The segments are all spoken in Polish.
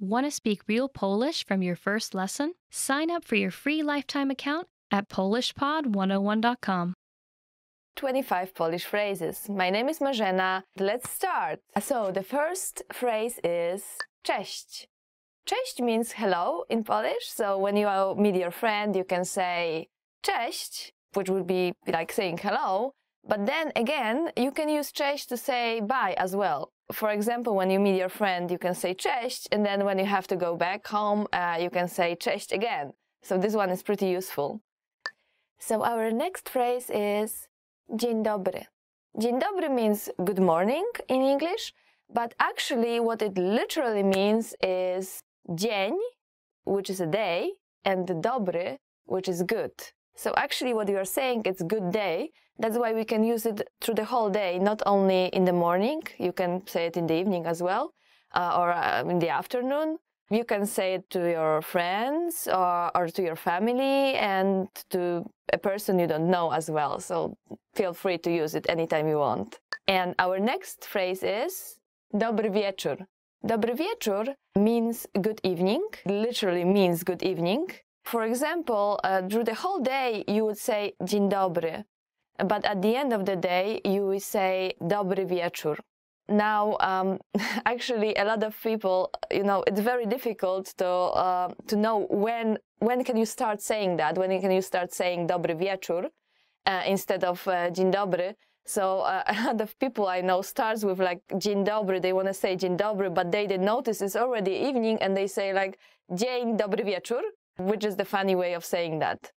Want to speak real Polish from your first lesson? Sign up for your free lifetime account at polishpod101.com. 25 Polish phrases. My name is Marzena. Let's start. So the first phrase is cześć. Cześć means hello in Polish. So when you meet your friend, you can say cześć, which would be like saying hello. But then again, you can use cześć to say bye as well. For example, when you meet your friend, you can say cześć, and then when you have to go back home, you can say cześć again. So this one is pretty useful. So our next phrase is dzień dobry. Dzień dobry means good morning in English, but actually what it literally means is dzień, which is a day, and dobry, which is good. So actually what you are saying, it's good day. That's why we can use it through the whole day, not only in the morning. You can say it in the evening as well, or in the afternoon. You can say it to your friends or to your family and to a person you don't know as well. So feel free to use it anytime you want. And our next phrase is dobry wieczór. Dobry wieczór means good evening, literally means good evening. For example, through the whole day you would say dzień dobry, but at the end of the day you will say dobry wieczór. Now, actually, a lot of people, it's very difficult to know when can you start saying that, when can you start saying dobry wieczór instead of dzień dobry. So a lot of people I know starts with like dzień dobry, they want to say dzień dobry, but they didn't notice it's already evening and they say like dzień dobry wieczór, which is the funny way of saying that.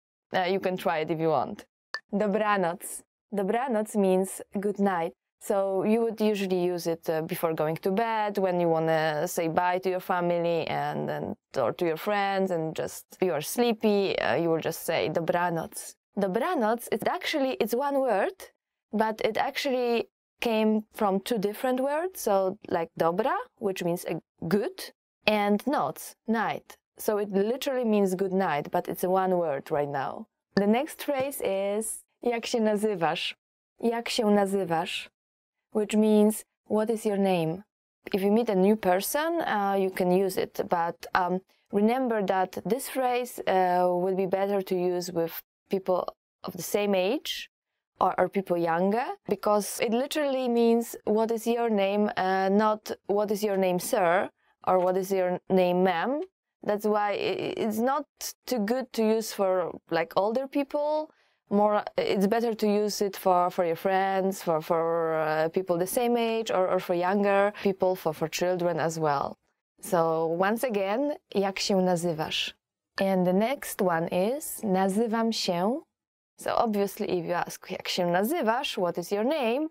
You can try it if you want. Dobranoc. Dobranoc means good night. So you would usually use it before going to bed, when you want to say bye to your family or to your friends and just you are sleepy, you will just say dobranoc. Dobranoc, it's one word, but it actually came from two different words. So like dobra, which means good, and noc, night. So it literally means good night, but it's one word right now. The next phrase is jak się nazywasz? Jak się nazywasz? Which means, what is your name? If you meet a new person, you can use it, but remember that this phrase would be better to use with people of the same age or people younger, because it literally means, what is your name, not what is your name, sir, or what is your name, ma'am. That's why it's not too good to use for like older people. It's better to use it for your friends, for people the same age, or for younger people, for children as well. So once again, jak się nazywasz? And the next one is nazywam się. So obviously if you ask jak się nazywasz, what is your name,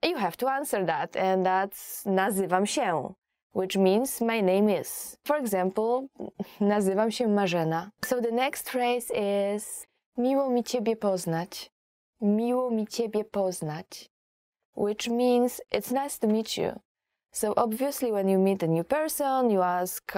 you have to answer that, and that's nazywam się, which means my name is. For example, nazywam się Marzena. So the next phrase is miło mi ciebie poznać. Miło mi ciebie poznać, which means it's nice to meet you. So obviously when you meet a new person, you ask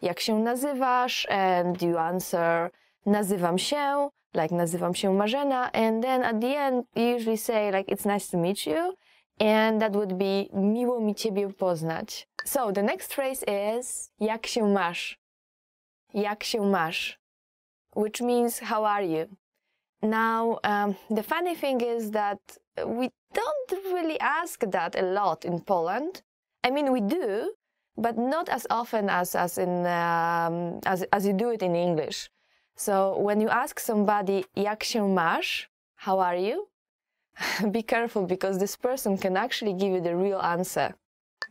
jak się nazywasz, and you answer nazywam się, like nazywam się Marzena, and then at the end you usually say like it's nice to meet you, and that would be miło mi ciebie poznać. So the next phrase is jak się masz? Jak się masz? Which means how are you? Now, the funny thing is that we don't really ask that a lot in Poland. I mean, we do, but not as often as you do it in English. So when you ask somebody jak się masz, how are you? Be careful, because this person can actually give you the real answer.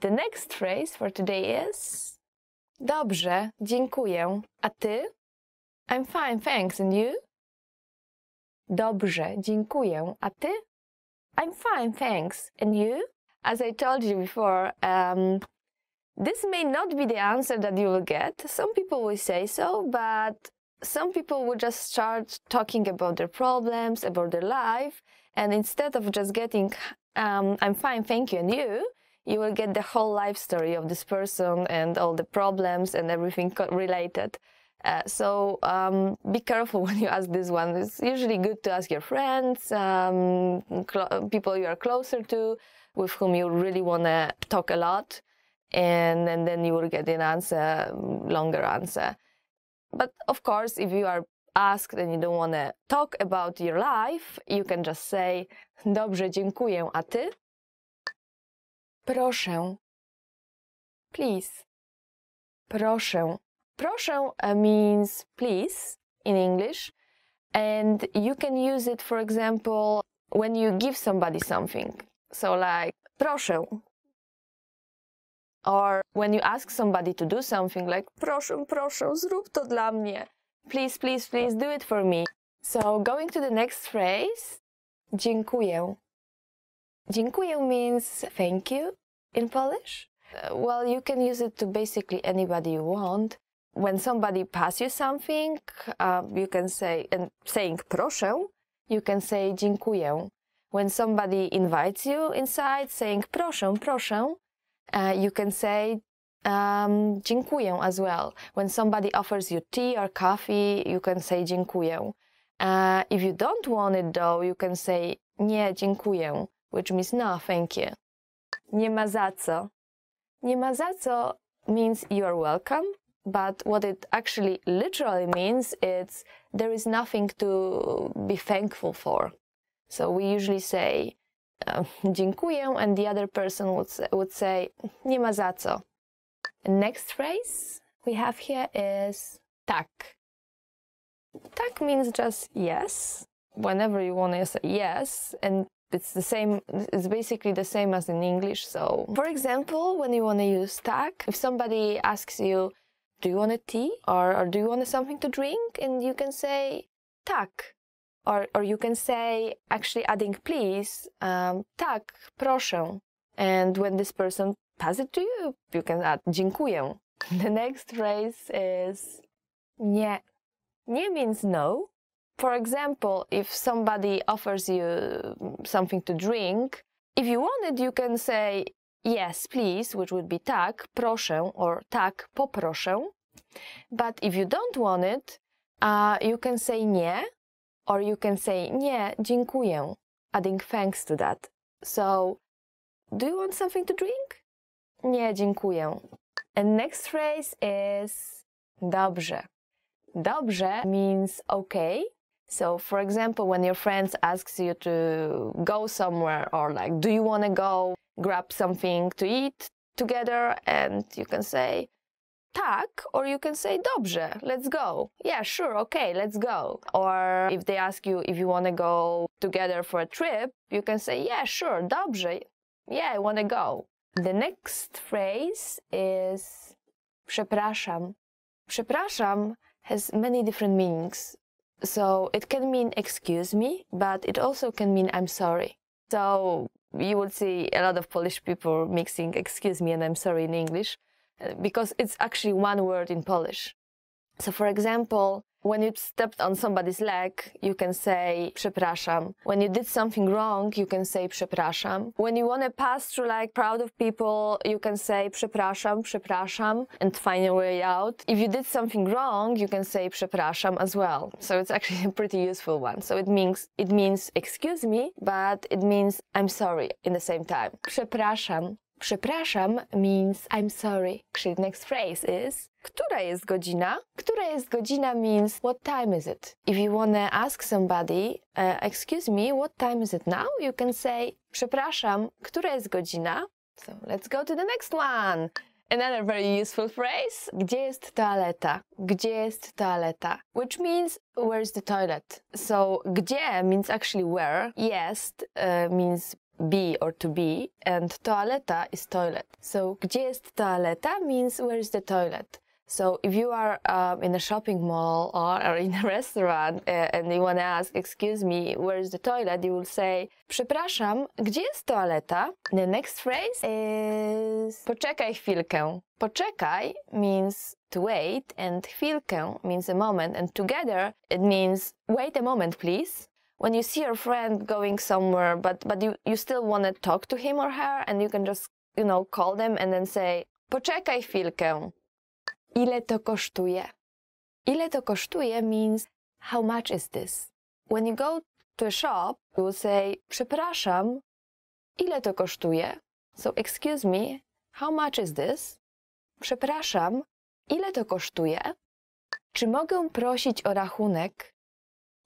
The next phrase for today is dobrze, dziękuję. A ty? I'm fine, thanks. And you? Dobrze, dziękuję. A ty? I'm fine, thanks. And you? As I told you before, this may not be the answer that you will get. Some people will say so, but some people will just start talking about their problems, about their life, and instead of just getting I'm fine, thank you, and you will get the whole life story of this person and all the problems and everything related. So be careful when you ask this one. It's usually good to ask your friends, people you are closer to, with whom you really want to talk a lot. and then you will get an answer, longer answer. But of course, if you are asked and you don't want to talk about your life, you can just say dobrze, dziękuję, a ty? Proszę. Please. Proszę. Proszę means please in English, and you can use it, for example, when you give somebody something. So like, proszę. Or when you ask somebody to do something, like, proszę, proszę, zrób to dla mnie. Please, please, please do it for me. So going to the next phrase, dziękuję. Dziękuję means thank you in Polish. Well, you can use it to basically anybody you want. When somebody passes you something, you can say, and saying proszę, you can say dziękuję. When somebody invites you inside, saying proszę, proszę, you can say dziękuję as well. When somebody offers you tea or coffee, you can say dziękuję. If you don't want it though, you can say nie dziękuję, which means no, thank you. Nie ma za co. Nie ma za co means you are welcome, but what it actually literally means is there is nothing to be thankful for. So we usually say dziękuję, and the other person would say nie ma za co. Next phrase we have here is tak. Tak means just yes. Whenever you want to say yes, and it's basically the same as in English. So, for example, when you want to use tak, if somebody asks you, do you want a tea or do you want something to drink? And you can say tak. Or you can say, actually adding please, tak, proszę. And when this person passes it to you, you can add dziękuję. The next phrase is nie. Nie means no. For example, if somebody offers you something to drink, if you want it, you can say yes, please, which would be tak, proszę, or tak, poproszę. But if you don't want it, you can say nie, or you can say nie, dziękuję, adding thanks to that. So, do you want something to drink? Nie, dziękuję. And next phrase is dobrze. Dobrze means okay. So, for example, when your friends asks you to go somewhere, or like, do you want to go grab something to eat together? And you can say tak, or you can say dobrze, let's go. Yeah, sure, okay, let's go. Or if they ask you if you want to go together for a trip, you can say yeah, sure, dobrze. Yeah, I want to go. The next phrase is przepraszam. Przepraszam has many different meanings. So it can mean excuse me, but it also can mean I'm sorry. So you would see a lot of Polish people mixing excuse me and I'm sorry in English because it's actually one word in Polish. So for example, when you stepped on somebody's leg, you can say przepraszam. When you did something wrong, you can say przepraszam. When you want to pass through like crowd of people, you can say przepraszam, przepraszam, and find your way out. If you did something wrong, you can say przepraszam as well. So it's actually a pretty useful one. So it means excuse me, but it means I'm sorry in the same time. Przepraszam. Przepraszam means I'm sorry. The next phrase is która jest godzina? Która jest godzina means what time is it? If you want to ask somebody, excuse me, what time is it now? You can say przepraszam, która jest godzina? So let's go to the next one. Another very useful phrase. Gdzie jest toaleta? Gdzie jest toaleta? Which means where's the toilet? So gdzie means actually where. Jest means be or to be, and toaleta is toilet. So gdzie jest toaleta means where is the toilet. So if you are in a shopping mall or in a restaurant and you want to ask, excuse me, where is the toilet, you will say, przepraszam, gdzie jest toaleta? The next phrase is poczekaj chwilkę. Poczekaj means to wait, and chwilkę means a moment, and together it means wait a moment, please. When you see your friend going somewhere, but you still want to talk to him or her, and you can just, call them and then say, poczekaj chwilkę. Ile to kosztuje? Ile to kosztuje means how much is this? When you go to a shop, you will say, przepraszam, ile to kosztuje? So, excuse me, How much is this? Przepraszam, ile to kosztuje? Czy mogę prosić o rachunek?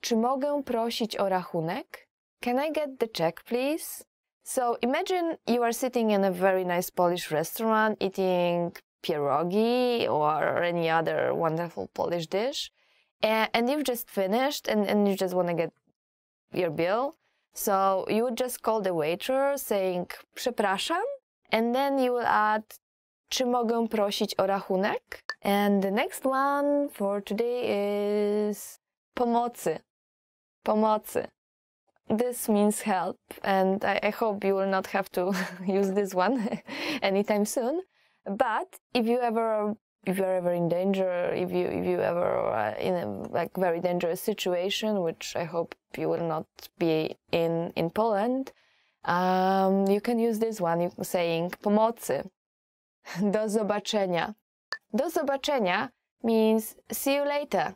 Czy mogę prosić o rachunek? Can I get the check, please? So imagine you are sitting in a very nice Polish restaurant eating pierogi or any other wonderful Polish dish, and you've just finished and you just want to get your bill. So you would just call the waiter saying przepraszam, and then you will add czy mogę prosić o rachunek? And the next one for today is pomocy. Pomocy. This means help, and I hope you will not have to use this one anytime soon. But if you're ever in danger, if you ever are in a very dangerous situation, which I hope you will not be in Poland, you can use this one, saying pomocy. Do zobaczenia. Do zobaczenia means see you later.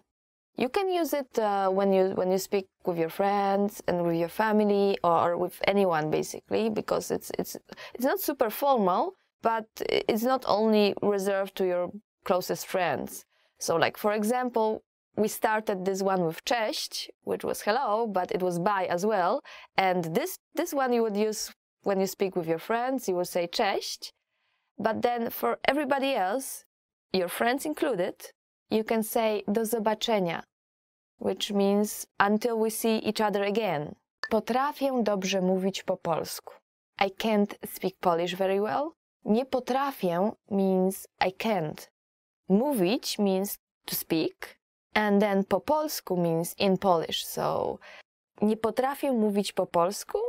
You can use it when you speak with your friends and with your family or with anyone basically, because it's not super formal, but it's not only reserved to your closest friends. So like for example, we started this one with cześć, which was hello, but it was bye as well. And this one you would use when you speak with your friends, you would say cześć. But then for everybody else, your friends included, you can say do zobaczenia, which means until we see each other again. Potrafię dobrze mówić po polsku. I can't speak Polish very well. Nie potrafię means I can't. Mówić means to speak, and then po polsku means in Polish. So nie potrafię mówić po polsku,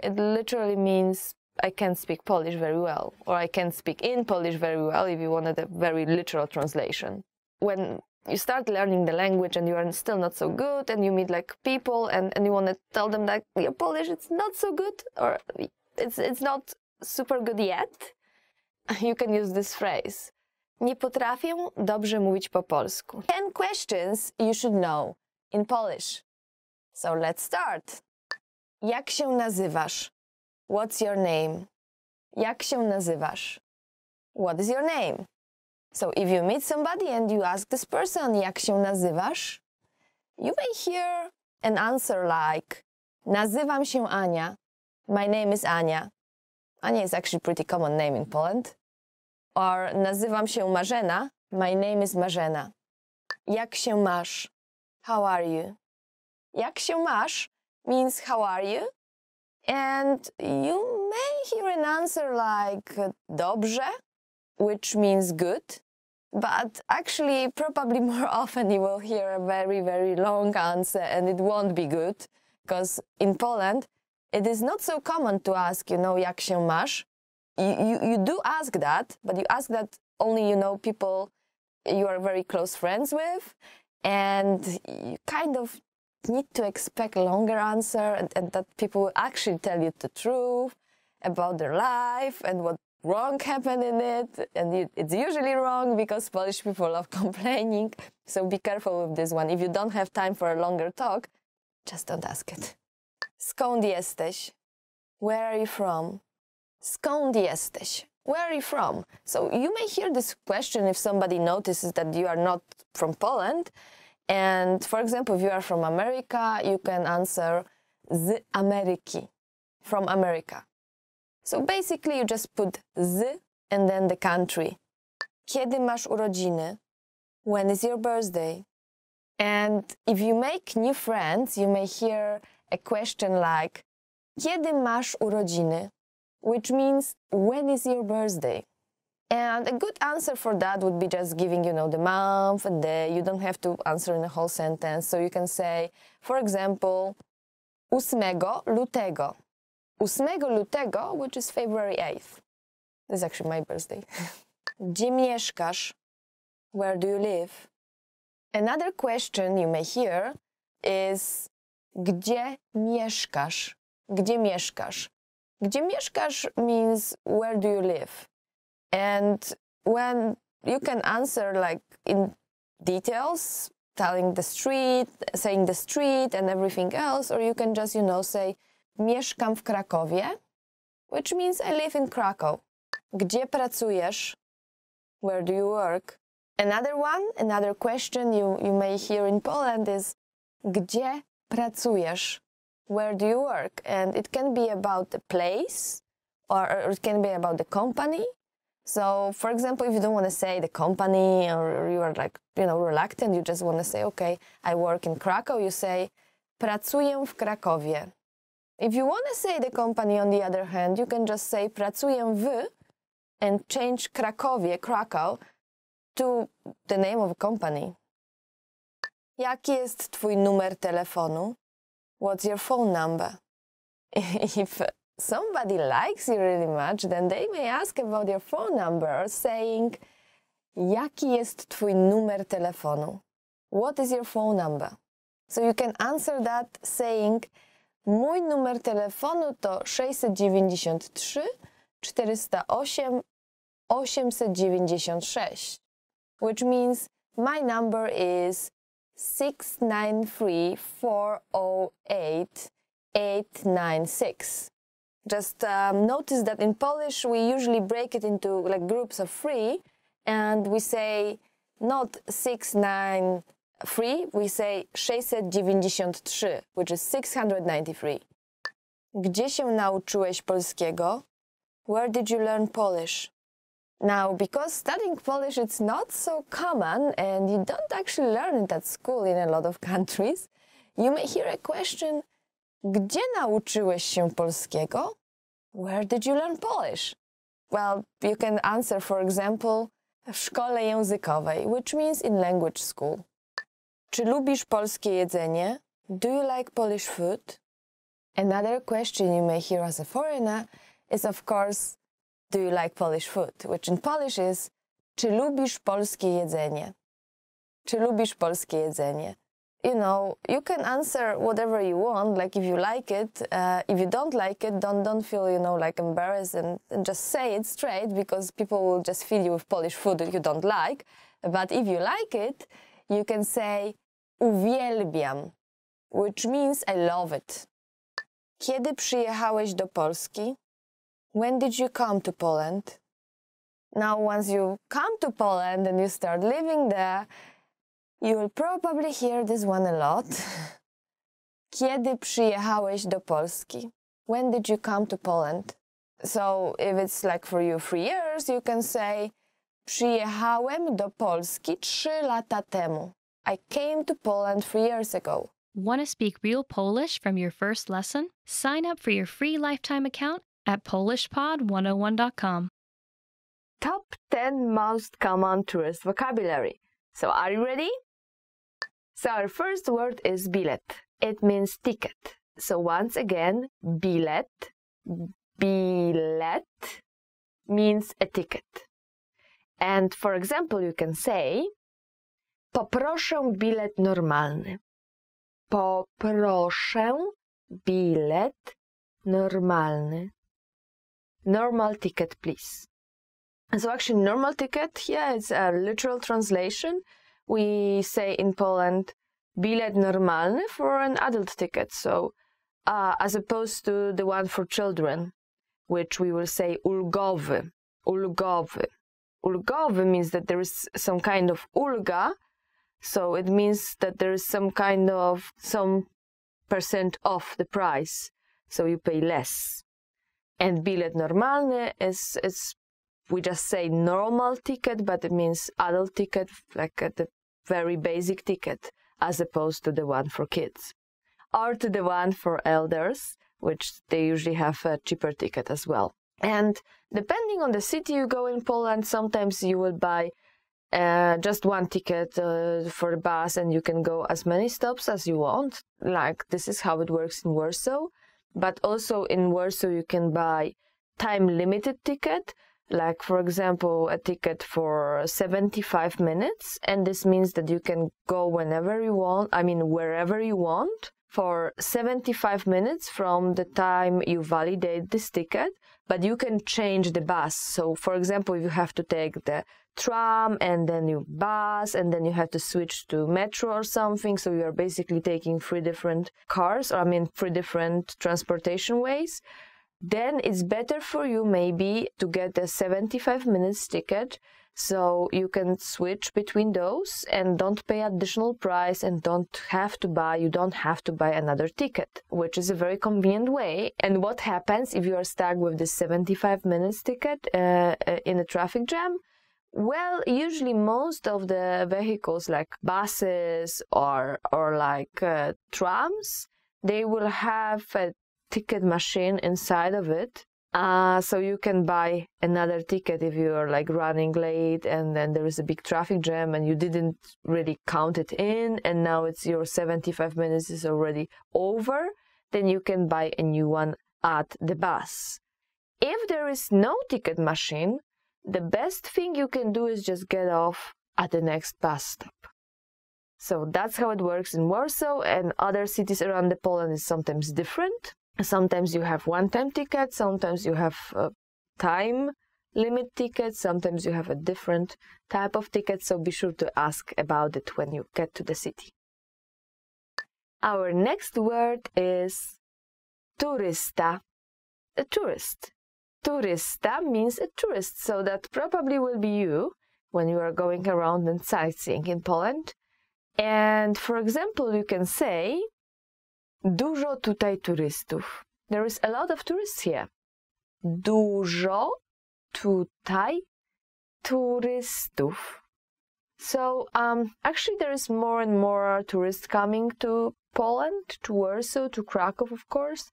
it literally means I can't speak Polish very well, or I can't speak in Polish very well if you wanted a very literal translation. When you start learning the language and you are still not so good, and you meet like people and you want to tell them that your Polish it's not so good, or it's not super good yet, you can use this phrase. Nie potrafię dobrze mówić po polsku. 10 questions you should know in Polish. So let's start. Jak się nazywasz? What's your name? Jak się nazywasz? What is your name? So if you meet somebody and you ask this person, jak się nazywasz? You may hear an answer like, nazywam się Ania. My name is Ania. Ania is actually a pretty common name in Poland. Or nazywam się Marzena. My name is Marzena. Jak się masz? How are you? Jak się masz means how are you? And you may hear an answer like dobrze, which means good. But actually, probably more often you will hear a very, very long answer and it won't be good. Because in Poland, it is not so common to ask, jak się masz. You do ask that, but you ask that only, people you are very close friends with. And you kind of need to expect a longer answer and that people will actually tell you the truth about their life and what wrong happened in it. And it's usually wrong because Polish people love complaining. So be careful with this one. If you don't have time for a longer talk, just don't ask it. Skąd jesteś? Where are you from? Skąd jesteś? Where are you from? So you may hear this question if somebody notices that you are not from Poland. And for example, if you are from America, you can answer z Ameryki, from America. So basically you just put z and then the country. Kiedy masz urodziny? When is your birthday? And if you make new friends, you may hear a question like, kiedy masz urodziny? Which means, when is your birthday? And a good answer for that would be just giving, the month and day. You don't have to answer in a whole sentence. So you can say, for example, 8 lutego. 8 lutego, which is February 8th. This is actually my birthday. Gdzie mieszkasz? Where do you live? Another question you may hear is, gdzie mieszkasz? Gdzie mieszkasz? Gdzie mieszkasz means, where do you live? And when you can answer like in details, telling the street, saying the street and everything else, or you can just, say, mieszkam w Krakowie, which means I live in Krakow. Gdzie pracujesz? Where do you work? Another question you may hear in Poland is Gdzie pracujesz? Where do you work? And it can be about the place or it can be about the company. So, for example, if you don't want to say the company or you are like, reluctant, you just want to say, okay, I work in Krakow, you say pracuję w Krakowie. If you want to say the company, on the other hand, you can just say pracuję w and change Krakow, to the name of a company. Jaki jest twój numer telefonu? What's your phone number? If somebody likes you really much, then they may ask about your phone number, saying, jaki jest twój numer telefonu? What is your phone number? So you can answer that saying, mój numer telefonu to 693 408 896, which means my number is 693 408 896. Just notice that in Polish we usually break it into like groups of 3, and we say not 693, we say 693, which is 693. Gdzie się nauczyłeś polskiego? Where did you learn Polish? Now, because studying Polish it's not so common and you don't actually learn it at school in a lot of countries, you may hear a question, gdzie nauczyłeś się polskiego? Where did you learn Polish? Well, you can answer, for example, w szkole językowej, which means in language school. Czy lubisz polskie jedzenie? Do you like Polish food? Another question you may hear as a foreigner is, of course, do you like Polish food? Which in Polish is, czy lubisz polskie jedzenie? Czy lubisz polskie jedzenie? You can answer whatever you want, like if you like it. If you don't like it, don't feel, like embarrassed and just say it straight, because people will just feed you with Polish food that you don't like. But if you like it, you can say uwielbiam, which means I love it. Kiedy przyjechałeś do Polski? When did you come to Poland? Now, once you come to Poland and you start living there, you will probably hear this one a lot. Kiedy przyjechałeś do Polski? When did you come to Poland? So, if it's like for you 3 years, you can say przyjechałem do Polski 3 lata temu. I came to Poland 3 years ago. Want to speak real Polish from your first lesson? Sign up for your free lifetime account at polishpod101.com. Top 10 most common tourist vocabulary. So are you ready? So our first word is bilet. It means ticket. So once again, bilet means a ticket. And for example, you can say poproszę bilet normalny. Poproszę bilet normalny. Normal ticket, please. So actually, normal ticket here is a literal translation. We say in Poland bilet normalny for an adult ticket. So as opposed to the one for children, which we will say ulgowy. Ulgowy. Ulgowy means that there is some kind of ulga. So it means that there is some percent off the price. So you pay less. And bilet normalny is we just say normal ticket, but it means adult ticket, like the very basic ticket, as opposed to the one for kids. Or to the one for elders, which they usually have a cheaper ticket as well. And depending on the city you go in Poland, sometimes you will buy just one ticket for the bus and you can go as many stops as you want. Like this is how it works in Warsaw. But also in Warsaw you can buy time-limited ticket, like for example a ticket for 75 minutes, and this means that you can go whenever you want, wherever you want, for 75 minutes from the time you validate this ticket, but you can change the bus. So for example, you have to take the tram and then you bus and then you have to switch to metro or something, so you are basically taking 3 different cars, or 3 different transportation ways. then it's better for you maybe to get a 75 minutes ticket, so you can switch between those and don't pay additional price and you don't have to buy another ticket, which is a very convenient way. And what happens if you are stuck with this 75 minutes ticket in a traffic jam? Well, usually most of the vehicles like buses or like trams, they will have a ticket machine inside of it. So you can buy another ticket if you are like running late and then there is a big traffic jam and you didn't really count it in and now it's your 75 minutes is already over, then you can buy a new one at the bus. If there is no ticket machine, the best thing you can do is just get off at the next bus stop. So that's how it works in Warsaw, and other cities around the Poland is sometimes different. Sometimes you have one-time tickets, sometimes you have time limit tickets, sometimes you have a different type of ticket, so be sure to ask about it when you get to the city. Our next word is turysta, a tourist. Turysta means a tourist, so that probably will be you when you are going around and sightseeing in Poland. And for example, you can say dużo tutaj turystów. There is a lot of tourists here. Dużo tutaj turystów. So actually there is more and more tourists coming to Poland, to Warsaw, to Kraków, of course.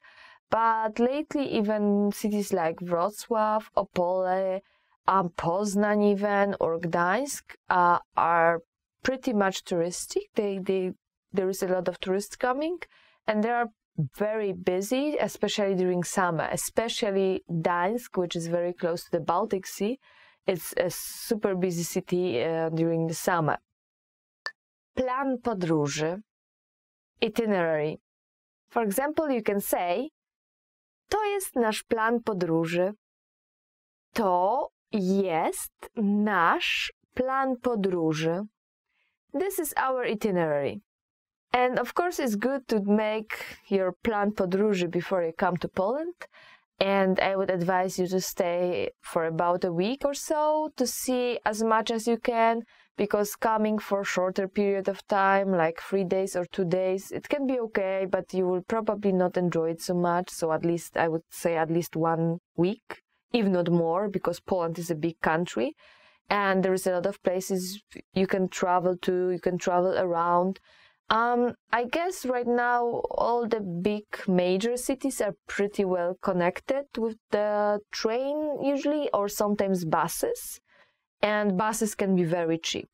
But lately, even cities like Wrocław, Opole, Poznań even, or Gdańsk are pretty much touristic. There is a lot of tourists coming, and they are very busy, especially during summer. Especially Gdańsk, which is very close to the Baltic Sea. It's a super busy city during the summer. Plan podróży, itinerary. For example, you can say, to jest nasz plan podróży. To jest nasz plan podróży. This is our itinerary. And of course, it's good to make your plan podróży before you come to Poland. And I would advise you to stay for about a week or so to see as much as you can, because coming for a shorter period of time, like 3 days or 2 days, it can be okay, but you will probably not enjoy it so much. So at least, I would say at least 1 week, if not more, because Poland is a big country. And there is a lot of places you can travel to, you can travel around. I guess right now all the big major cities are pretty well connected with the train usually, or sometimes buses. And buses can be very cheap.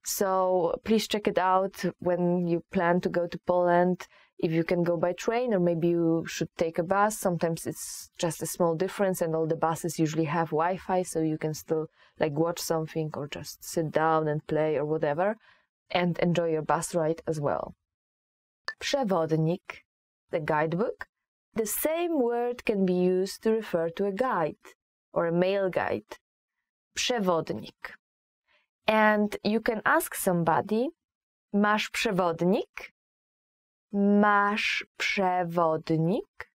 So please check it out when you plan to go to Poland, if you can go by train, or maybe you should take a bus. Sometimes it's just a small difference, and all the buses usually have Wi-Fi, so you can still like watch something or just sit down and play or whatever, and enjoy your bus ride as well. Przewodnik, the guidebook. The same word can be used to refer to a guide or a mail guide. Przewodnik. And you can ask somebody, masz przewodnik? Masz przewodnik?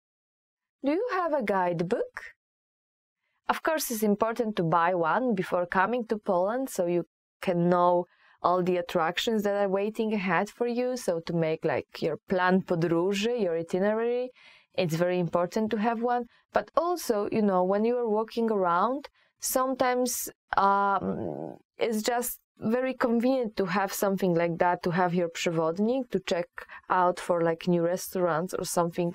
Do you have a guidebook? Of course, it's important to buy one before coming to Poland, so you can know all the attractions that are waiting ahead for you. So to make like your plan podróży, your itinerary, it's very important to have one. But also, you know, when you are walking around, sometimes it's just very convenient to have something like that, to have your przewodnik, to check out for like new restaurants or something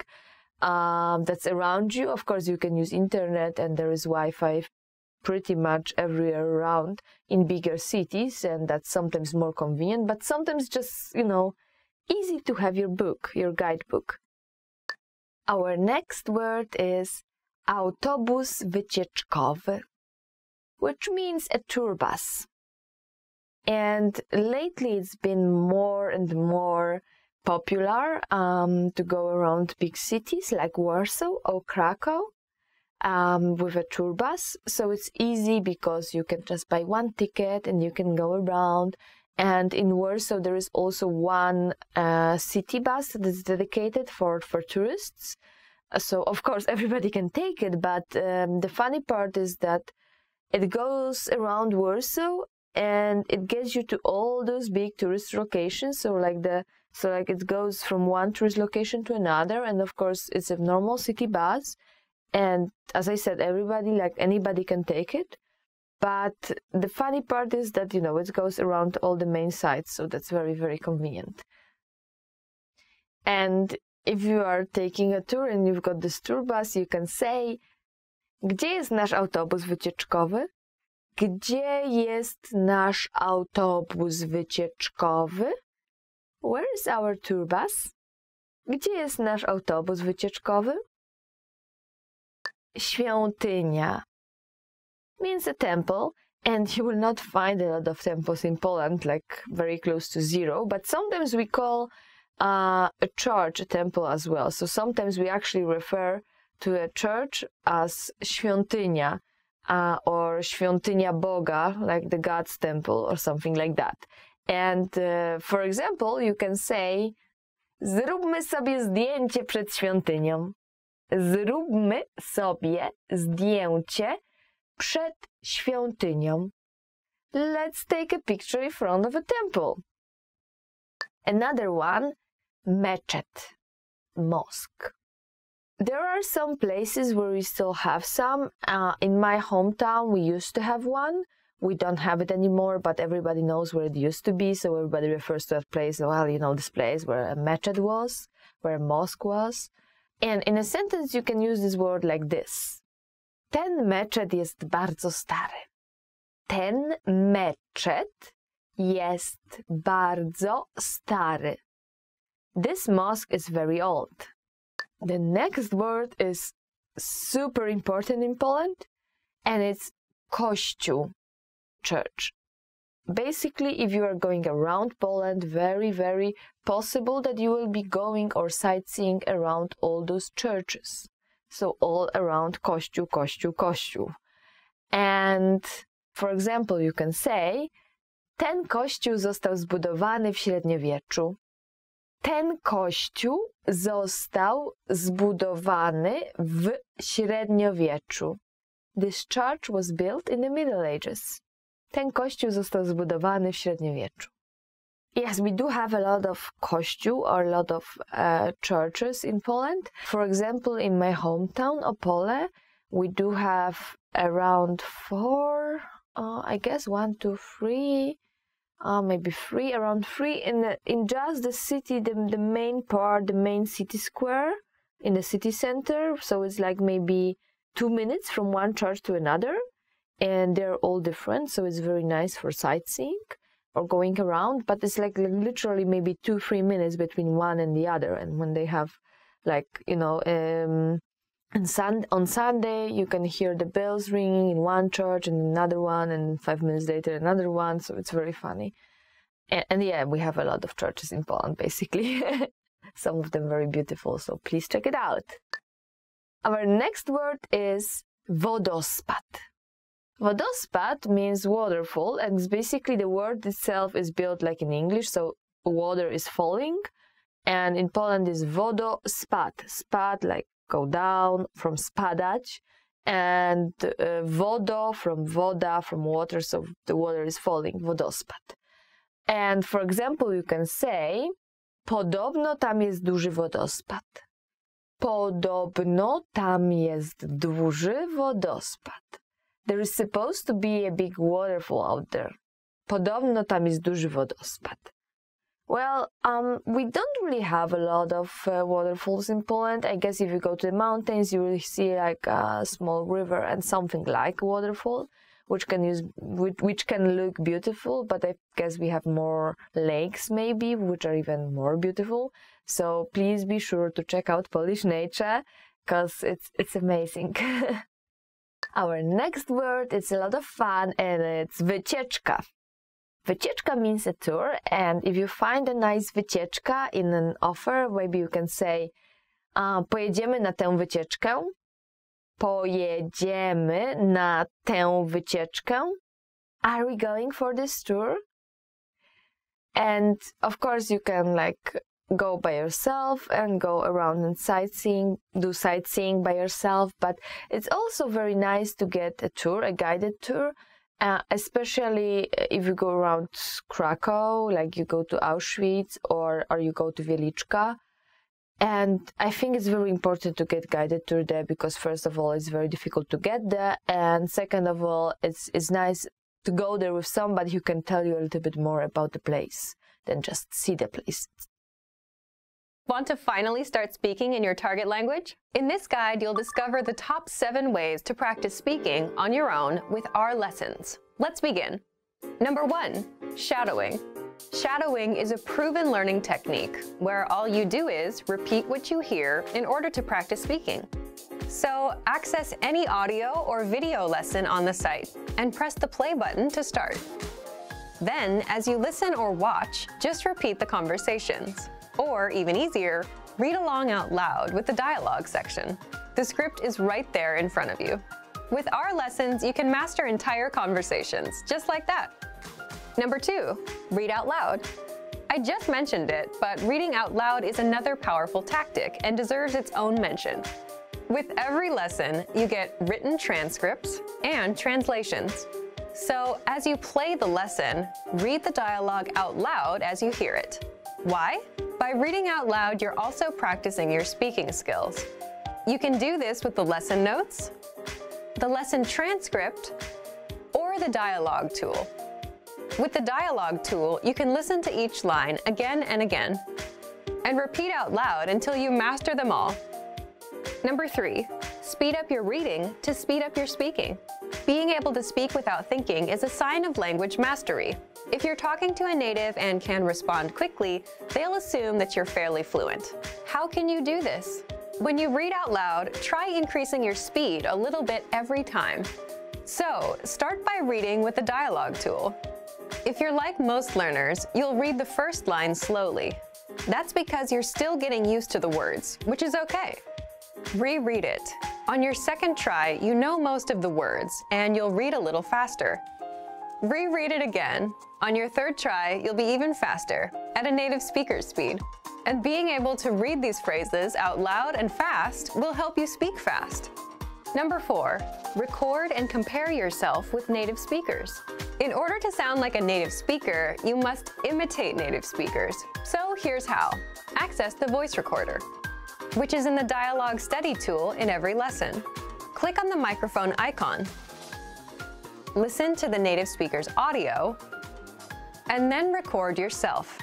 that's around you. Of course, you can use internet, and there is Wi-Fi pretty much everywhere around in bigger cities, and that's sometimes more convenient, but sometimes just, you know, easy to have your book, your guidebook. Our next word is autobus wycieczkowy, which means a tour bus. And lately it's been more and more popular to go around big cities like Warsaw or Krakow with a tour bus. So it's easy because you can just buy one ticket and you can go around. And in Warsaw there is also one city bus that is dedicated for tourists. So of course everybody can take it, but the funny part is that it goes around Warsaw and it gets you to all those big tourist locations. So it goes from one tourist location to another, and of course it's a normal city bus. And as I said, anybody can take it. But the funny part is that, it goes around all the main sites, so that's very, very convenient. And if you are taking a tour and you've got this tour bus, you can say, gdzie jest nasz autobus wycieczkowy? Gdzie jest nasz autobus wycieczkowy? Where is our tour bus? Gdzie jest nasz autobus wycieczkowy? Świątynia means a temple, and you will not find a lot of temples in Poland, like very close to zero, but sometimes we call a church a temple as well. So sometimes we actually refer to a church as świątynia or świątynia Boga, like the God's temple or something like that. And for example, you can say, zróbmy sobie zdjęcie przed świątynią. Zróbmy sobie zdjęcie przed świątynią. Let's take a picture in front of a temple. Another one, meczet, mosque. There are some places where we still have some. In my hometown, we used to have one. We don't have it anymore, but everybody knows where it used to be, so everybody refers to that place, well, this place where a meczet was, where a mosque was. And in a sentence, you can use this word like this. Ten meczet jest bardzo stary. Ten meczet jest bardzo stary. This mosque is very old. The next word is super important in Poland, and it's kościół, church. Basically, if you are going around Poland, very, very possible that you will be going or sightseeing around all those churches. So all around kościół, kościół, kościół. And for example, you can say, ten kościół został zbudowany w średniowieczu. Ten kościół został zbudowany w średniowieczu. This church was built in the Middle Ages. Ten kościół został zbudowany w średniowieczu. Yes, we do have a lot of kościół or a lot of churches in Poland. For example, in my hometown, Opole, we do have around 4, I guess 1, 2, 3, maybe 3, around 3 in just the city, the main part, the main city square in the city center. So it's like maybe 2 minutes from one church to another, and they're all different. So it's very nice for sightseeing or going around, but it's like literally maybe 2-3 minutes between one and the other. And when they have on Sunday, you can hear the bells ringing in one church and another one, and 5 minutes later another one. So it's very funny. And yeah, we have a lot of churches in Poland, basically. Some of them very beautiful, so please check it out. Our next word is wodospad. Wodospad means waterfall, and basically the word itself is built like in English, so water is falling, and in Poland is wodospad. Spad, like go down, from spadać, and wodo from woda, from water, so the water is falling, wodospad. And for example, you can say, podobno tam jest duży wodospad. Podobno tam jest duży wodospad. There is supposed to be a big waterfall out there. Podobno tam jest duży wodospad. Well, we don't really have a lot of waterfalls in Poland. I guess if you go to the mountains, you will see like a small river and something like a waterfall, which can look beautiful. But I guess we have more lakes maybe, which are even more beautiful. So please be sure to check out Polish nature, because it's amazing. Our next word is a lot of fun, and it's wycieczka. Wycieczka means a tour, and if you find a nice wycieczka in an offer, maybe you can say, pojedziemy na tę wycieczkę. Pojedziemy na tę wycieczkę. Are we going for this tour? And of course you can go by yourself and go around and do sightseeing by yourself, but it's also very nice to get a tour, a guided tour, especially if you go around Krakow, like you go to Auschwitz or you go to Wieliczka. And I think it's very important to get guided tour there because first of all, it's very difficult to get there. And second of all, it's nice to go there with somebody who can tell you a little bit more about the place than just see the place. Want to finally start speaking in your target language? In this guide, you'll discover the top 7 ways to practice speaking on your own with our lessons. Let's begin. Number 1, shadowing. Shadowing is a proven learning technique where all you do is repeat what you hear in order to practice speaking. So access any audio or video lesson on the site and press the play button to start. Then, as you listen or watch, just repeat the conversations. Or, even easier, read along out loud with the dialogue section. The script is right there in front of you. With our lessons, you can master entire conversations, just like that. Number 2, read out loud. I just mentioned it, but reading out loud is another powerful tactic and deserves its own mention. With every lesson, you get written transcripts and translations. So, as you play the lesson, read the dialogue out loud as you hear it. Why? By reading out loud, you're also practicing your speaking skills. You can do this with the lesson notes, the lesson transcript, or the dialogue tool. With the dialogue tool, you can listen to each line again and again, and repeat out loud until you master them all. Number 3, speed up your reading to speed up your speaking. Being able to speak without thinking is a sign of language mastery. If you're talking to a native and can respond quickly, they'll assume that you're fairly fluent. How can you do this? When you read out loud, try increasing your speed a little bit every time. So, start by reading with the dialogue tool. If you're like most learners, you'll read the first line slowly. That's because you're still getting used to the words, which is okay. Reread it. On your second try, you know most of the words, and you'll read a little faster. Reread it again. On your third try, you'll be even faster, at a native speaker's speed. And being able to read these phrases out loud and fast will help you speak fast. Number 4, record and compare yourself with native speakers. In order to sound like a native speaker, you must imitate native speakers. So here's how. Access the voice recorder, which is in the dialogue study tool in every lesson. Click on the microphone icon. Listen to the native speaker's audio, and then record yourself.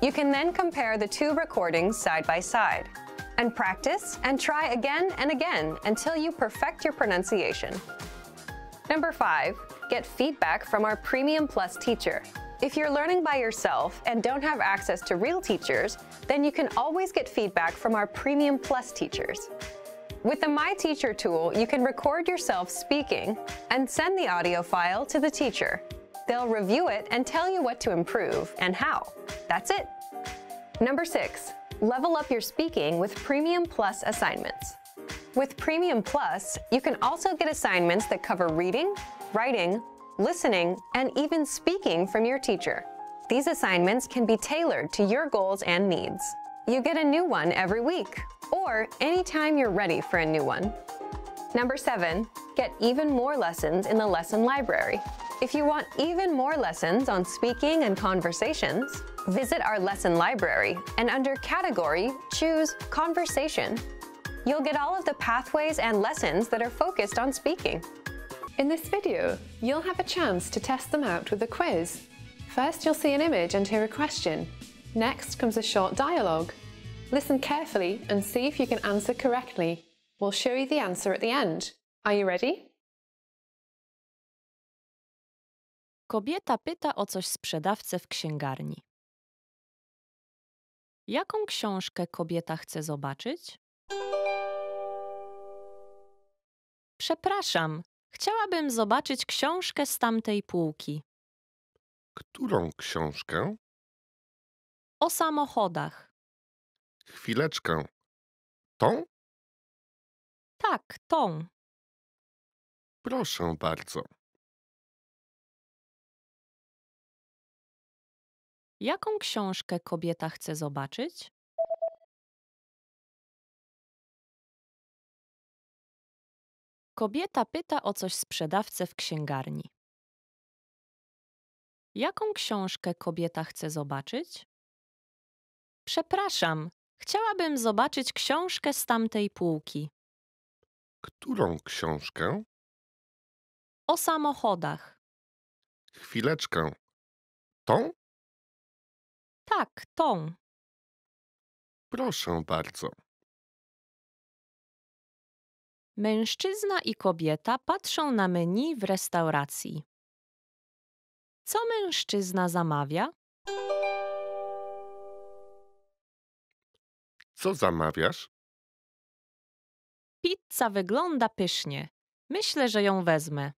You can then compare the 2 recordings side by side, and practice and try again and again until you perfect your pronunciation. Number 5, get feedback from our Premium Plus teacher. If you're learning by yourself and don't have access to real teachers, then you can always get feedback from our Premium Plus teachers. With the My Teacher tool, you can record yourself speaking and send the audio file to the teacher. They'll review it and tell you what to improve and how. That's it. Number 6, level up your speaking with Premium Plus assignments. With Premium Plus, you can also get assignments that cover reading, writing, listening, and even speaking from your teacher. These assignments can be tailored to your goals and needs. You get a new one every week, or anytime you're ready for a new one. Number 7, get even more lessons in the lesson library. If you want even more lessons on speaking and conversations, visit our lesson library and under Category, choose Conversation. You'll get all of the pathways and lessons that are focused on speaking. In this video, you'll have a chance to test them out with a quiz. First, you'll see an image and hear a question. Next comes a short dialogue. Listen carefully and see if you can answer correctly. We'll show you the answer at the end. Are you ready? Kobieta pyta o coś sprzedawcę w księgarni. Jaką książkę kobieta chce zobaczyć? Przepraszam, chciałabym zobaczyć książkę z tamtej półki. Którą książkę? O samochodach. Chwileczkę. Tą? Tak, tą. Proszę bardzo. Jaką książkę kobieta chce zobaczyć? Kobieta pyta o coś sprzedawcę w księgarni. Jaką książkę kobieta chce zobaczyć? Przepraszam, chciałabym zobaczyć książkę z tamtej półki. Którą książkę? O samochodach. Chwileczkę. Tą? Tak, tą. Proszę bardzo. Mężczyzna i kobieta patrzą na menu w restauracji. Co mężczyzna zamawia? Co zamawiasz? Pizza wygląda pysznie. Myślę, że ją wezmę.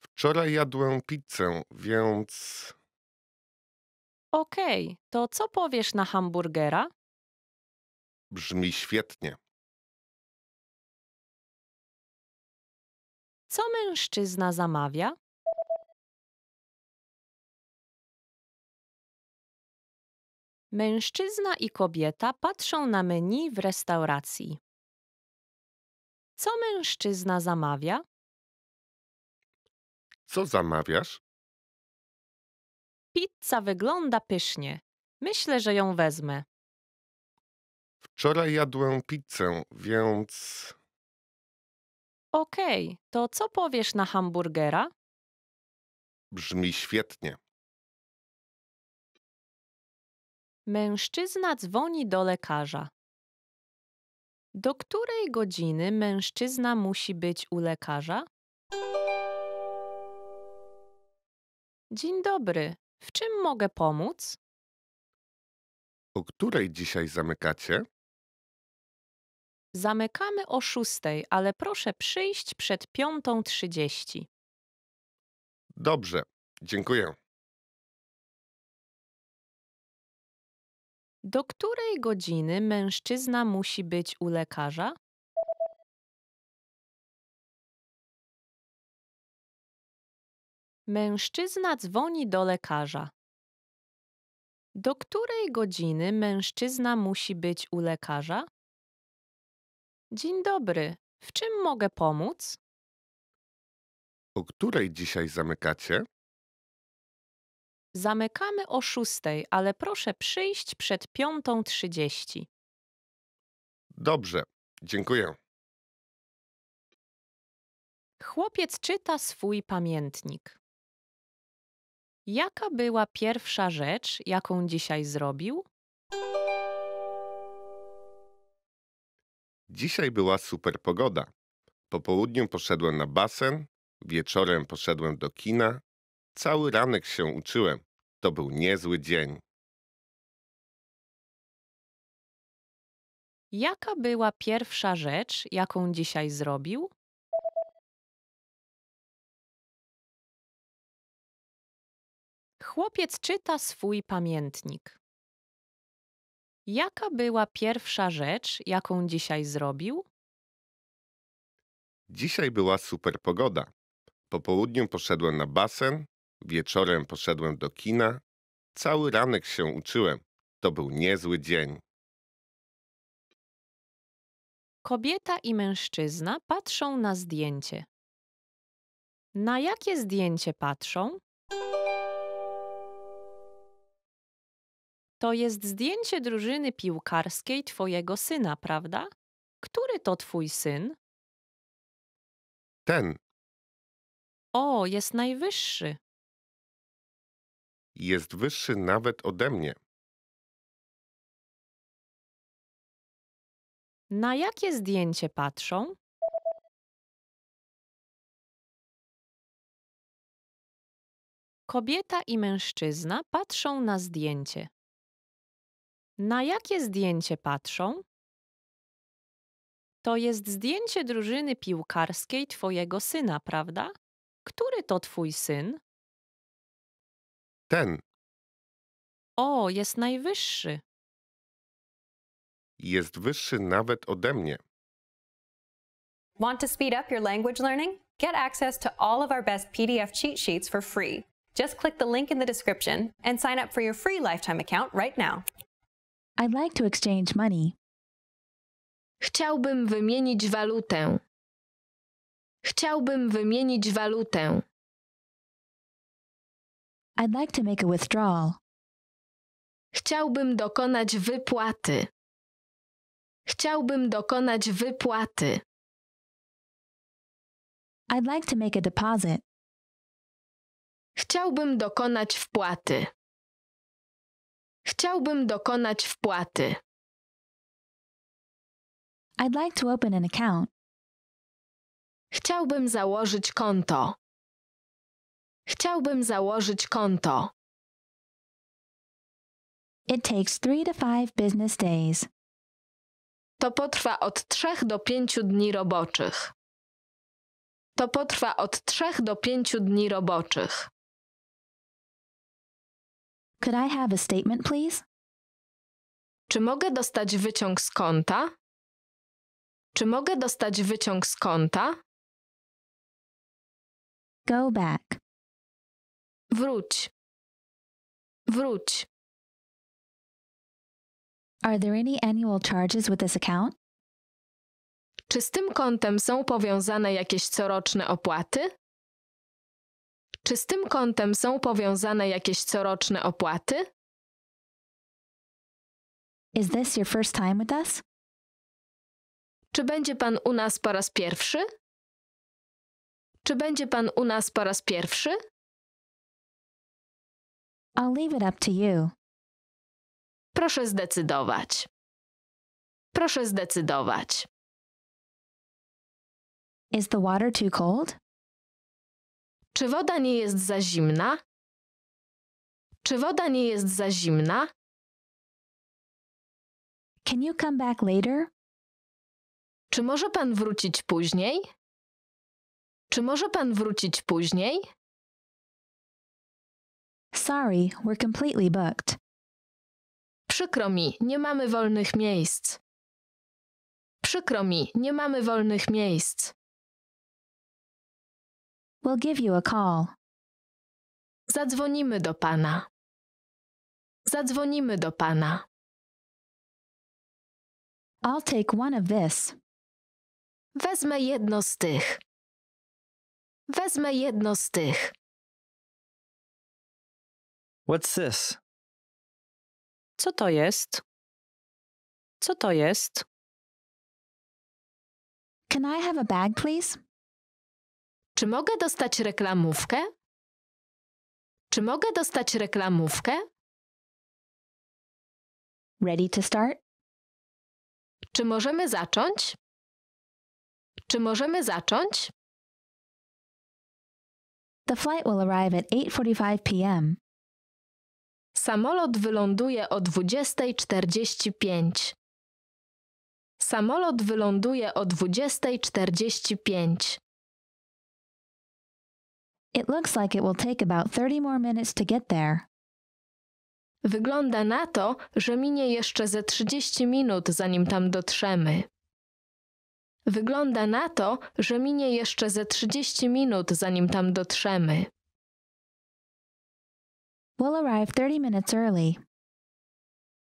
Wczoraj jadłem pizzę, więc... Okej, to co powiesz na hamburgera? Brzmi świetnie. Co mężczyzna zamawia? Mężczyzna i kobieta patrzą na menu w restauracji. Co mężczyzna zamawia? Co zamawiasz? Pizza wygląda pysznie. Myślę, że ją wezmę. Wczoraj jadłem pizzę, więc... Okej, to co powiesz na hamburgera? Brzmi świetnie. Mężczyzna dzwoni do lekarza. Do której godziny mężczyzna musi być u lekarza? Dzień dobry. W czym mogę pomóc? O której dzisiaj zamykacie? Zamykamy o 6, ale proszę przyjść przed 5:30. Dobrze, dziękuję. Do której godziny mężczyzna musi być u lekarza? Mężczyzna dzwoni do lekarza. Do której godziny mężczyzna musi być u lekarza? Dzień dobry. W czym mogę pomóc? O której dzisiaj zamykacie? Zamykamy o 6, ale proszę przyjść przed 5:30. Dobrze, dziękuję. Chłopiec czyta swój pamiętnik. Jaka była pierwsza rzecz, jaką dzisiaj zrobił? Dzisiaj była super pogoda. Po południu poszedłem na basen, wieczorem poszedłem do kina. Cały ranek się uczyłem. To był niezły dzień. Jaka była pierwsza rzecz, jaką dzisiaj zrobił? Chłopiec czyta swój pamiętnik. Jaka była pierwsza rzecz, jaką dzisiaj zrobił? Dzisiaj była super pogoda. Po południu poszedłem na basen, wieczorem poszedłem do kina. Cały ranek się uczyłem. To był niezły dzień. Kobieta i mężczyzna patrzą na zdjęcie. Na jakie zdjęcie patrzą? To jest zdjęcie drużyny piłkarskiej twojego syna, prawda? Który to twój syn? Ten O, jest najwyższy. jest wyższy nawet ode mnie. Na jakie zdjęcie patrzą? Kobieta i mężczyzna patrzą na zdjęcie. Na jakie zdjęcie patrzą? To jest zdjęcie drużyny piłkarskiej twojego syna, prawda? Który to twój syn? Ten O, jest najwyższy. jest wyższy nawet ode mnie. Want to speed up your language learning? Get access to all of our best PDF cheat sheets for free. Just click the link in the description and sign up for your free lifetime account right now. I'd like to exchange money. Chciałbym wymienić walutę. Chciałbym wymienić walutę. I'd like to make a withdrawal. Chciałbym dokonać wypłaty. Chciałbym dokonać wypłaty. I'd like to make a deposit. Chciałbym dokonać wpłaty. Chciałbym dokonać wpłaty. I'd like to open an account. Chciałbym założyć konto. Chciałbym założyć konto. It takes 3 to 5 business days. To potrwa od 3 do 5 dni roboczych. To potrwa od 3 do 5 dni roboczych. Could I have a statement, please? Czy mogę dostać wyciąg z konta? Czy mogę dostać wyciąg z konta? Go back. Wróć. Wróć. Are there any annual charges with this account? Czy z tym kontem są powiązane jakieś coroczne opłaty? Czy z tym kontem są powiązane jakieś coroczne opłaty? Is this your first time with us? Czy będzie pan u nas po raz pierwszy? Czy będzie pan u nas po raz pierwszy? I'll leave it up to you. Proszę zdecydować. Proszę zdecydować. Is the water too cold? Czy woda nie jest za zimna? Czy woda nie jest za zimna? Can you come back later? Czy może pan wrócić później? Czy może pan wrócić później? Sorry, we're completely booked. Przykro mi, nie mamy wolnych miejsc. Przykro mi, nie mamy wolnych miejsc. We'll give you a call. Zadzwonimy do pana. Zadzwonimy do pana. I'll take one of this. Wezmę jedno z tych. Wezmę jedno z tych. What's this? Co to jest? Co to jest? Can I have a bag, please? Czy mogę dostać reklamówkę? Czy mogę dostać reklamówkę? Ready to start? Czy możemy zacząć? Czy możemy zacząć? The flight will arrive at 8:45 p.m. Samolot wyląduje o 20:45. Samolot wyląduje o 20:45. It looks like it will take about 30 more minutes to get there. Wygląda na to, że minie jeszcze ze 30 minut, zanim tam dotrzemy. Wygląda na to, że minie jeszcze ze 30 minut, zanim tam dotrzemy. We'll arrive 30 minutes early.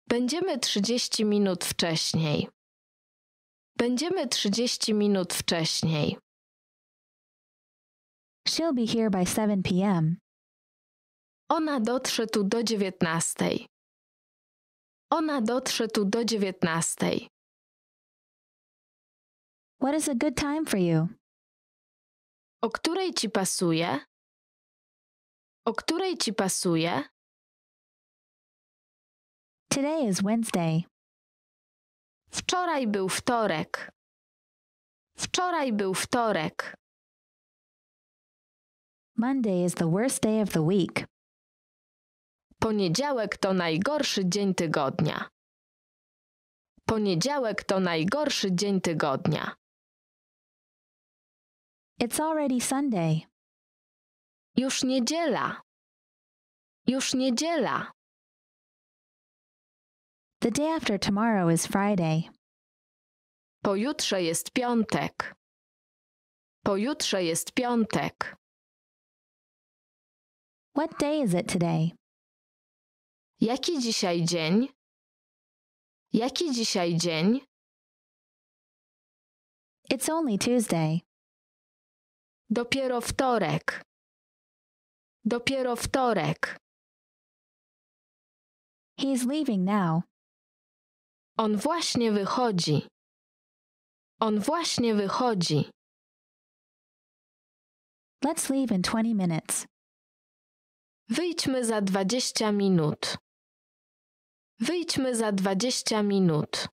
Będziemy 30 minut wcześniej. Będziemy 30 minut wcześniej. She'll be here by 7 p.m. Ona dotrze tu do 19. Ona dotrze tu do 19. What is a good time for you? O której ci pasuje? O której ci pasuje? Today is Wednesday. Wczoraj był wtorek. Wczoraj był wtorek. Monday is the worst day of the week. Poniedziałek to najgorszy dzień tygodnia. Poniedziałek to najgorszy dzień tygodnia. It's already Sunday. Już niedziela. Już niedziela. The day after tomorrow is Friday. Pojutrze jest piątek. Pojutrze jest piątek. What day is it today? Jaki dzisiaj dzień? Jaki dzisiaj dzień? It's only Tuesday. Dopiero wtorek. Dopiero wtorek. He's leaving now. On właśnie wychodzi. On właśnie wychodzi. Let's leave in 20 minutes. Wyjdźmy za 20 minut. Wyjdźmy za 20 minut.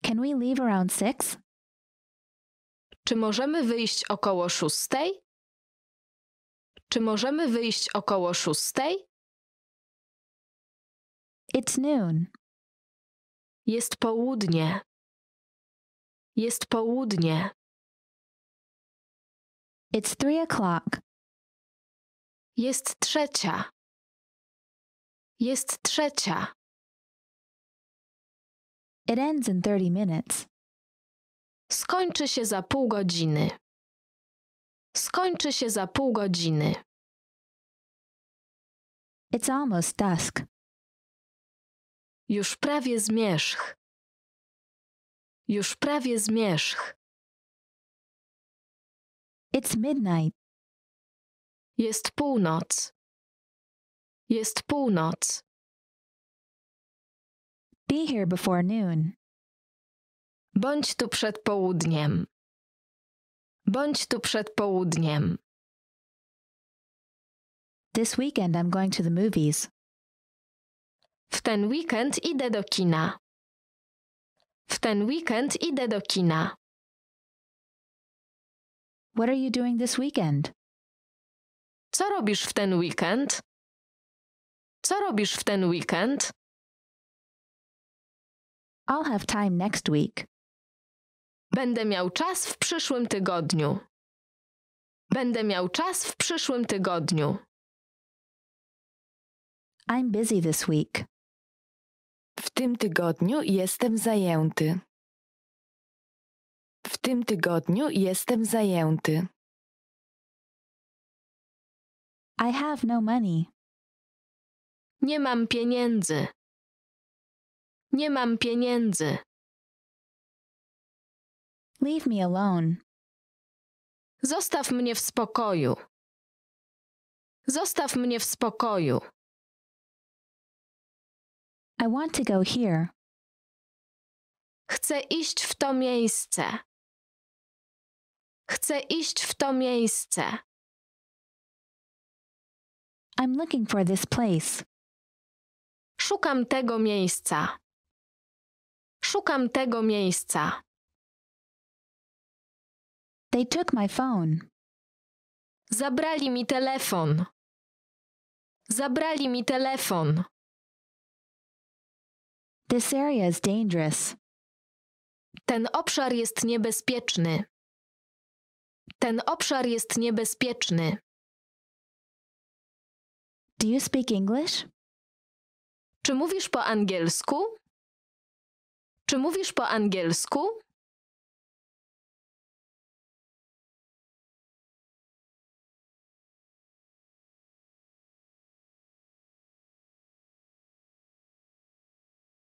Can we leave around 6? Czy możemy wyjść około 6? Czy możemy wyjść około 6? It's noon. Jest południe. Jest południe. It's 3 o'clock. Jest trzecia. Jest trzecia. It ends in 30 minutes. Skończy się za pół godziny. Skończy się za pół godziny. It's almost dusk. Już prawie zmierzch. Już prawie zmierzch. It's midnight. Jest północ. Jest północ. Be here before noon. Bądź tu przed południem. Bądź tu przed południem. This weekend I'm going to the movies. W ten weekend idę do kina. W ten weekend idę do kina. What are you doing this weekend? Co robisz w ten weekend? Co robisz w ten weekend? I'll have time next week. Będę miał czas w przyszłym tygodniu. Będę miał czas w przyszłym tygodniu. I'm busy this week. W tym tygodniu jestem zajęty. W tym tygodniu jestem zajęty. I have no money. Nie mam pieniędzy. Nie mam pieniędzy. Leave me alone. Zostaw mnie w spokoju. Zostaw mnie w spokoju. I want to go here. Chcę iść w to miejsce. Chcę iść w to miejsce. I'm looking for this place. Szukam tego miejsca. Szukam tego miejsca. They took my phone. Zabrali mi telefon. Zabrali mi telefon. This area is dangerous. Ten obszar jest niebezpieczny. Ten obszar jest niebezpieczny. Do you speak English? Czy mówisz po angielsku? Czy mówisz po angielsku?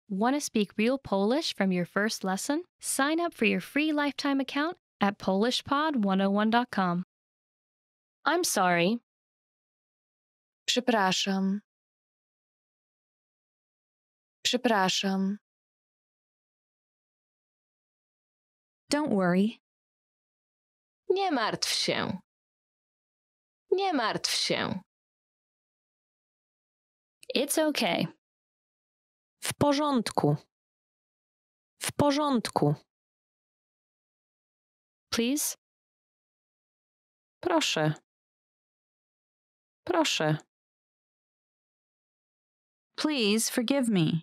Want to speak real Polish from your first lesson? Sign up for your free lifetime account at polishpod101.com. I'm sorry. Przepraszam. Przepraszam. Don't worry. Nie martw się. Nie martw się. It's okay. W porządku. W porządku. Please? Proszę. Proszę. Please forgive me.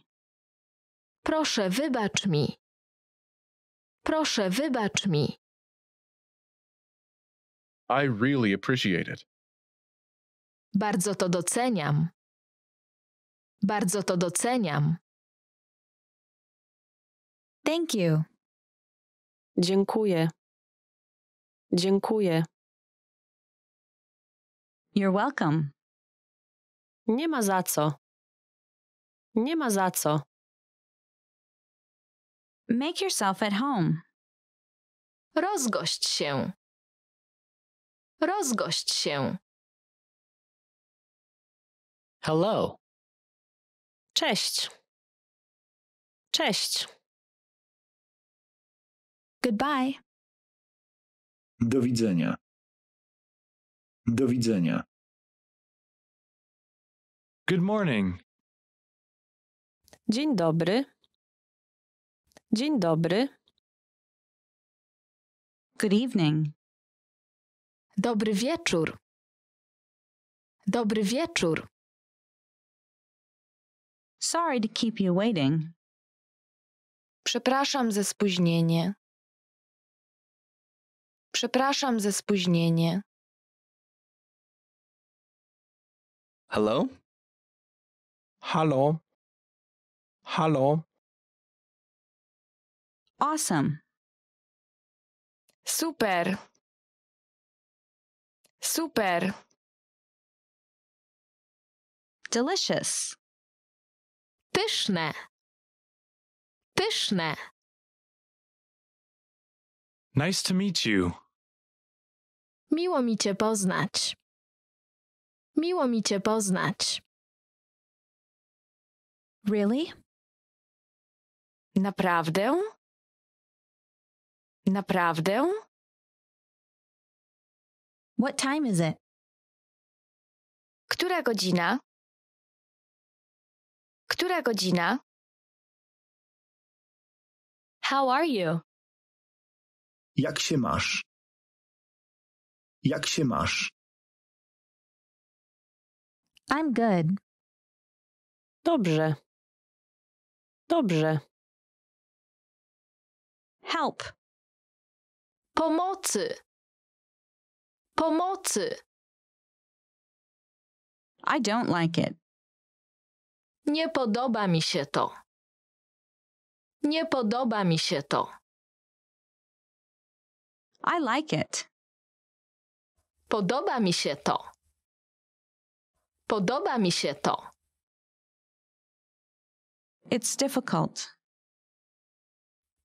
Proszę, wybacz mi. Proszę, wybacz mi. I really appreciate it. Bardzo to doceniam. Bardzo to doceniam. Thank you. Dziękuję. Dziękuję. You're welcome. Nie ma za co. Nie ma za co. Make yourself at home. Rozgość się. Rozgość się. Hello. Cześć. Cześć. Goodbye. Do widzenia. Do widzenia. Good morning. Dzień dobry. Dzień dobry. Good evening. Dobry wieczór. Dobry wieczór. Sorry to keep you waiting. Przepraszam za spóźnienie. Przepraszam za spóźnienie. Hello? Hallo. Hallo. Awesome. Super. Super. Delicious. Pyszne. Pyszne. Nice to meet you. Miło mi cię poznać. Miło mi cię poznać. Really? Naprawdę? Naprawdę? What time is it? Która godzina? Która godzina? How are you? Jak się masz? Jak się masz? I'm good. Dobrze. Dobrze. Help. Pomocy. Pomocy. I don't like it. Nie podoba mi się to. Nie podoba mi się to. I like it. Podoba mi się to. Podoba mi się to. It's difficult.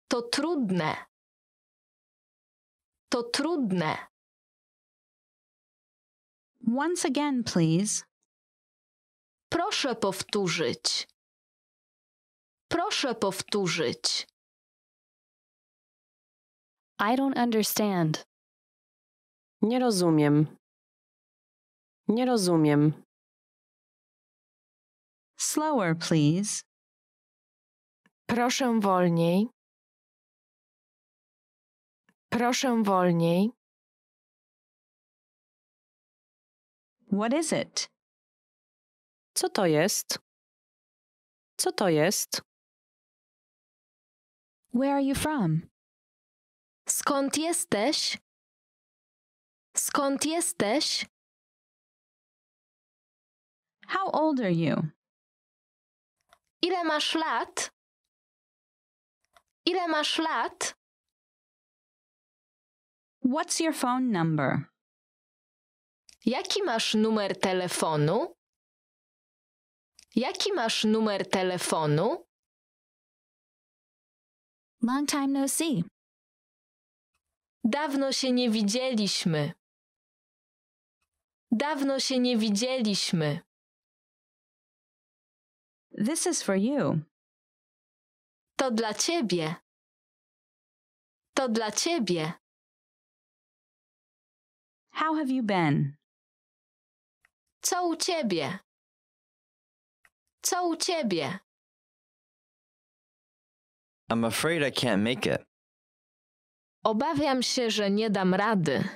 To trudne. To trudne. Once again, please. Proszę powtórzyć. Proszę powtórzyć. I don't understand. Nie rozumiem. Nie rozumiem. Slower, please. Proszę wolniej. Proszę wolniej. What is it? Co to jest? Co to jest? Where are you from? Skąd jesteś? Skąd jesteś? How old are you? Ile masz lat? Ile masz lat? What's your phone number? Jaki masz numer telefonu? Jaki masz numer telefonu? Long time no see. Dawno się nie widzieliśmy. Dawno się nie widzieliśmy. This is for you. To dla ciebie. To dla ciebie. How have you been? Co u ciebie? Co u ciebie? I'm afraid I can't make it. Obawiam się, że nie dam rady.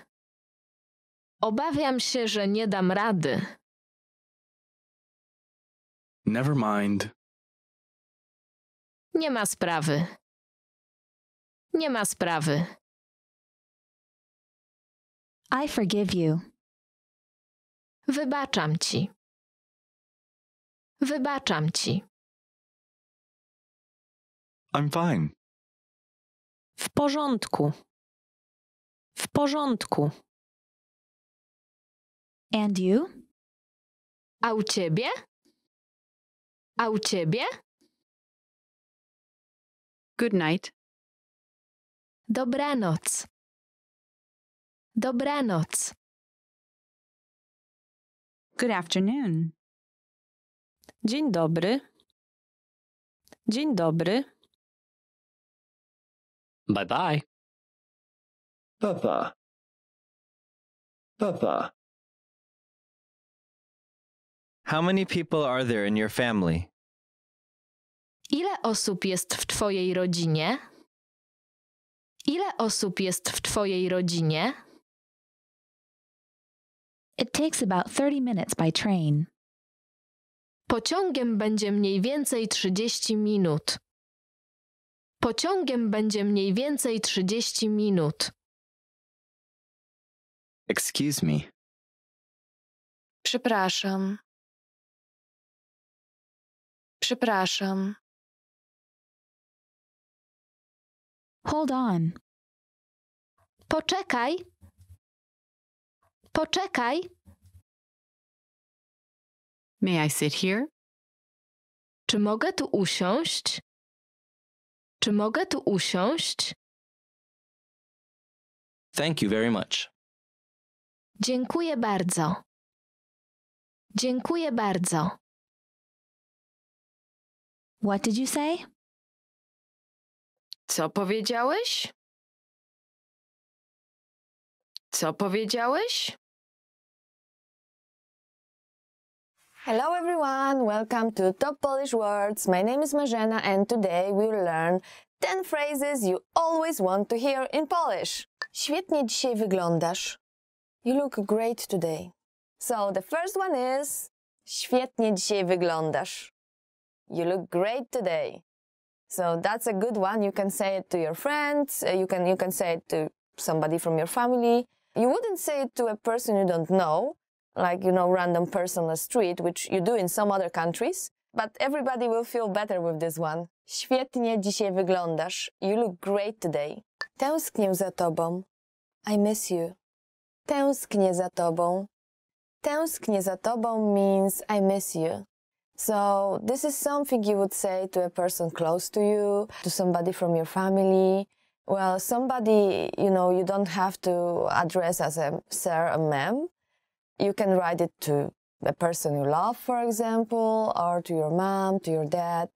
Obawiam się, że nie dam rady. Never mind. Nie ma sprawy. Nie ma sprawy. I forgive you. Wybaczam ci. Wybaczam ci. I'm fine. W porządku. W porządku. And you? A u ciebie? A u ciebie? Good night. Dobranoc. Dobranoc. Good afternoon. Dzień dobry. Dzień dobry. Bye bye. Papa. Papa. How many people are there in your family? Ile osób jest w twojej rodzinie? Ile osób jest w twojej rodzinie? It takes about 30 minutes by train. Pociągiem będzie mniej więcej 30 minut. Pociągiem będzie mniej więcej 30 minut. Excuse me. Przepraszam. Przepraszam. Hold on. Poczekaj. Poczekaj. May I sit here? Czy mogę tu usiąść? Czy mogę tu usiąść? Thank you very much. Dziękuję bardzo. Dziękuję bardzo. What did you say? Co powiedziałeś? Co powiedziałeś? Hello everyone, welcome to Top Polish Words. My name is Marzena and today we will learn 10 phrases you always want to hear in Polish. Świetnie dzisiaj wyglądasz. You look great today. So the first one is świetnie dzisiaj wyglądasz. You look great today. So that's a good one. You can say it to your friends. You can say it to somebody from your family. You wouldn't say it to a person you don't know, like, you know, random person on the street, which you do in some other countries. But everybody will feel better with this one. Świetnie dzisiaj wyglądasz. You look great today. Tęsknię za tobą. I miss you. Tęsknię za tobą. Tęsknię za tobą means I miss you. So this is something you would say to a person close to you, to somebody from your family. Well, somebody, you know, you don't have to address as a sir, a ma'am. You can write it to a person you love, for example, or to your mom, to your dad.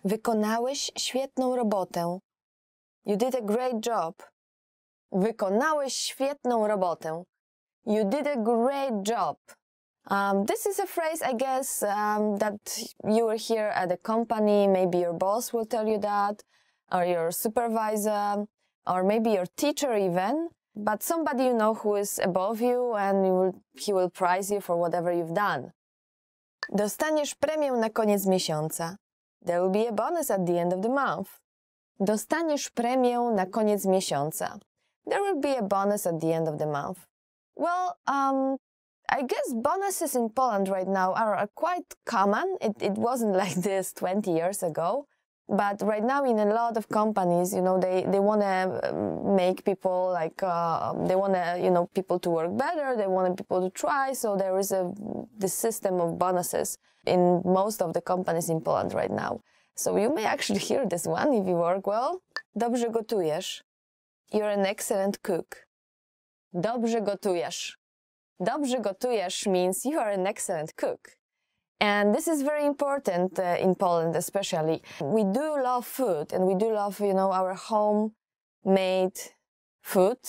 Wykonałeś świetną robotę. You did a great job. Wykonałeś świetną robotę. You did a great job. This is a phrase, I guess, that you will hear at a company. Maybe your boss will tell you that, or your supervisor, or maybe your teacher even. But somebody you know who is above you and he will prize you for whatever you've done. Dostaniesz premię na koniec miesiąca. There will be a bonus at the end of the month. Dostaniesz premię na koniec miesiąca. There will be a bonus at the end of the month. Well, I guess bonuses in Poland right now are quite common. It wasn't like this 20 years ago. But right now in a lot of companies, you know, they want to make people like, they want to, you know, people to work better. They want people to try. So there is this system of bonuses in most of the companies in Poland right now. So you may actually hear this one if you work well. Dobrze gotujesz. You're an excellent cook. Dobrze gotujesz. Dobrze gotujesz means you are an excellent cook. And this is very important in Poland especially. We do love food and we do love, you know, our homemade food.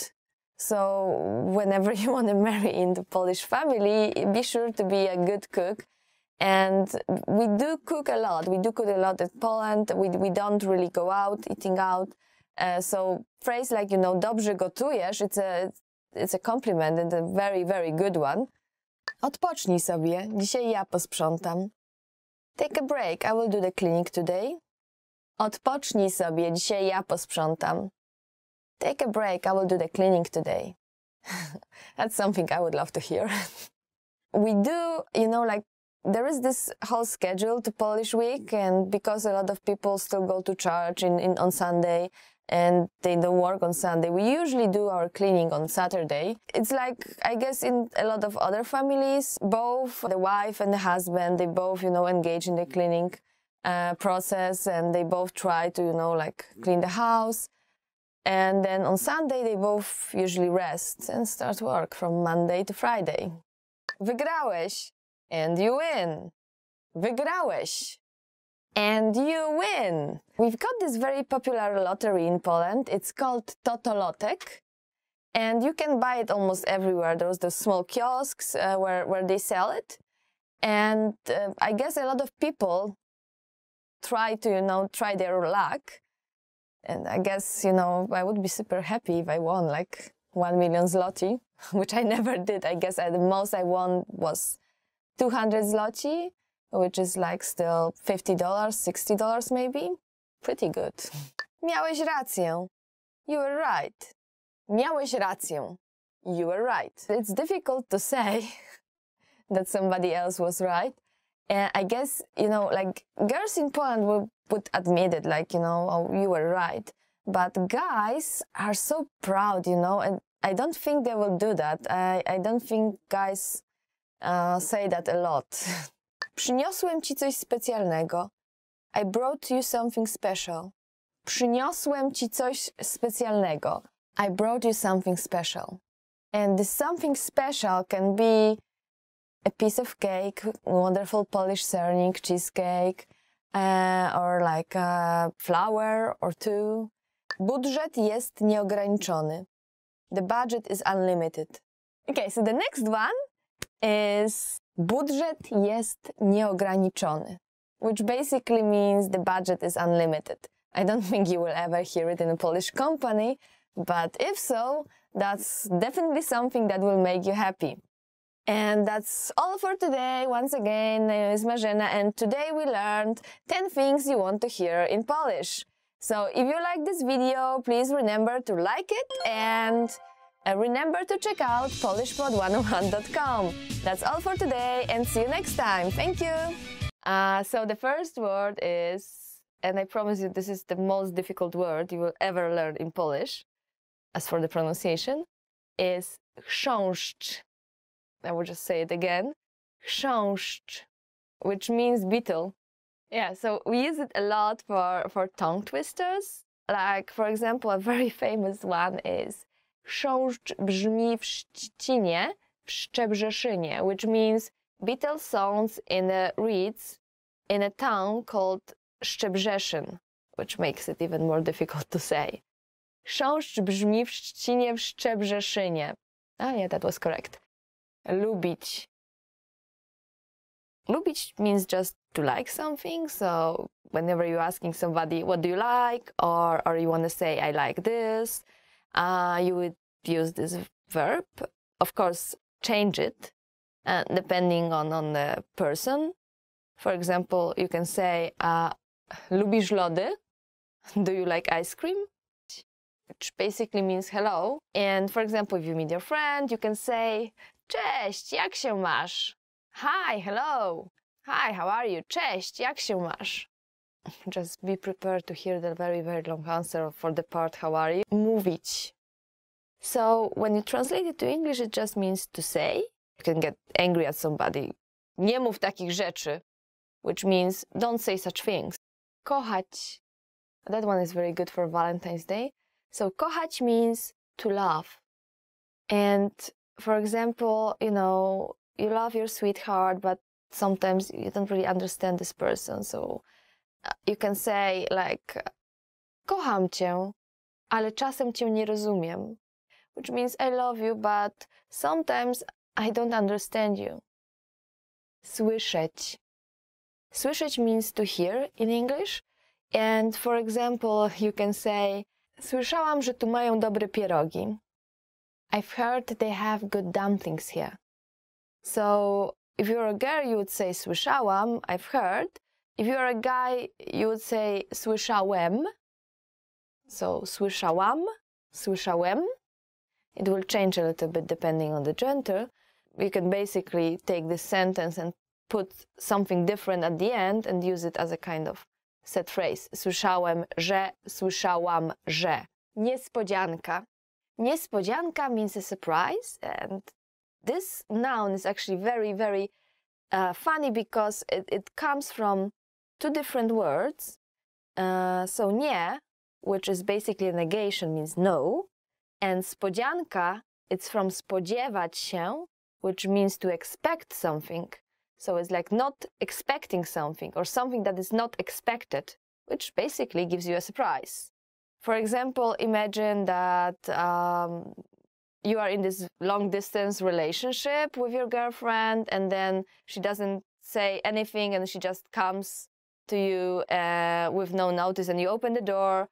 So whenever you want to marry into Polish family, be sure to be a good cook. And we do cook a lot. We do cook a lot in Poland. We don't really go out, eating out. So phrase like, you know, dobrze gotujesz, it's a compliment and a very, very good one. Odpocznij sobie, dzisiaj ja posprzątam. Take a break, I will do the cleaning today. Odpocznij sobie, dzisiaj ja posprzątam. Take a break, I will do the cleaning today. That's something I would love to hear. We do, you know, like, there is this whole schedule to Polish Week, and because a lot of people still go to church on Sunday, and they don't work on Sunday. We usually do our cleaning on Saturday. It's like, I guess in a lot of other families, both the wife and the husband, they both, engage in the cleaning process, and they both try to, like clean the house. And then on Sunday, they both usually rest and start work from Monday to Friday. Wygrałeś, and you win. Wygrałeś, and you win. We've got this very popular lottery in Poland. It's called Totolotek, and you can buy it almost everywhere. There's those small kiosks where they sell it. And I guess a lot of people try to, try their luck. And I guess, I would be super happy if I won like 1 million zloty, which I never did. I guess the most I won was 200 zloty, which is like still $50, $60 maybe. Pretty good. Miałeś rację. You were right. Miałeś rację. You were right. It's difficult to say that somebody else was right. And I guess, like girls in Poland would admit it, like, oh, you were right. But guys are so proud, and I don't think they will do that. I don't think guys say that a lot. Przyniosłem ci coś specjalnego. I brought you something special. Przyniosłem ci coś specjalnego. I brought you something special. And this something special can be a piece of cake, wonderful Polish sernik, cheesecake, or like a flower or two. Budżet jest nieograniczony. The budget is unlimited. Okay, so the next one is budżet jest nieograniczony, which basically means the budget is unlimited. I don't think you will ever hear it in a Polish company, but if so, that's definitely something that will make you happy. And that's all for today. Once again, my name is Marzena, and today we learned 10 things you want to hear in Polish. So if you like this video, please remember to like it, and remember to check out polishpod101.com. That's all for today, and see you next time. Thank you! So the first word is, and I promise you this is the most difficult word you will ever learn in Polish, as for the pronunciation, is chrząszcz. I will just say it again. Chrząszcz, which means beetle. Yeah, so we use it a lot for tongue twisters. Like, for example, a very famous one is chrząszcz brzmi w Szczecinie, w Szczebrzeszynie, which means beetle sounds in the reeds in a town called Szczebrzeszyn, which makes it even more difficult to say. Chrząszcz brzmi w Szczecinie, w Szczebrzeszynie. Ah, yeah, that was correct. Lubić. Lubić means just to like something. So whenever you're asking somebody, what do you like? Or you want to say, I like this, you would use this verb. Of course, change it depending on the person. For example, you can say, lubisz lody? Do you like ice cream? Which basically means hello. And for example, if you meet your friend, you can say, cześć, jak się masz? Hi, hello. Hi, how are you? Cześć, jak się masz? Just be prepared to hear the very, very long answer for the part, how are you? Mówić. So when you translate it to English, it just means to say. You can get angry at somebody. Nie mów takich rzeczy, which means don't say such things. Kochać. That one is very good for Valentine's Day. So kochać means to love. And for example, you love your sweetheart, but sometimes you don't really understand this person. So you can say like, kocham cię, ale czasem cię nie rozumiem. Which means I love you, but sometimes I don't understand you. Słyszeć. Słyszeć means to hear in English. And for example, you can say, słyszałam, że tu mają dobre pierogi. I've heard they have good dumplings here. So if you're a girl, you would say słyszałam, I've heard. If you're a guy, you would say słyszałem. So słyszałam, słyszałem. It will change a little bit depending on the gender. You can basically take this sentence and put something different at the end and use it as a kind of set phrase. Słyszałem, że, słyszałam, że. Niespodzianka. Niespodzianka means a surprise, and this noun is actually very, very funny because it comes from two different words. So nie, which is basically a negation, means no, and spodzianka, it's from spodziewać się, which means to expect something. So it's like not expecting something or something that is not expected, which basically gives you a surprise. For example, imagine that you are in this long-distance relationship with your girlfriend, and then she doesn't say anything and she just comes to you with no notice, and you open the door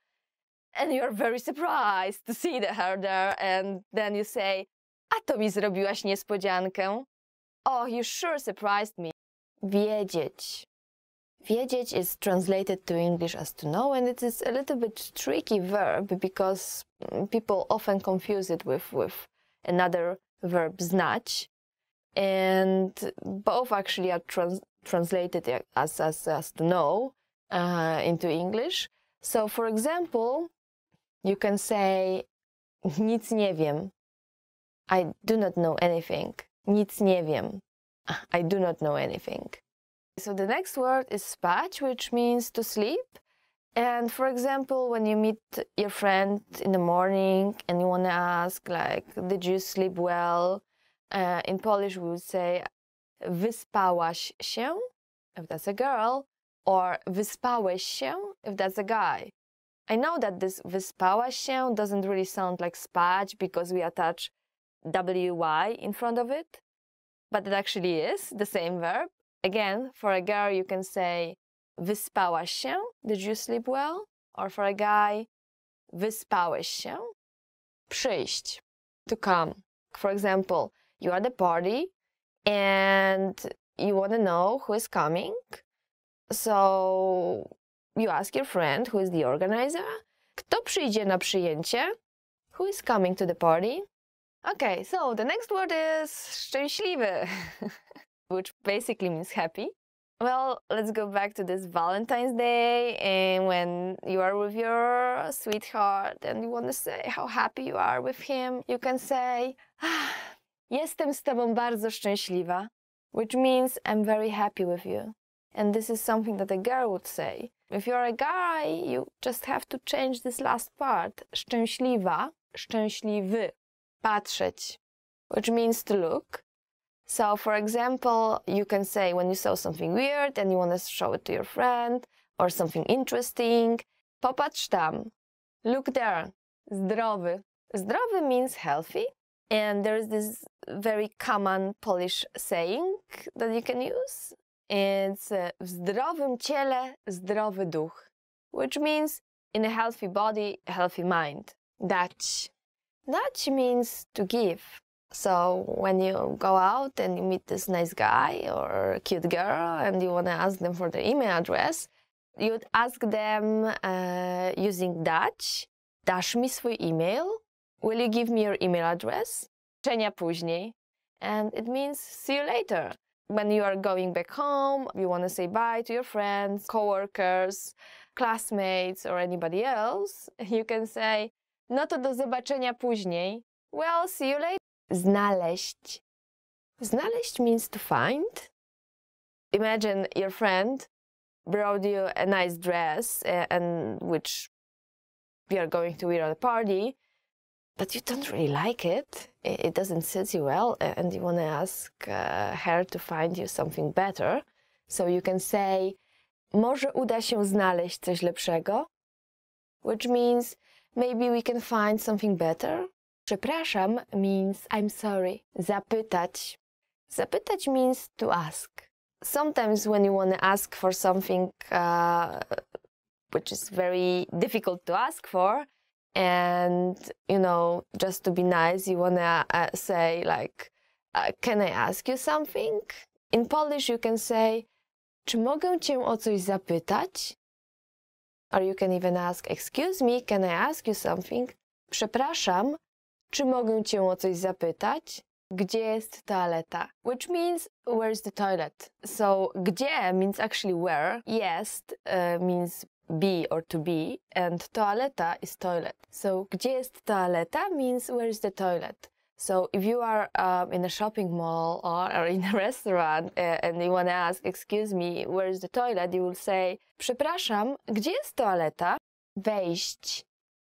and you're very surprised to see her there, and then you say, a to mi zrobiłaś niespodziankę. Oh, you sure surprised me. Wiedzieć. Wiedzieć is translated to English as to know, and it is a little bit tricky verb because people often confuse it with another verb, znać, and both actually are translated as to know into English. So, for example, you can say, nic nie wiem. I do not know anything. Nic nie wiem. I do not know anything. So the next word is spać, which means to sleep. And for example, when you meet your friend in the morning and you want to ask, like, did you sleep well? In Polish, we would say, wyspałaś się, if that's a girl, or wyspałeś się, if that's a guy. I know that this wyspałaś się doesn't really sound like spać because we attach wy in front of it, but it actually is the same verb. Again, for a girl, you can say, wyspałaś się, did you sleep well? Or for a guy, wyspałeś się, przyjść, to come. For example, you are at the party and you want to know who is coming. So you ask your friend, who is the organizer, kto przyjdzie na przyjęcie? Who is coming to the party? Okay, so the next word is szczęśliwy, which basically means happy. Well, let's go back to this Valentine's Day, and when you are with your sweetheart and you want to say how happy you are with him, you can say, jestem z tobą bardzo szczęśliwa, which means I'm very happy with you. And this is something that a girl would say. If you're a guy, you just have to change this last part. Szczęśliwa, szczęśliwy, patrzeć, which means to look. So, for example, you can say when you saw something weird and you want to show it to your friend, or something interesting, popatrz tam, look there, zdrowy. Zdrowy means healthy, and there is this very common Polish saying that you can use. It's w zdrowym ciele, zdrowy duch, which means in a healthy body, a healthy mind. Dać. Dać means to give. So when you go out and you meet this nice guy or a cute girl and you want to ask them for their email address, you'd ask them using dać. Dasz mi swój email? Will you give me your email address? Czenia później. And it means see you later. When you are going back home, you want to say bye to your friends, coworkers, classmates, or anybody else, you can say, no to do zobaczenia później. Well, see you later. Znaleźć. Znaleźć means to find. Imagine your friend brought you a nice dress and which you are going to wear at a party, but you don't really like it. It doesn't sit you well, and you want to ask her to find you something better. So you can say, może uda się znaleźć coś lepszego, which means maybe we can find something better. Przepraszam means I'm sorry. Zapytać. Zapytać means to ask. Sometimes when you want to ask for something which is very difficult to ask for, and, you know, just to be nice, you want to say, like, can I ask you something? In Polish you can say, czy mogę cię o coś zapytać? Or you can even ask, excuse me, can I ask you something? Przepraszam, czy mogę cię o coś zapytać? Gdzie jest toaleta? Which means where's the toilet? So gdzie means actually where. Jest means be or to be, and toaleta is toilet. So gdzie jest toaleta means where is the toilet. So if you are in a shopping mall or in a restaurant and you want to ask, excuse me, where is the toilet, you will say, przepraszam, gdzie jest toaleta? Wejść.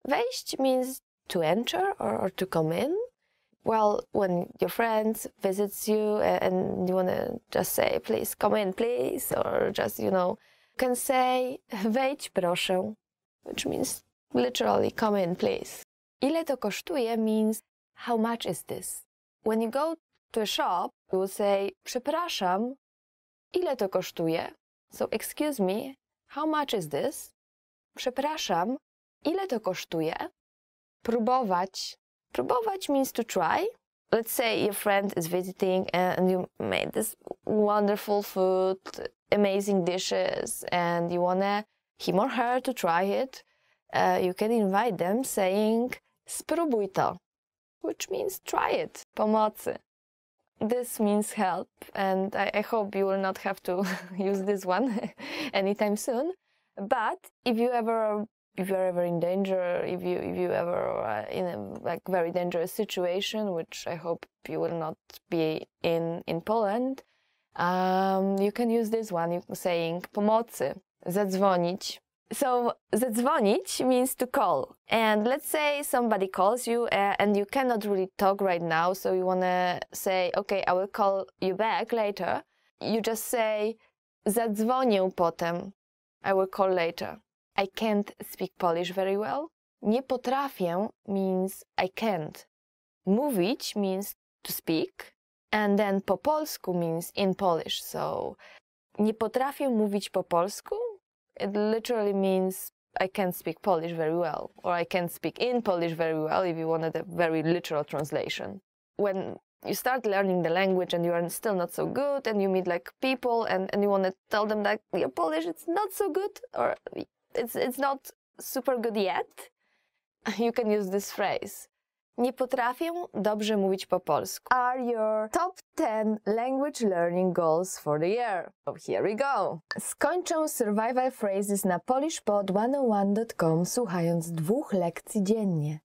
Wejść means to enter or to come in. Well, when your friend visits you and you want to just say, please come in, please, or just, you can say, wejdź proszę, which means literally come in, please. Ile to kosztuje means how much is this? When you go to a shop, you will say, przepraszam, ile to kosztuje? So, excuse me, how much is this? Przepraszam, ile to kosztuje? Próbować. Próbować means to try. Let's say your friend is visiting and you made this wonderful food, amazing dishes, and you want him or her to try it. You can invite them saying, spróbuj to, which means try it, pomocy. This means help, and I hope you will not have to use this one anytime soon. But if you're ever in danger, if you ever are in a very dangerous situation, which I hope you will not be in Poland, you can use this one, saying pomocy, zadzwonić. So zadzwonić means to call. And let's say somebody calls you and you cannot really talk right now, so you want to say, okay, I will call you back later. You just say, zadzwonię potem. I will call later. I can't speak Polish very well. Nie potrafię means I can't. Mówić means to speak. And then po polsku means in Polish. So nie potrafię mówić po polsku. It literally means I can't speak Polish very well. Or I can't speak in Polish very well if you wanted a very literal translation. When you start learning the language and you are still not so good and you meet people and you want to tell them that your Polish it's not so good or it's not super good yet, you can use this phrase. Nie potrafię dobrze mówić po polsku. Are your top 10 language learning goals for the year? So here we go. Skończę survival phrases na polishpod101.com słuchając 2 lekcji dziennie.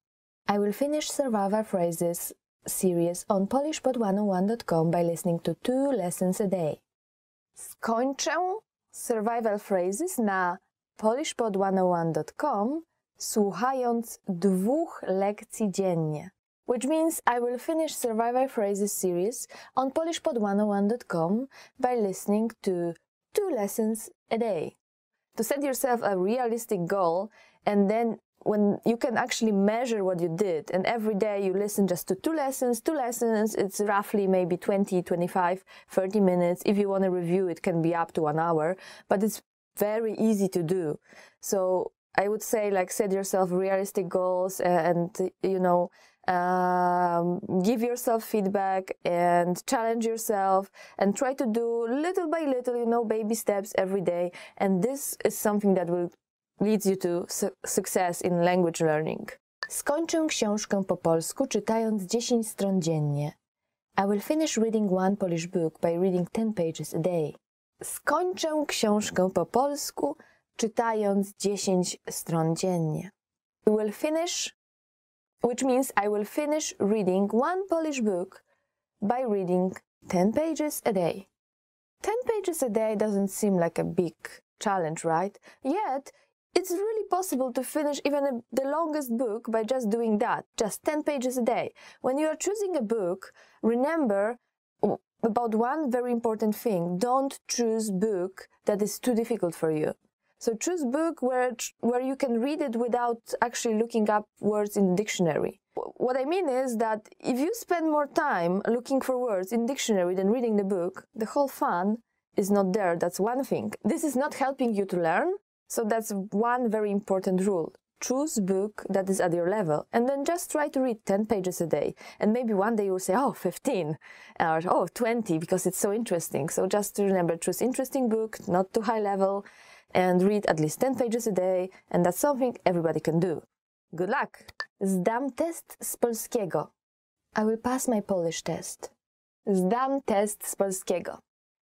I will finish survival phrases series on polishpod101.com by listening to 2 lessons a day. Skończę survival phrases na polishpod101.com słuchając 2 lekcji dziennie, which means I will finish survival phrases series on polishpod101.com by listening to 2 lessons a day. To set yourself a realistic goal, and then when you can actually measure what you did, and every day you listen just to 2 lessons, it's roughly maybe 20, 25, 30 minutes. If you want to review, it can be up to 1 hour, but it's very easy to do. So I would say set yourself realistic goals and give yourself feedback and challenge yourself and try to do little by little, baby steps every day. And this is something that will lead you to success in language learning. Skończę książkę po polsku czytając 10 stron dziennie. I will finish reading 1 Polish book by reading 10 pages a day. Skończę książkę po polsku czytając 10 stron dziennie. I will finish, which means I will finish reading 1 Polish book by reading 10 pages a day. 10 pages a day doesn't seem like a big challenge, right? Yet, it's really possible to finish even the longest book by just doing that, just 10 pages a day. When you are choosing a book, remember about one very important thing. Don't choose book that is too difficult for you. So choose book where you can read it without actually looking up words in the dictionary. What I mean is that if you spend more time looking for words in dictionary than reading the book, the whole fun is not there. That's one thing. This is not helping you to learn. So that's one very important rule. Choose book that is at your level and then just try to read 10 pages a day. And maybe one day you'll say, oh, 15 or 20 because it's so interesting. So just remember, choose interesting book, not too high level, and read at least 10 pages a day. And that's something everybody can do. Good luck! Zdam test z polskiego. I will pass my Polish test. Zdam test z polskiego,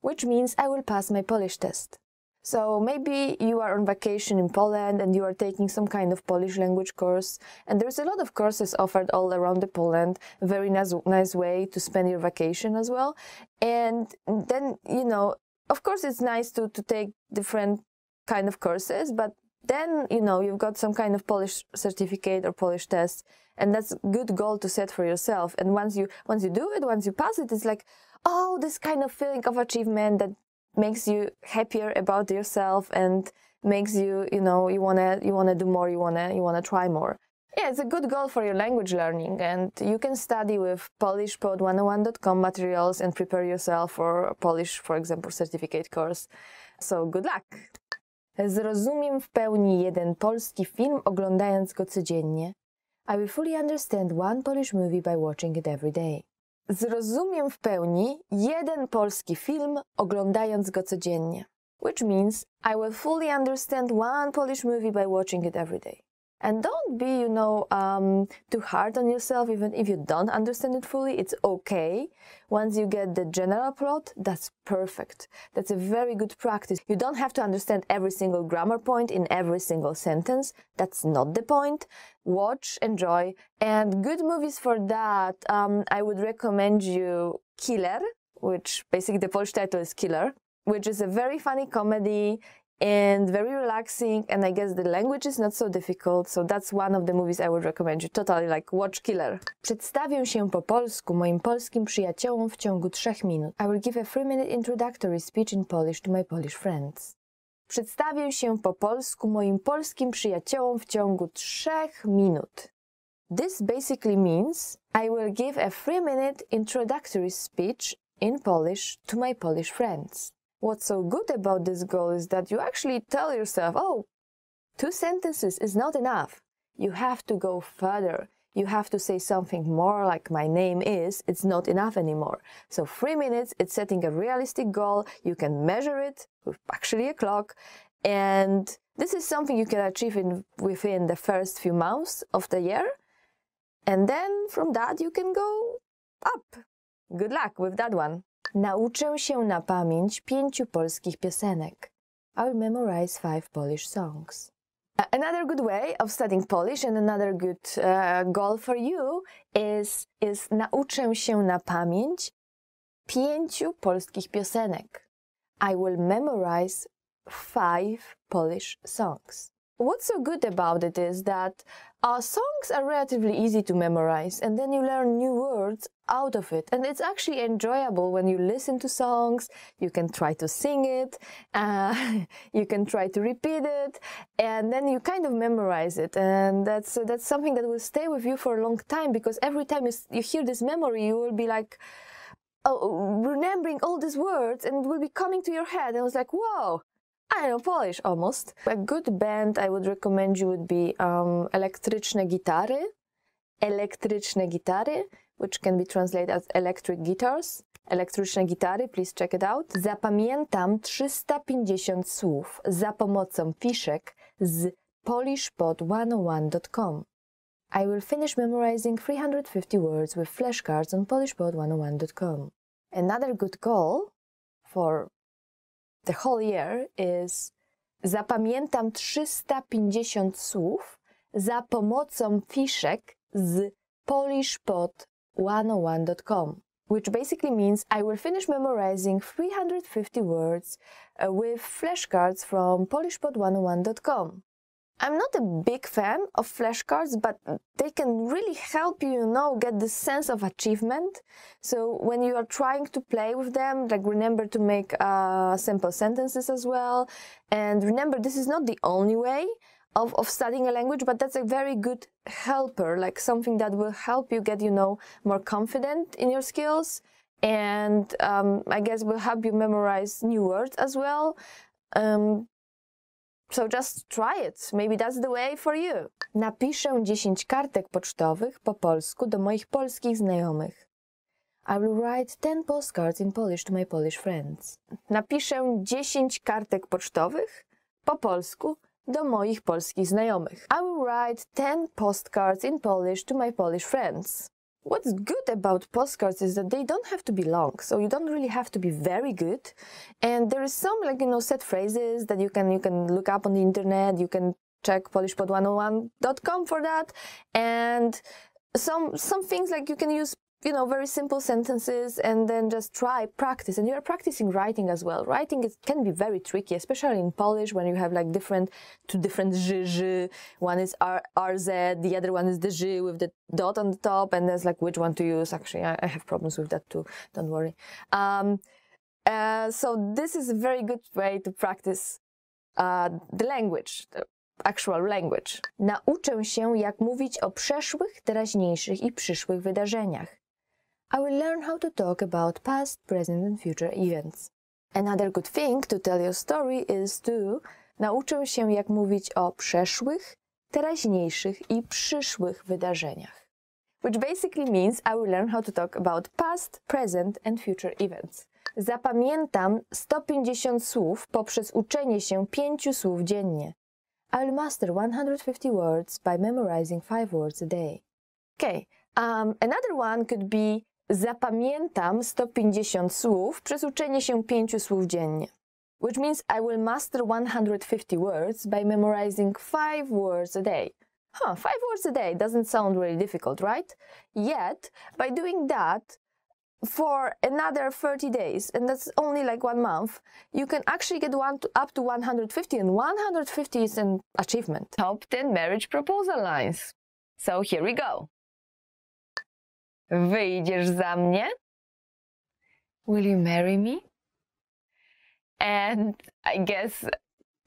which means I will pass my Polish test. So maybe you are on vacation in Poland and you are taking some kind of Polish language course, and there's a lot of courses offered all around the Poland, a very nice way to spend your vacation as well. And then, you know, of course it's nice to take different kind of courses, but then, you know, you've got some kind of Polish certificate or Polish test, and that's a good goal to set for yourself. And once you do it, once you pass it, it's like, oh, this kind of feeling of achievement that makes you happier about yourself and makes you, you know, you wanna do more, you wanna try more. Yeah, it's a good goal for your language learning, and you can study with polishpod101.com materials and prepare yourself for a Polish, for example, certificate course. So good luck! Zrozumiem w pełni jeden polski film, oglądając go codziennie. I will fully understand one Polish movie by watching it every day. Zrozumiem w pełni jeden polski film, oglądając go codziennie. Which means I will fully understand one Polish movie by watching it every day. And don't be, you know, too hard on yourself, even if you don't understand it fully. It's okay. Once you get the general plot, that's perfect. That's a very good practice. You don't have to understand every single grammar point in every single sentence. That's not the point. Watch, enjoy, and good movies for that. I would recommend you Killer, which basically the Polish title is Killer, which is a very funny comedy and very relaxing, and I guess the language is not so difficult, so that's one of the movies I would recommend you. Totally, like, watch Killer. Przedstawię się po polsku moim polskim przyjaciołom w ciągu 3 minut. I will give a 3-minute introductory speech in Polish to my Polish friends. Przedstawię się po polsku moim polskim przyjaciołom w ciągu 3 minut. This basically means I will give a 3-minute introductory speech in Polish to my Polish friends. What's so good about this goal is that you actually tell yourself, oh, 2 sentences is not enough. You have to go further. You have to say something more like my name is. It's not enough anymore. So 3 minutes, it's setting a realistic goal. You can measure it with actually a clock. And this is something you can achieve within the first few months of the year. And then from that you can go up. Good luck with that one. Nauczę się na pamięć 5 polskich piosenek. I will memorize 5 Polish songs. Another good way of studying Polish and another good goal for you is nauczę się na pamięć 5 polskich piosenek. I will memorize 5 Polish songs. What's so good about it is that songs are relatively easy to memorize, and then you learn new words out of it. And it's actually enjoyable when you listen to songs. You can try to sing it, you can try to repeat it, and then you kind of memorize it. And that's something that will stay with you for a long time, because every time you hear this memory, you will be like, remembering all these words, and it will be coming to your head. And it's like, whoa! I know Polish, almost. A good band I would recommend you would be Elektryczne Gitary, which can be translated as electric guitars. Elektryczne gitary, please check it out. Zapamiętam 350 słów za pomocą fiszek z polishpod101.com. I will finish memorizing 350 words with flashcards on polishpod101.com. Another good goal for the whole year is zapamiętam 350 słów za pomocą fiszek z polishpod101.com, which basically means I will finish memorizing 350 words with flashcards from polishpod101.com. I'm not a big fan of flashcards, but they can really help you, get this sense of achievement. So when you are trying to play with them, like, remember to make simple sentences as well. And remember, this is not the only way of studying a language, but that's a very good helper, like something that will help you get, more confident in your skills. And I guess will help you memorize new words as well. So just try it. Maybe that's the way for you. Napiszę 10 kartek pocztowych po polsku do moich polskich znajomych. I will write 10 postcards in Polish to my Polish friends. Napiszę 10 kartek pocztowych po polsku do moich polskich znajomych. I will write 10 postcards in Polish to my Polish friends. What's good about postcards is that they don't have to be long, so you don't really have to be very good. And there is some, like, set phrases that you can look up on the internet. You can check polishpod101.com for that. And some things, like, you can use, very simple sentences and then just practice. And you're practicing writing as well. Writing can be very tricky, especially in Polish when you have like two different ż. One is RZ, the other one is the ż with the dot on the top, and there's like which one to use. Actually, I have problems with that too, don't worry. So this is a very good way to practice the language, the actual language. Nauczę się, jak mówić o przeszłych, teraźniejszych i przyszłych wydarzeniach. I will learn how to talk about past, present and future events. Another good thing to tell your story is to nauczę się, jak mówić o przeszłych, teraźniejszych i przyszłych wydarzeniach. Which basically means I will learn how to talk about past, present and future events. Zapamiętam 150 słów poprzez uczenie się 5 słów dziennie. I will master 150 words by memorizing 5 words a day. Okay, another one could be zapamiętam 150 słów przez uczenie się 5 słów dziennie. Which means I will master 150 words by memorizing 5 words a day. 5 words a day doesn't sound really difficult, right? Yet, by doing that for another 30 days, and that's only like 1 month, you can actually get up to 150, and 150 is an achievement. Top 10 marriage proposal lines. So here we go. Wyjdziesz za mnie? Will you marry me? And I guess,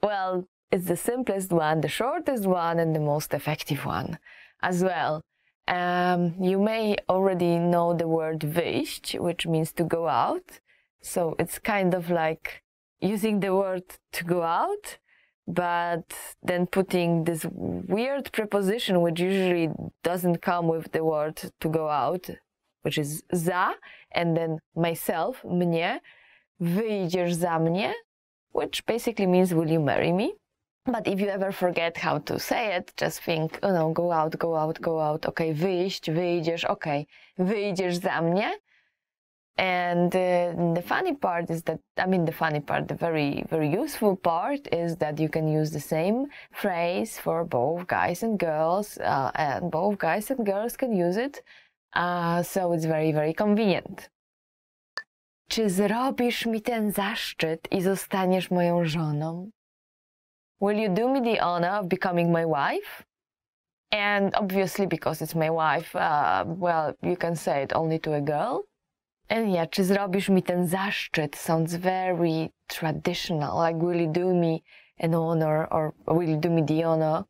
well, it's the simplest one, the shortest one, and the most effective one as well. You may already know the word wyjść, which means to go out. So it's kind of like using the word to go out, but then putting this weird preposition, which usually doesn't come with the word to go out, which is za, and then myself, mnie, wyjdziesz za mnie, which basically means, will you marry me? But if you ever forget how to say it, just think, go out, go out, go out. Okay, wyjść, wyjdziesz, okay, wyjdziesz za mnie. And the funny part is that, the very, very useful part is that you can use the same phrase for both guys and girls, and both guys and girls can use it. So it's very, very convenient. Czy zrobisz mi ten zaszczyt i zostaniesz moją żoną? Will you do me the honor of becoming my wife? And obviously, because it's my wife, well, you can say it only to a girl. And yeah, czy zrobisz mi ten zaszczyt sounds very traditional, like will you do me an honor, or will you do me the honor?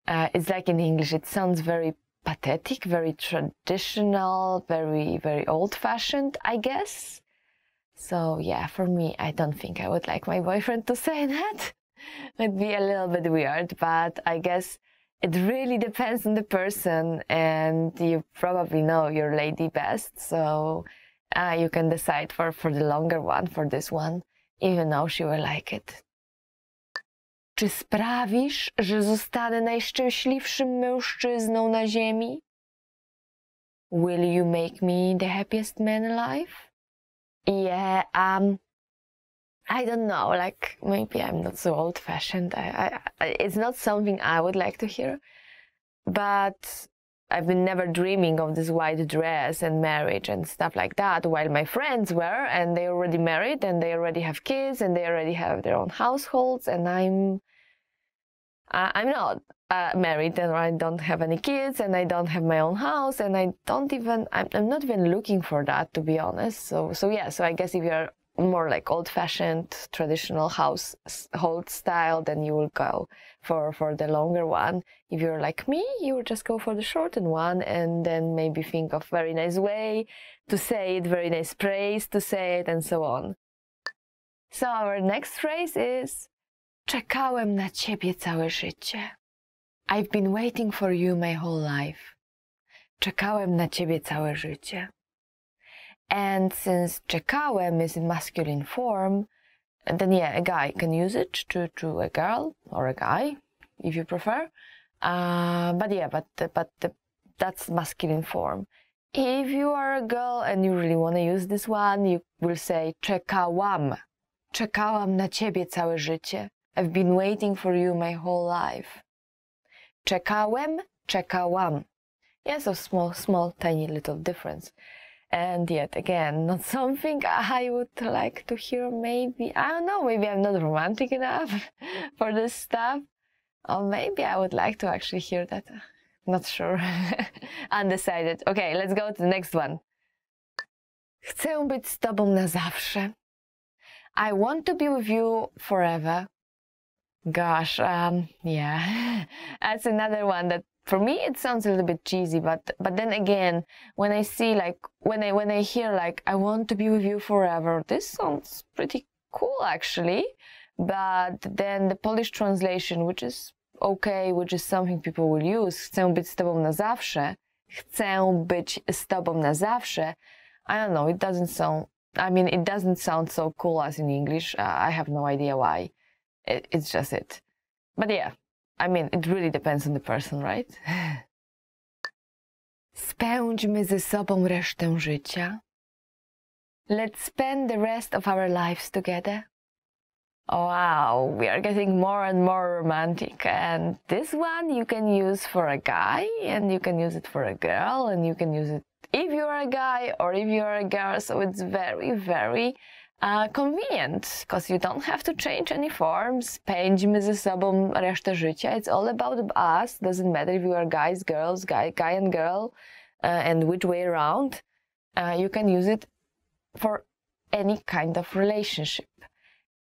It's like in English, it sounds very pathetic, very traditional, very, very old-fashioned, I guess. So yeah, for me, I don't think I would like my boyfriend to say that. It'd be a little bit weird, but I guess it really depends on the person, and you probably know your lady best, so you can decide for the longer one, for this one, even though she will like it. Czy sprawisz, że zostanę najszczęśliwszym mężczyzną na ziemi? Will you make me the happiest man alive? Yeah, I don't know, like, maybe I'm not so old-fashioned. It's not something I would like to hear, but I've been never dreaming of this white dress and marriage and stuff like that, while my friends were, and they already married, and they already have kids, and they already have their own households, and I'm not married, and I don't have any kids, and I don't have my own house, and I'm not even looking for that, to be honest. So yeah, so I guess if you're more like old-fashioned, traditional household style, then you will go for the longer one. If you're like me, you will just go for the shortened one, and then maybe think of very nice way to say it, very nice praise to say it, and so on. So our next phrase is czekałem na ciebie całe życie. I've been waiting for you my whole life. Czekałem na ciebie całe życie. And since czekałem is in masculine form, then yeah, a guy can use it to a girl or a guy, if you prefer. But yeah, but that's masculine form. If you are a girl and you really want to use this one, you will say czekałam. Czekałam na ciebie całe życie. I've been waiting for you my whole life. Czekałem, czekałam. Yeah, so small, tiny little difference. And yet again, not something I would like to hear maybe. I don't know, maybe I'm not romantic enough for this stuff. Or maybe I would like to actually hear that. Not sure. Undecided. Okay, let's go to the next one. Chcę być z tobą na zawsze. I want to be with you forever. Gosh, yeah. That's another one that for me it sounds a little bit cheesy, but then again, when I see like when I hear like I want to be with you forever, this sounds pretty cool actually. But then the Polish translation, which is okay, which is something people will use, chcę być z tobą na zawsze, chcę być z tobą na zawsze, I don't know, it doesn't sound so cool as in English. I have no idea why. It's just it. But yeah, I mean, it really depends on the person, right? Spędźmy ze sobą resztę życia. Let's spend the rest of our lives together. Oh, wow, we are getting more and more romantic. And this one you can use for a guy, and you can use it for a girl, and you can use it if you're a guy or if you're a girl. So it's very, very convenient, because you don't have to change any forms. Spędźmy ze sobą resztę życia. It's all about us. Doesn't matter if you are guys, girls, guy and girl, and which way around. You can use it for any kind of relationship.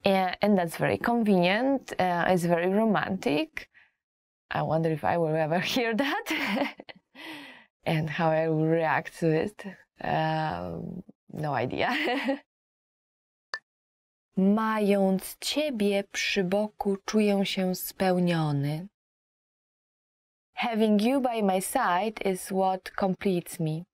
And that's very convenient. It's very romantic. I wonder if I will ever hear that and how I will react to it. No idea. Mając ciebie przy boku, czuję się spełniony. Having you by my side is what completes me.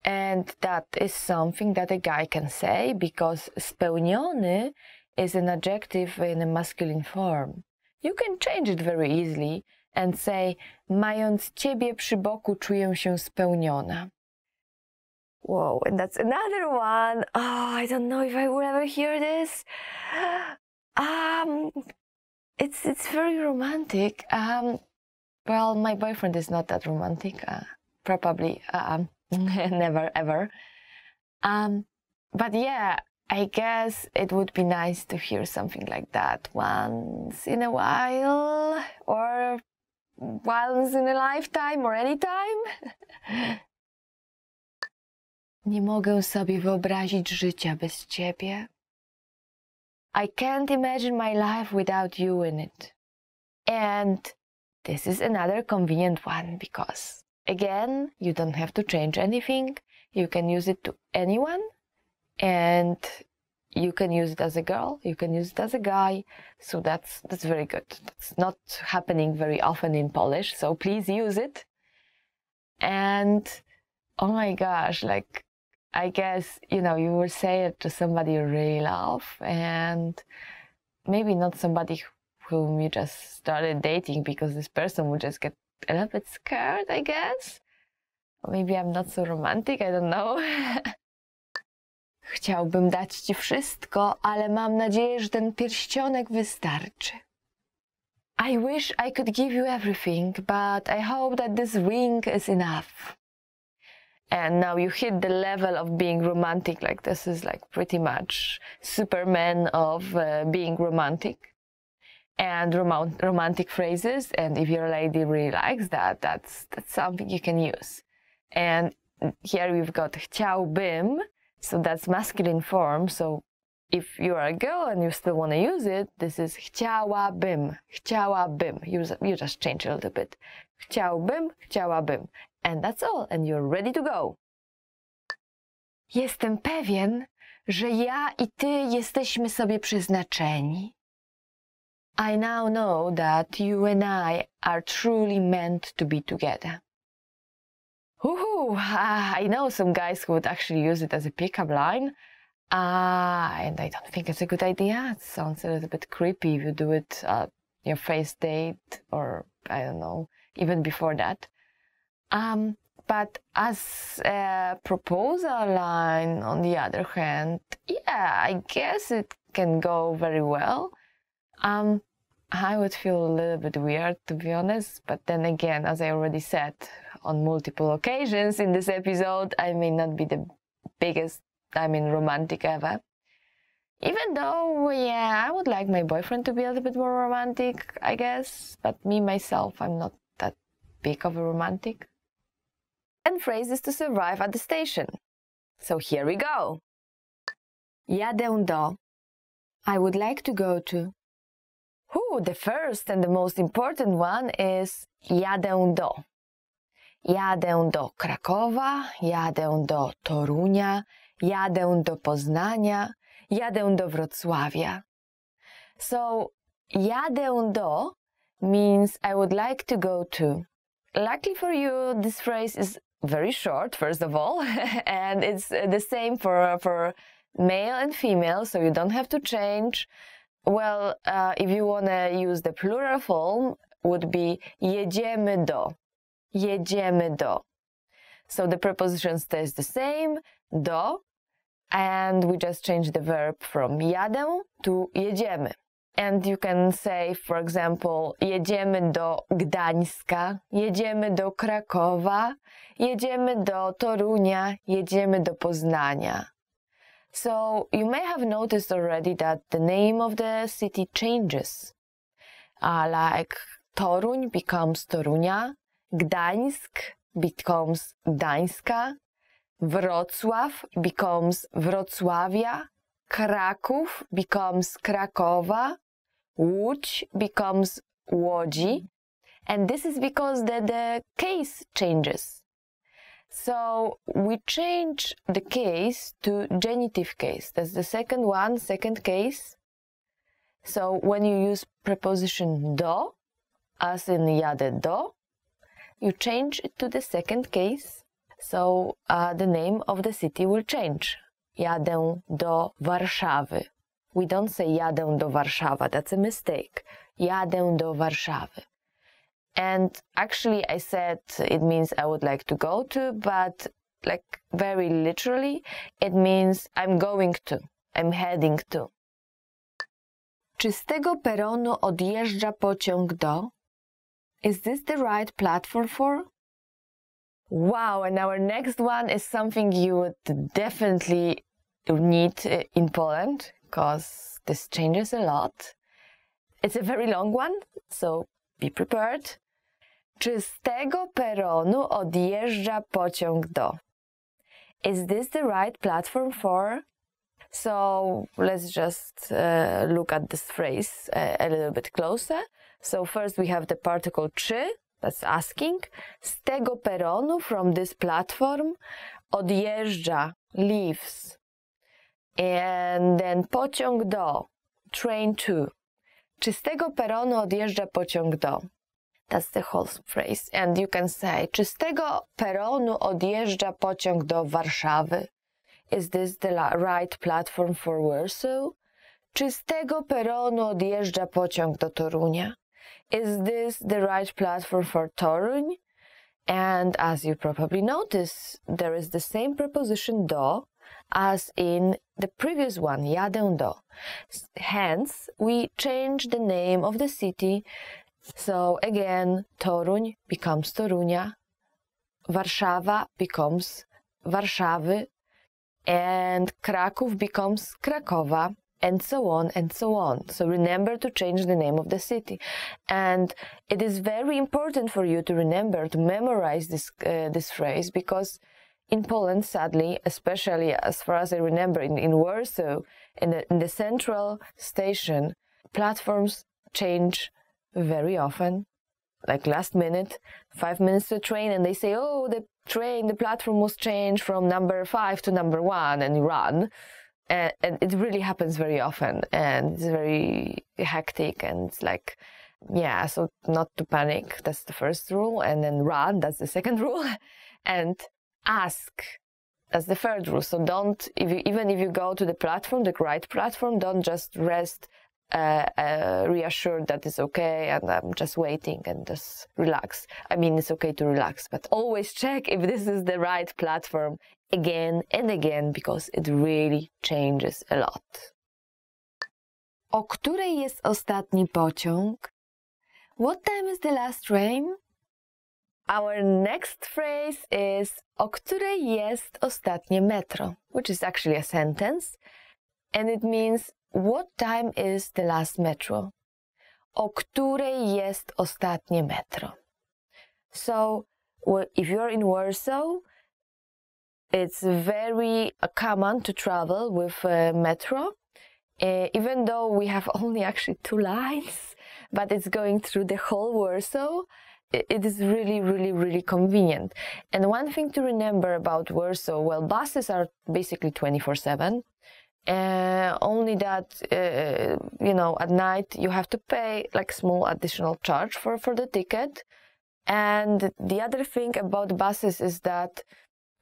And that is something that a guy can say, because spełniony is an adjective in a masculine form. You can change it very easily and say, mając ciebie przy boku, czuję się spełniona. Whoa, and that's another one. Oh, I don't know if I will ever hear this. It's very romantic. Well, my boyfriend is not that romantic. Probably never ever. But yeah, I guess it would be nice to hear something like that once in a while, or once in a lifetime, or any time. Nie mogę sobie wyobrazić życia bez ciebie. I can't imagine my life without you in it. And this is another convenient one, because again, you don't have to change anything. You can use it to anyone, and you can use it as a girl, you can use it as a guy. So that's very good. That's not happening very often in Polish, so please use it. And oh my gosh, like, I guess, you know, you will say it to somebody you really love, and maybe not somebody whom you just started dating, because this person will just get a little bit scared, I guess. Or maybe I'm not so romantic, I don't know. Chciałbym dać ci wszystko, ale mam nadzieję, że ten pierścionek wystarczy. I wish I could give you everything, but I hope that this ring is enough. And now you hit the level of being romantic. Like, this is like pretty much Superman of being romantic. And romantic phrases. And if your lady really likes that, that's something you can use. And here we've got chciałbym. So that's masculine form. So if you are a girl and you still want to use it, this is chciałabym. Chciałabym. You just change a little bit. Chciałbym, chciałabym. And that's all. And you're ready to go. Jestem pewien, że ja I ty jesteśmy sobie przeznaczeni. I now know that you and I are truly meant to be together. I know some guys who would actually use it as a pickup line. And I don't think it's a good idea. It sounds a little bit creepy if you do it at your first date, or I don't know, even before that. But as a proposal line, on the other hand, yeah, I guess it can go very well. I would feel a little bit weird, to be honest, but then again, as I already said on multiple occasions in this episode, I may not be the biggest, romantic ever. Even though, yeah, I would like my boyfriend to be a little bit more romantic, I guess, but me, myself, I'm not that big of a romantic. And phrases to survive at the station. So here we go. Jadę do. I would like to go to. The first and the most important one is jadę do. Jadę do Krakowa, jadę do Torunia, jadę do Poznania, jadę do Wrocławia. So, jadę do means I would like to go to. Luckily for you, this phrase is very short, first of all, and it's the same for male and female, so you don't have to change. Well, if you want to use the plural form, would be jedziemy do. Jedziemy do. So the preposition stays the same, do, and we just change the verb from jadę to jedziemy. And you can say, for example, jedziemy do Gdańska, jedziemy do Krakowa, jedziemy do Torunia, jedziemy do Poznania. So you may have noticed already that the name of the city changes. Like Toruń becomes Torunia, Gdańsk becomes Gdańska, Wrocław becomes Wrocławia, Kraków becomes Krakowa, Łódź becomes Łodzi, and this is because the case changes. So we change the case to genitive case. That's the second one, second case. So when you use preposition do, as in jadę do, you change it to the second case. So the name of the city will change. Jadę do Warszawy. We don't say jadę do Warszawa, that's a mistake. Jadę do Warszawy. And actually I said it means I would like to go to, but like very literally, it means I'm going to, I'm heading to. Czy z tego peronu odjeżdża pociąg do? Is this the right platform for? Wow, and our next one is something you would definitely need in Poland, because this changes a lot. It's a very long one, so be prepared. Czy z tego peronu odjeżdża pociąg do? Is this the right platform for? So let's just look at this phrase a little bit closer. So first we have the particle czy, that's asking. Z tego peronu, from this platform, odjeżdża, leaves. And then pociąg do, train to. Czy z tego peronu odjeżdża pociąg do? That's the whole phrase. And you can say, czy z tego peronu odjeżdża pociąg do Warszawy? Is this the right platform for Warsaw? Czy z tego peronu odjeżdża pociąg do Torunia? Is this the right platform for Toruń? And as you probably notice, there is the same preposition do as in the previous one, jadę do. Hence, we change the name of the city. So again, Toruń becomes Torunia, Warszawa becomes Warszawy, and Kraków becomes Krakowa, and so on and so on. So remember to change the name of the city. And it is very important for you to remember to memorize this phrase, because in Poland, sadly, especially as far as I remember, in Warsaw, in the central station, platforms change very often, like last minute, 5 minutes to train, and they say, oh, the platform was changed from number 5 to number 1, and you run. And it really happens very often, and it's very hectic, and it's like, yeah, so not to panic, that's the first rule, and then run, that's the second rule, and ask, that's the third rule. So don't, even if you go to the platform, the right platform, don't just rest reassured that it's okay and I'm just waiting and just relax. I mean, it's okay to relax, but always check if this is the right platform again and again, because it really changes a lot. O której jest ostatni pociąg? What time is the last train? Our next phrase is o której jest ostatnie metro, which is actually a sentence, and it means what time is the last metro? O której jest ostatnie metro? So, if you're in Warsaw, it's very common to travel with metro, even though we have only actually 2 lines, but it's going through the whole Warsaw. It is really, really, really convenient. And one thing to remember about Warsaw, well, buses are basically 24/7. Only that, at night you have to pay like small additional charge for the ticket. And the other thing about buses is that,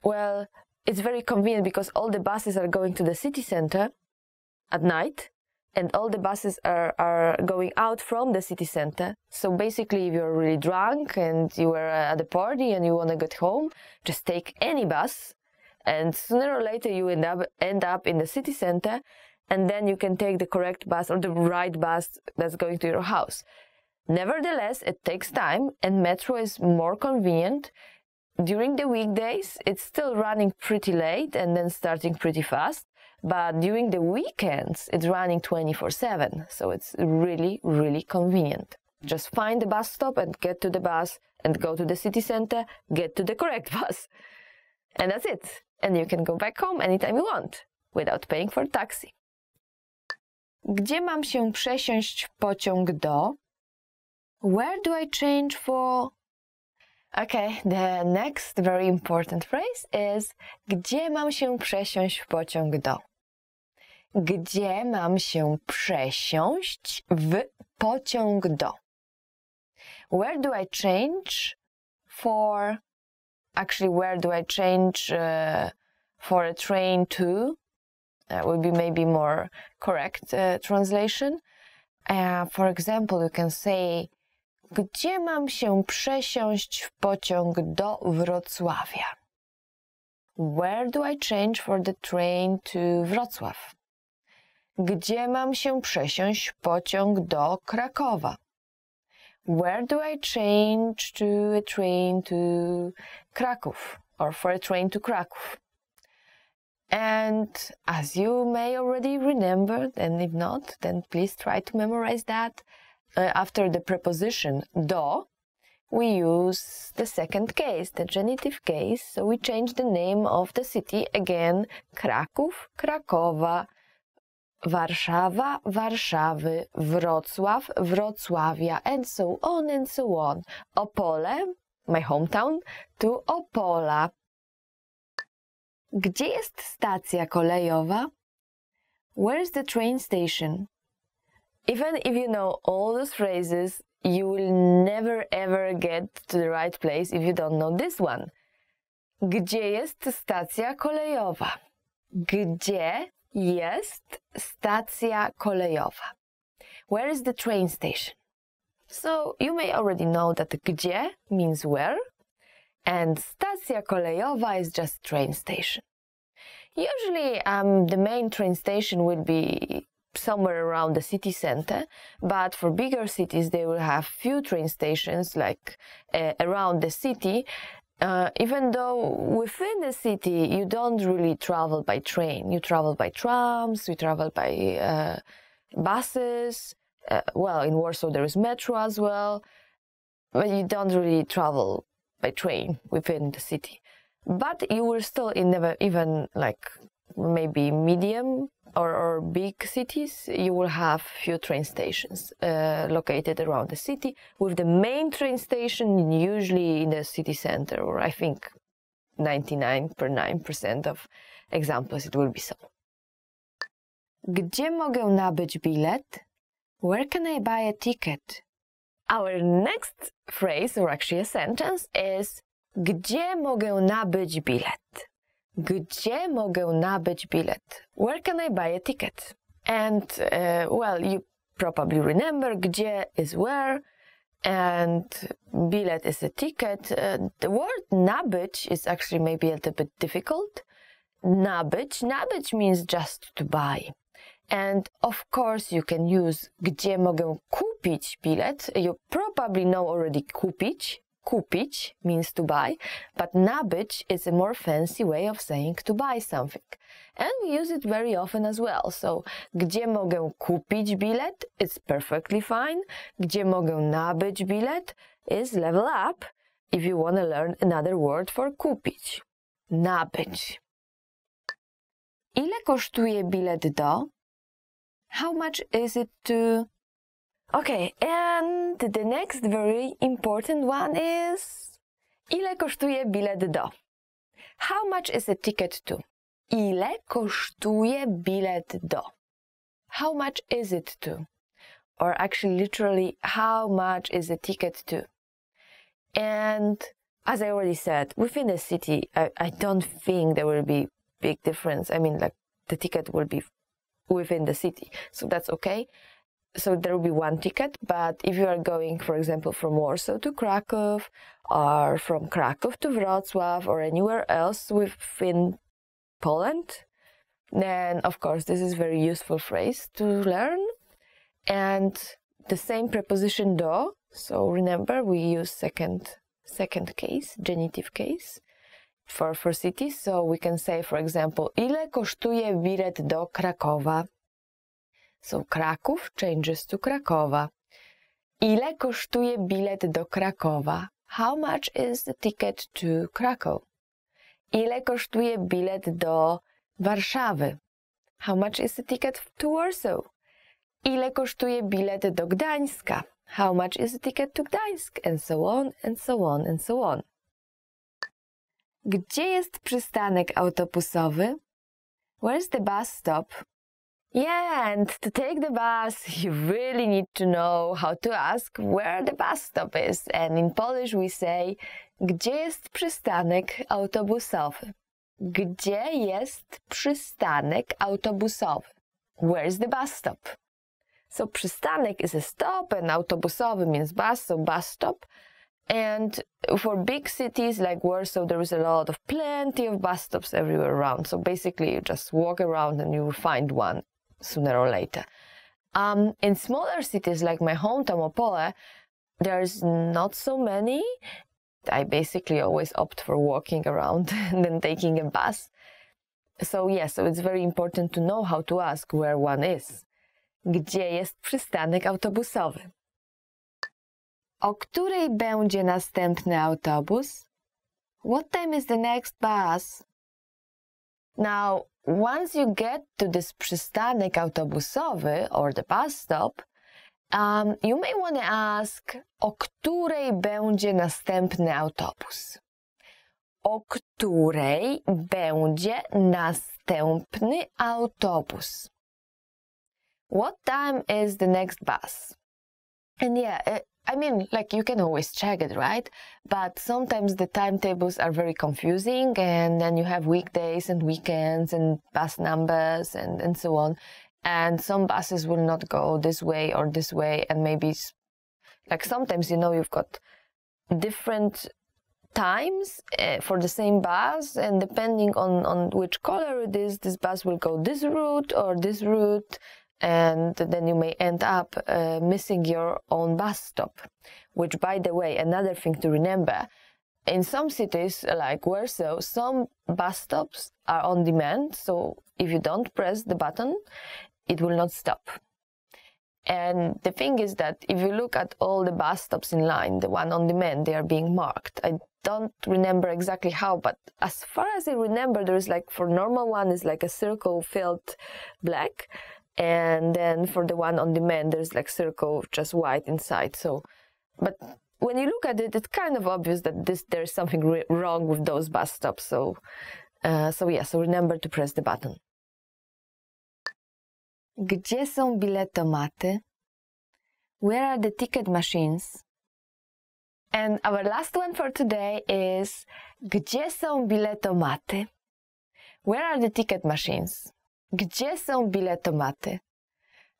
well, it's very convenient because all the buses are going to the city center at night, and all the buses are going out from the city center. So basically, if you're really drunk and you were at a party and you want to get home, just take any bus, and sooner or later you end up in the city center, and then you can take the correct bus or the right bus that's going to your house. Nevertheless, it takes time, and metro is more convenient. During the weekdays, it's still running pretty late and then starting pretty fast. But during the weekends, it's running 24/7, so it's really, really convenient. Just find the bus stop and get to the bus, and go to the city center, get to the correct bus. And that's it. And you can go back home anytime you want, without paying for taxi. Gdzie mam się przesiąść w pociąg do? Where do I change for? Okay, the next very important phrase is gdzie mam się przesiąść w pociąg do? Gdzie mam się przesiąść w pociąg do? Where do I change for? Actually, where do I change for a train to? That would be maybe more correct translation. For example, you can say gdzie mam się przesiąść w pociąg do Wrocławia? Where do I change for the train to Wrocław? Gdzie mam się przesiąść w pociąg do Krakowa? Where do I change to a train to Kraków, or for a train to Kraków? And as you may already remember, and if not, then please try to memorize that. After the preposition do, we use the second case, the genitive case, so we change the name of the city again, Kraków, Krakowa, Warszawa, Warszawy, Wrocław, Wrocławia, and so on and so on. Opole, my hometown, to Opola. Gdzie jest stacja kolejowa? Where is the train station? Even if you know all those phrases, you will never ever get to the right place if you don't know this one. Gdzie jest stacja kolejowa? Gdzie jest stacja kolejowa? Where is the train station? So you may already know that gdzie means where, and stacja kolejowa is just train station. Usually the main train station will be somewhere around the city center, but for bigger cities they will have few train stations like around the city, even though within the city you don't really travel by train. You travel by trams, you travel by buses, well, in Warsaw there is metro as well, but you don't really travel by train within the city. But you will still even like maybe medium or big cities, you will have few train stations located around the city, with the main train station usually in the city center, or I think 99% of examples it will be so. Gdzie mogę nabyć bilet? Where can I buy a ticket? Our next phrase, or actually a sentence, is gdzie mogę nabyć bilet? Gdzie mogę nabyć bilet? Where can I buy a ticket? And, well, you probably remember gdzie is where, and bilet is a ticket. The word nabyć is actually maybe a little bit difficult. Nabyć means just to buy. And of course you can use gdzie mogę kupić bilet. You probably know already kupić. Kupić means to buy, but nabyć is a more fancy way of saying to buy something. And we use it very often as well. So, gdzie mogę kupić bilet? It's perfectly fine. Gdzie mogę nabyć bilet? Is level up if you want to learn another word for kupić. Nabyć. Ile kosztuje bilet do? How much is it to... Okay, and the next very important one is ile kosztuje bilet do? How much is a ticket to? Ile kosztuje bilet do? How much is it to? Or actually literally, how much is a ticket to? And as I already said, within a city, I don't think there will be big difference. I mean, like the ticket will be within the city, so that's okay. So there will be one ticket, but if you are going, for example, from Warsaw to Kraków, or from Kraków to Wrocław, or anywhere else within Poland, then of course this is a very useful phrase to learn. And the same preposition do, so remember we use second case, genitive case, for cities. So we can say, for example, ile kosztuje bilet do Krakowa? So Kraków changes to Krakowa. Ile kosztuje bilet do Krakowa? How much is the ticket to Krakow? Ile kosztuje bilet do Warszawy? How much is the ticket to Warsaw? Ile kosztuje bilet do Gdańska? How much is the ticket to Gdańsk? And so on, and so on, and so on. Gdzie jest przystanek autobusowy? Where's the bus stop? Yeah, and to take the bus, you really need to know how to ask where the bus stop is. And in Polish we say, gdzie jest przystanek autobusowy? Gdzie jest przystanek autobusowy? Where's the bus stop? So przystanek is a stop and autobusowy means bus, so bus stop. And for big cities like Warsaw, there is plenty of bus stops everywhere around. So basically you just walk around and you will find one sooner or later. In smaller cities like my hometown Opole, there's not so many. I basically always opt for walking around and then taking a bus. So so it's very important to know how to ask where one is. Gdzie jest przystanek autobusowy? O której będzie następny autobus? What time is the next bus? Now, once you get to this przystanek autobusowy or the bus stop, you may want to ask, o której będzie następny autobus? O której będzie następny autobus? What time is the next bus? And I mean, like, you can always check it, right? But sometimes the timetables are very confusing, and then you have weekdays and weekends and bus numbers and so on. And some buses will not go this way or this way, and maybe, like, sometimes, you've got different times for the same bus, and depending on which color it is, this bus will go this route or this route. And then you may end up missing your own bus stop, which, by the way, another thing to remember, in some cities like Warsaw, some bus stops are on demand, so if you don't press the button, it will not stop. And the thing is that if you look at all the bus stops in line, the one on demand, they are being marked. I don't remember exactly how, but as far as I remember, there is, like, for normal one is like a circle filled black. And then for the one on demand, there's like circle just white inside. So, but when you look at it, it's kind of obvious that there's something wrong with those bus stops. So remember to press the button. Gdzie są biletomaty? Where are the ticket machines? And our last one for today is, gdzie są biletomaty? Where are the ticket machines? Gdzie są biletomaty?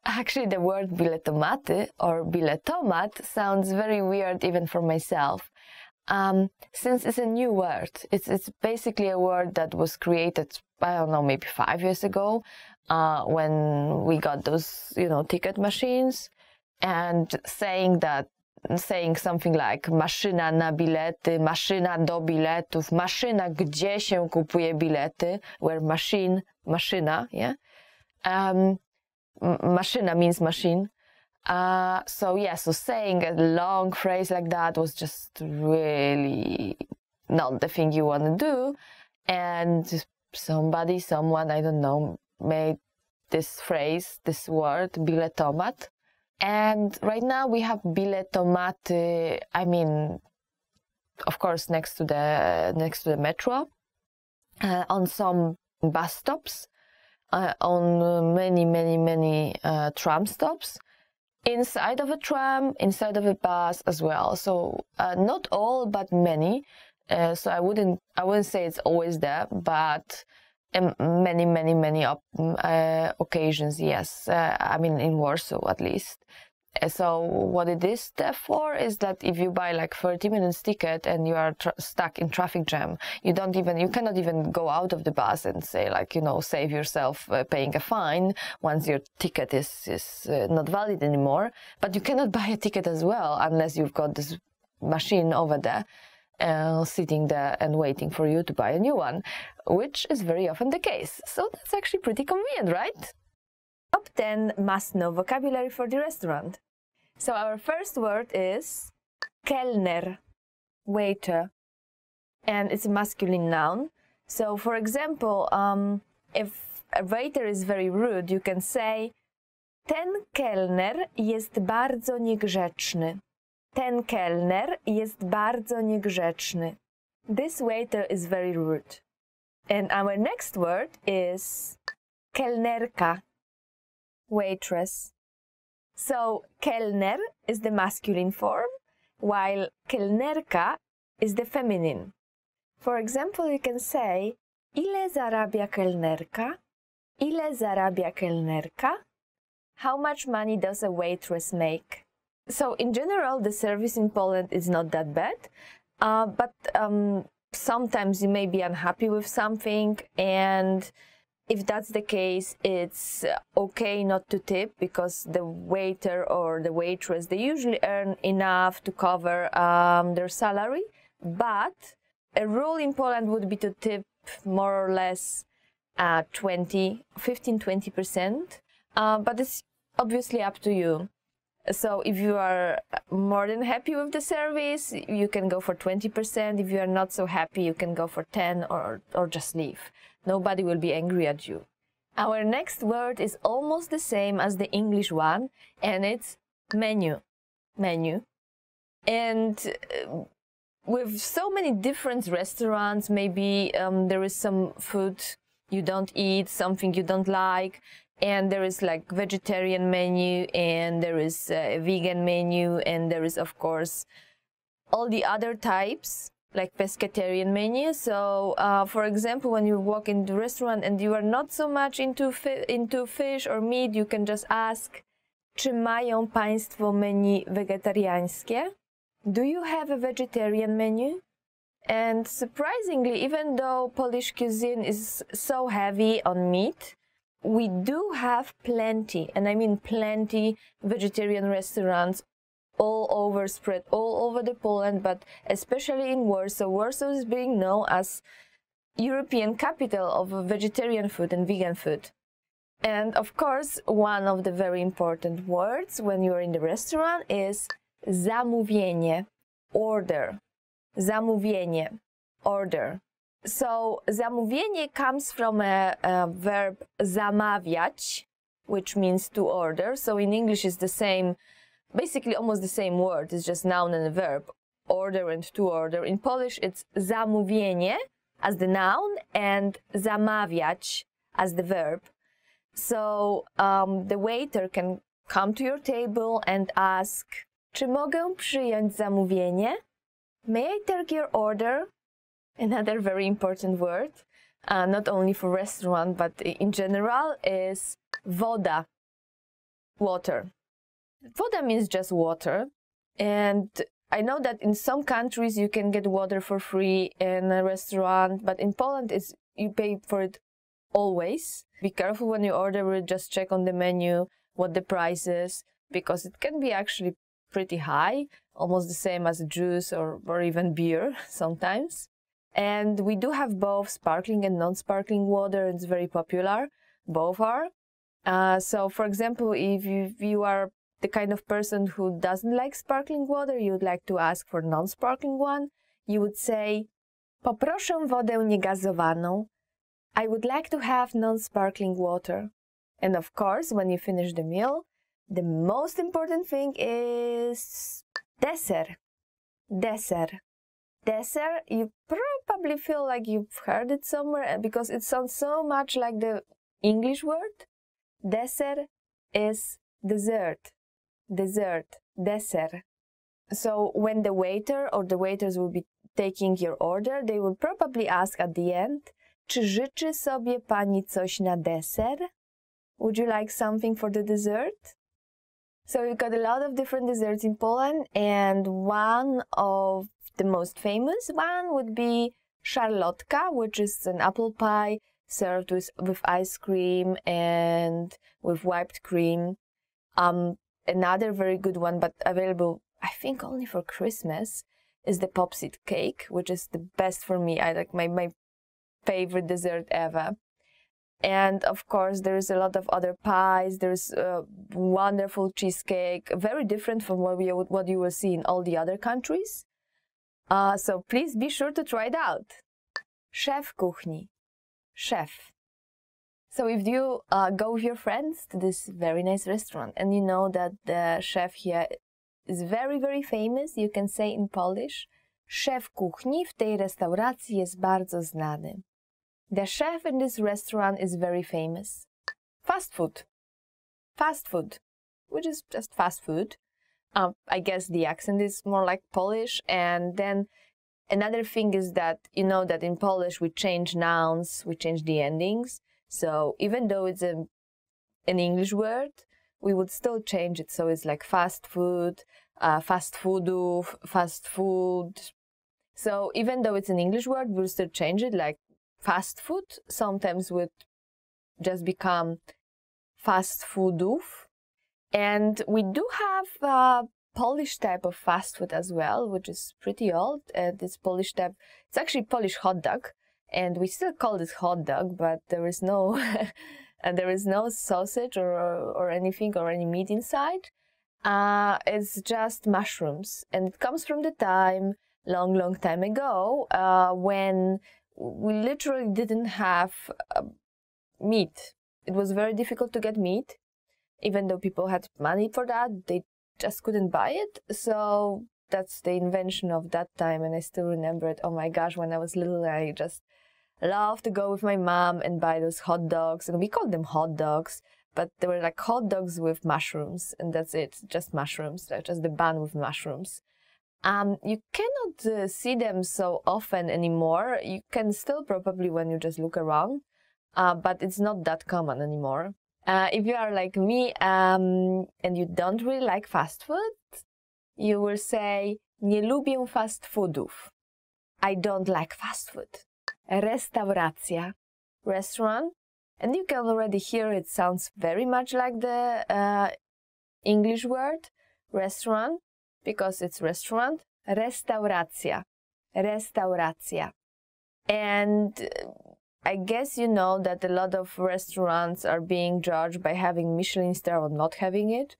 Actually, the word biletomaty or biletomat sounds very weird even for myself. Since it's a new word, it's basically a word that was created, I don't know, maybe 5 years ago, when we got those, ticket machines, and saying something like maszyna na bilety, maszyna do biletów, maszyna gdzie się kupuje bilety, where maszyna, yeah? Maszyna means machine. So saying a long phrase like that was just really not the thing you want to do. And someone, I don't know, made this phrase, this word, biletomat. And right now we have biletomaty, of course, next to the metro, on some bus stops, on many tram stops, inside of a tram, inside of a bus as well. So not all, but many. So I wouldn't say it's always there, but many occasions, yes. In Warsaw at least. So what it is therefore is that if you buy like 30 minutes ticket and you are stuck in traffic jam, you cannot even go out of the bus and say save yourself paying a fine once your ticket is not valid anymore. But you cannot buy a ticket as well unless you've got this machine over there sitting there and waiting for you to buy a new one, which is very often the case. So that's actually pretty convenient, right? Top 10 must-know vocabulary for the restaurant. So our first word is kellner, waiter, and it's a masculine noun. So for example, if a waiter is very rude, you can say ten kelner jest bardzo niegrzeczny. Ten kelner jest bardzo niegrzeczny. This waiter is very rude. And our next word is kelnerka, waitress. So kellner is the masculine form, while kelnerka is the feminine. For example, you can say ile zarabia kelnerka? Ile zarabia kelnerka? How much money does a waitress make? So in general, the service in Poland is not that bad, but sometimes you may be unhappy with something, and if that's the case, it's okay not to tip, because the waiter or the waitress, they usually earn enough to cover their salary. But a rule in Poland would be to tip more or less 15-20%, but it's obviously up to you. So if you are more than happy with the service, you can go for 20%. If you are not so happy, you can go for 10 or just leave. Nobody will be angry at you. Our next word is almost the same as the English one, and it's menu. Menu. And with so many different restaurants, maybe there is some food you don't eat, something you don't like, and there is like vegetarian menu, and there is a vegan menu, and there is of course all the other types like pescatarian menu. So for example, when you walk into the restaurant and you are not so much into fish or meat, you can just ask, czy mają państwo menu wegetariańskie? Do you have a vegetarian menu? And surprisingly, even though Polish cuisine is so heavy on meat, we do have plenty, and I mean plenty, vegetarian restaurants spread all over the Poland, but especially in Warsaw. Warsaw is being known as European capital of vegetarian food and vegan food. And of course, one of the very important words when you're in the restaurant is zamówienie, order. Zamówienie, order. So zamówienie comes from a verb zamawiać, which means to order. So in English it's the same, basically almost the same word. It's just noun and a verb, order and to order. In Polish it's zamówienie as the noun and zamawiać as the verb. So the waiter can come to your table and ask, czy mogę przyjąć zamówienie? May I take your order? Another very important word, not only for restaurant, but in general, is woda. Water. Woda means just water. And I know that in some countries you can get water for free in a restaurant, but in Poland you pay for it always. Be careful when you order it, just check on the menu what the price is, because it can be actually pretty high, almost the same as juice or even beer sometimes. And we do have both sparkling and non-sparkling water. It's very popular. Both are. So, for example, if you are the kind of person who doesn't like sparkling water, you would like to ask for non-sparkling one, you would say, poproszę wodę niegazowaną. I would like to have non-sparkling water. And of course, when you finish the meal, the most important thing is dessert. Dessert. Dessert, you probably feel like you've heard it somewhere because it sounds so much like the English word. Dessert is dessert. Dessert. Dessert. So when the waiter or the waiters will be taking your order, they will probably ask at the end, czy życzy sobie pani coś na deser? Would you like something for the dessert? So we've got a lot of different desserts in Poland, and one of the most famous one would be szarlotka, which is an apple pie served with ice cream and with whipped cream. Another very good one, but available, I think, only for Christmas, is the popsit cake, which is the best for me. I like my favorite dessert ever. And of course, there's a lot of other pies. There's a wonderful cheesecake, very different from what you will see in all the other countries. So please be sure to try it out. Szef kuchni. Chef. So if you go with your friends to this very nice restaurant and you know that the chef here is very, very famous, you can say in Polish, szef kuchni w tej restauracji jest bardzo znany. The chef in this restaurant is very famous. Fast food. Fast food, which is just fast food. I guess the accent is more like Polish. And then another thing is that, you know, that in Polish we change nouns, we change the endings. So even though it's an English word, we would still change it. So it's like fast food, fast foodów, fast food. So even though it's an English word, we'll still change it, like fast food sometimes would just become fast foodów. And we do have a Polish type of fast food as well, which is pretty old. This Polish type, it's actually Polish hot dog, and we still call it hot dog, but there is no sausage or anything or any meat inside. It's just mushrooms, and it comes from the time long time ago when we literally didn't have meat. It was very difficult to get meat. Even though people had money for that, they just couldn't buy it. So that's the invention of that time, and I still remember it. Oh my gosh, when I was little, I just loved to go with my mom and buy those hot dogs, and we called them hot dogs, but they were like hot dogs with mushrooms, and that's it, just mushrooms, like just the bun with mushrooms. You cannot see them so often anymore. You can still probably when you just look around, but it's not that common anymore. If you are like me and you don't really like fast food, you will say, nie lubię fast foodów. I don't like fast food. Restauracja, restaurant. And you can already hear it sounds very much like the English word, restaurant, because it's restaurant. Restauracja, restauracja. And I guess you know that a lot of restaurants are being judged by having Michelin star or not having it.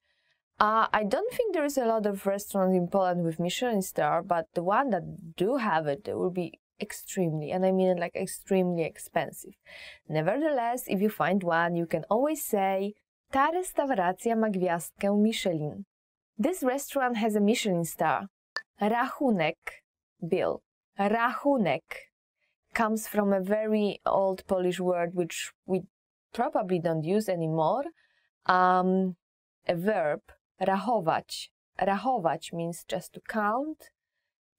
I don't think there is a lot of restaurants in Poland with Michelin star, but the one that do have it, they will be extremely, and I mean it like extremely expensive. Nevertheless, if you find one, you can always say, ta restauracja ma gwiazdkę Michelin. This restaurant has a Michelin star. Rachunek, bill. Rachunek comes from a very old Polish word which we probably don't use anymore. A verb, rachować. Rachować means just to count.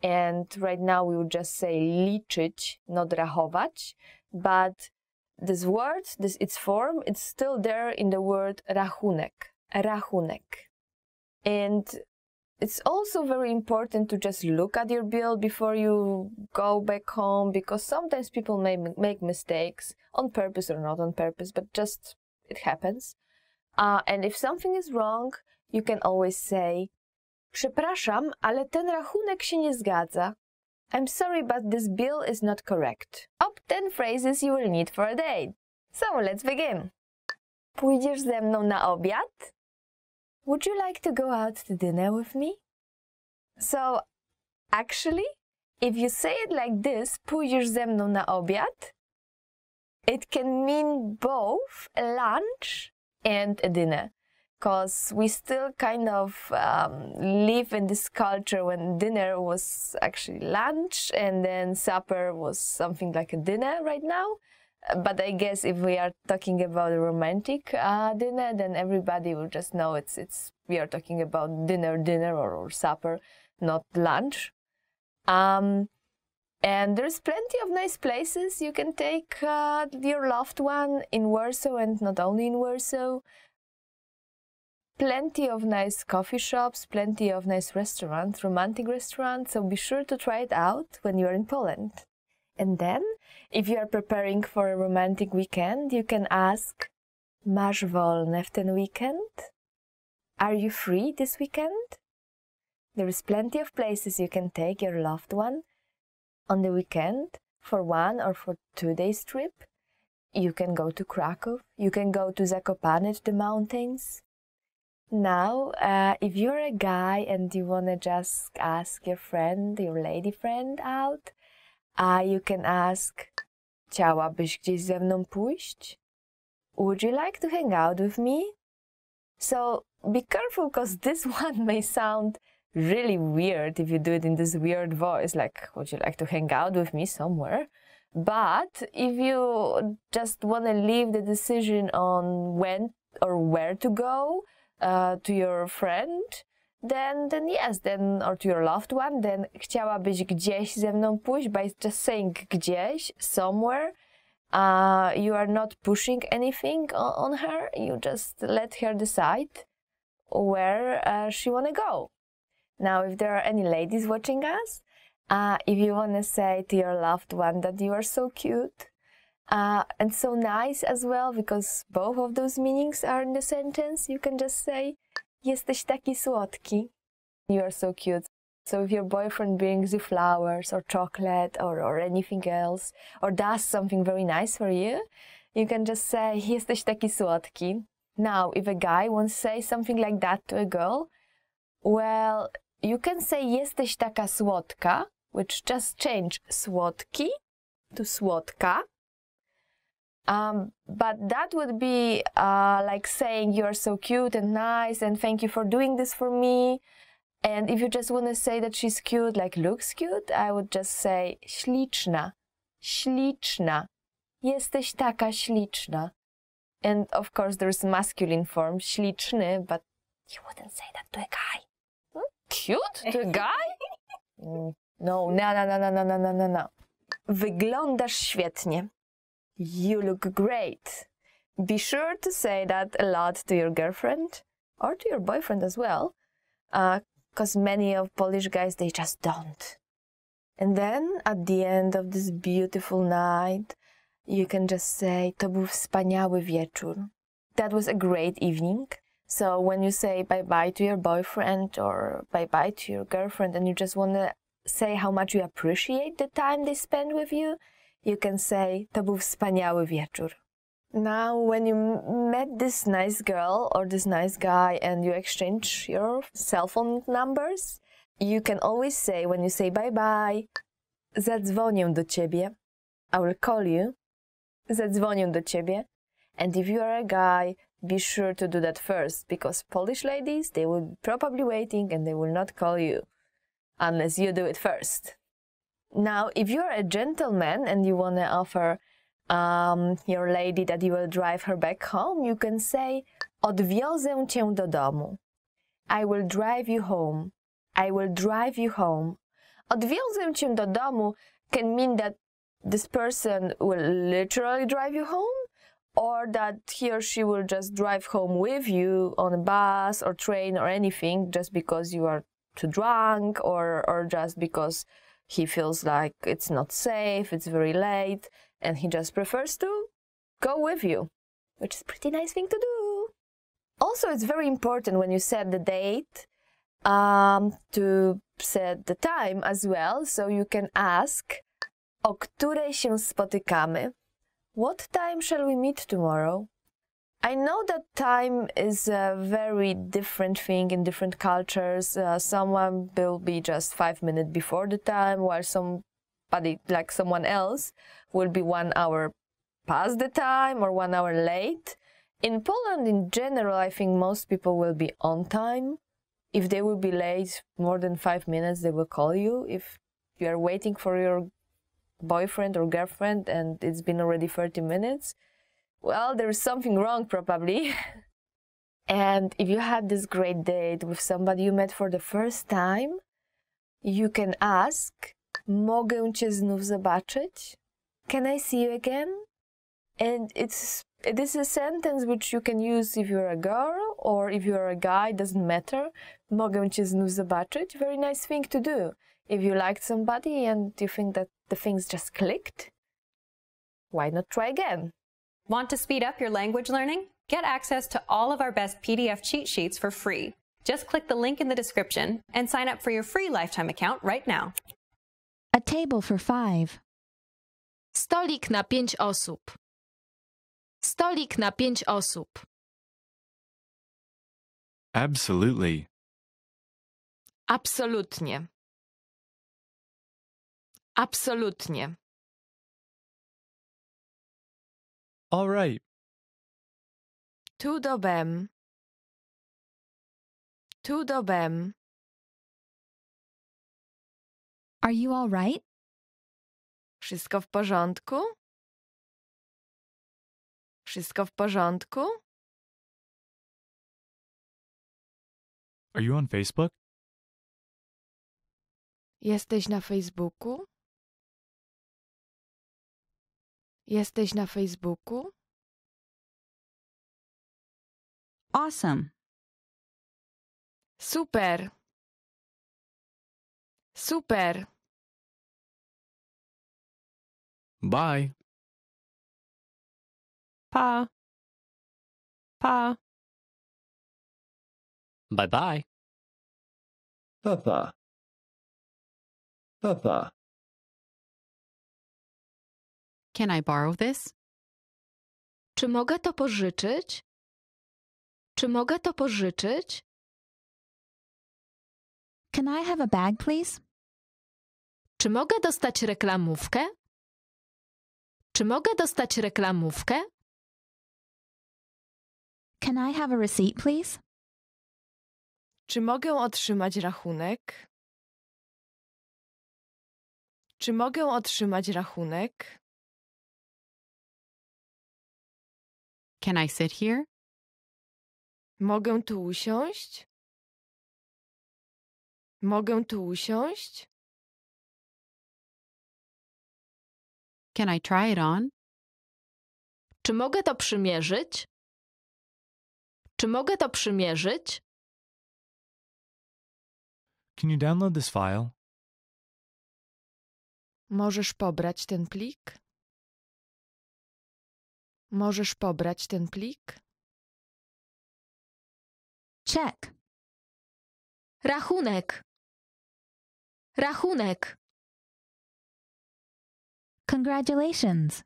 And right now we would just say liczyć, not rachować. But this word, its form, it's still there in the word rachunek. rachunek. And it's also very important to just look at your bill before you go back home, because sometimes people may make mistakes on purpose or not on purpose, but just it happens. And if something is wrong, you can always say, przepraszam, ale ten rachunek się nie zgadza. I'm sorry, but this bill is not correct. Up 10 phrases you will need for a date. So let's begin. Pójdziesz ze mną na obiad? Would you like to go out to dinner with me? So, actually, if you say it like this, pójdziesz ze mną na obiad, it can mean both a lunch and a dinner. Because we still kind of live in this culture when dinner was actually lunch and then supper was something like a dinner right now. But I guess if we are talking about a romantic dinner, then everybody will just know we are talking about dinner or supper, not lunch. And there's plenty of nice places you can take your loved one in Warsaw, and not only in Warsaw. Plenty of nice coffee shops, plenty of nice restaurants, romantic restaurants, so be sure to try it out when you're in Poland. And then, if you are preparing for a romantic weekend, you can ask, masz wolne w ten weekend? Are you free this weekend? There is plenty of places you can take your loved one on the weekend for 1 or for 2 days trip. You can go to Krakow, you can go to Zakopane, to the mountains. Now, if you're a guy and you want to just ask your friend, your lady friend out, you can ask, chciałabyś gdzieś ze mną pójść? Would you like to hang out with me? So, be careful, because this one may sound really weird if you do it in this weird voice, like, would you like to hang out with me somewhere? But if you just want to leave the decision on when or where to go, to your friend, then yes, or to your loved one, then chciałabyś gdzieś ze mną pójść, by just saying gdzieś, somewhere, you are not pushing anything on her, you just let her decide where she wanna go. Now, if there are any ladies watching us, if you wanna say to your loved one that you are so cute, and so nice as well, because both of those meanings are in the sentence, you can just say, jesteś taki słodki. You are so cute. So if your boyfriend brings you flowers or chocolate or anything else, or does something very nice for you, you can just say, jesteś taki słodki. Now, if a guy wants to say something like that to a girl, well, you can say, jesteś taka słodka, which just change słodki to słodka. But that would be like saying you're so cute and nice and thank you for doing this for me. And if you just want to say that she's cute, like looks cute, I would just say śliczna, śliczna. Jesteś taka śliczna. And of course there's masculine form, śliczny, but you wouldn't say that to a guy. Cute? To a guy? No. Wyglądasz świetnie. You look great. Be sure to say that a lot to your girlfriend or to your boyfriend as well, because many of Polish guys, they just don't. And then at the end of this beautiful night, you can just say, to był wspaniały wieczór. That was a great evening. So when you say bye-bye to your boyfriend or bye-bye to your girlfriend and you just want to say how much you appreciate the time they spend with you, you can say, to był wspaniały wieczór. Now, when you met this nice girl or this nice guy and you exchange your cell phone numbers, you can always say, when you say bye-bye, zadzwonię do ciebie. I will call you. Zadzwonię do ciebie. And if you are a guy, be sure to do that first, because Polish ladies, they will be probably waiting and they will not call you unless you do it first. Now, if you're a gentleman and you want to offer your lady that you will drive her back home, you can say, odwiozę cię do domu. I will drive you home. I will drive you home. Odwiozę cię do domu can mean that this person will literally drive you home, or that he or she will just drive home with you on a bus or train or anything just because you are too drunk or just because he feels like it's not safe, it's very late, and he just prefers to go with you, which is a pretty nice thing to do. Also, it's very important when you set the date to set the time as well, so you can ask, o której się spotykamy? What time shall we meet tomorrow? I know that time is a very different thing in different cultures. Someone will be just 5 minutes before the time, while somebody, like someone else, will be 1 hour past the time or 1 hour late. In Poland, in general, I think most people will be on time. If they will be late more than 5 minutes, they will call you. If you are waiting for your boyfriend or girlfriend and it's been already 30 minutes, well, there's something wrong probably. And if you had this great date with somebody you met for the first time, you can ask, mogę cię znów zobaczyć? Can I see you again? And it is a sentence which you can use if you're a girl or if you're a guy, doesn't matter. Mogę cię znów zobaczyć? Very nice thing to do. If you liked somebody and you think that the things just clicked, why not try again? Want to speed up your language learning? Get access to all of our best PDF cheat sheets for free. Just click the link in the description and sign up for your free lifetime account right now. A table for 5. Stolik na 5 osób. Stolik na 5 osób. Absolutely. Absolutnie. Absolutnie. All right. Tu dobem. Tu dobem. Are you all right? Wszystko w porządku? Wszystko w porządku? Are you on Facebook? Jesteś na Facebooku? Jesteś na Facebooku? Awesome. Super. Super. Bye. Pa. Pa. Bye-bye. Papa. Papa. Can I borrow this? Czy mogę to pożyczyć? Czy mogę to pożyczyć? Can I have a bag, please? Czy mogę dostać reklamówkę? Czy mogę dostać reklamówkę? Can I have a receipt, please? Czy mogę otrzymać rachunek? Czy mogę otrzymać rachunek? Can I sit here? Mogę tu usiąść? Mogę tu usiąść? Can I try it on? Czy mogę to przymierzyć? Czy mogę to przymierzyć? Can you download this file? Możesz pobrać ten plik? Możesz pobrać ten plik? Check. Rachunek. Rachunek. Congratulations.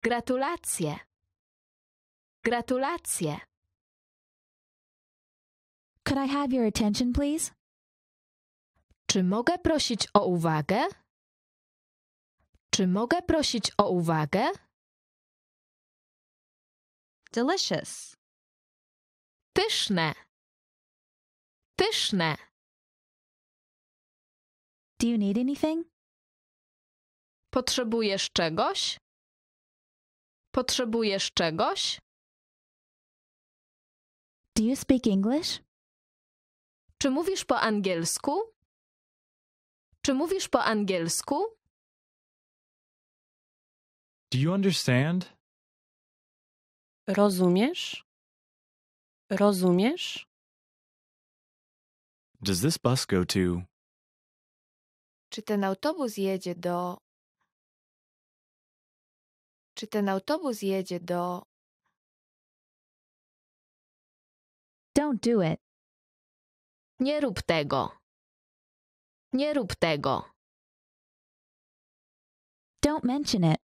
Gratulacje. Gratulacje. Could I have your attention, please? Czy mogę prosić o uwagę? Czy mogę prosić o uwagę? Delicious. Pyszne. Pyszne. Do you need anything? Potrzebujesz czegoś? Potrzebujesz czegoś? Do you speak English? Czy mówisz po angielsku? Czy mówisz po angielsku? Do you understand? Rozumiesz? Rozumiesz? Does this bus go to? Czy ten autobus jedzie do... Czy ten autobus jedzie do... Don't do it. Nie rób tego. Nie rób tego. Don't mention it.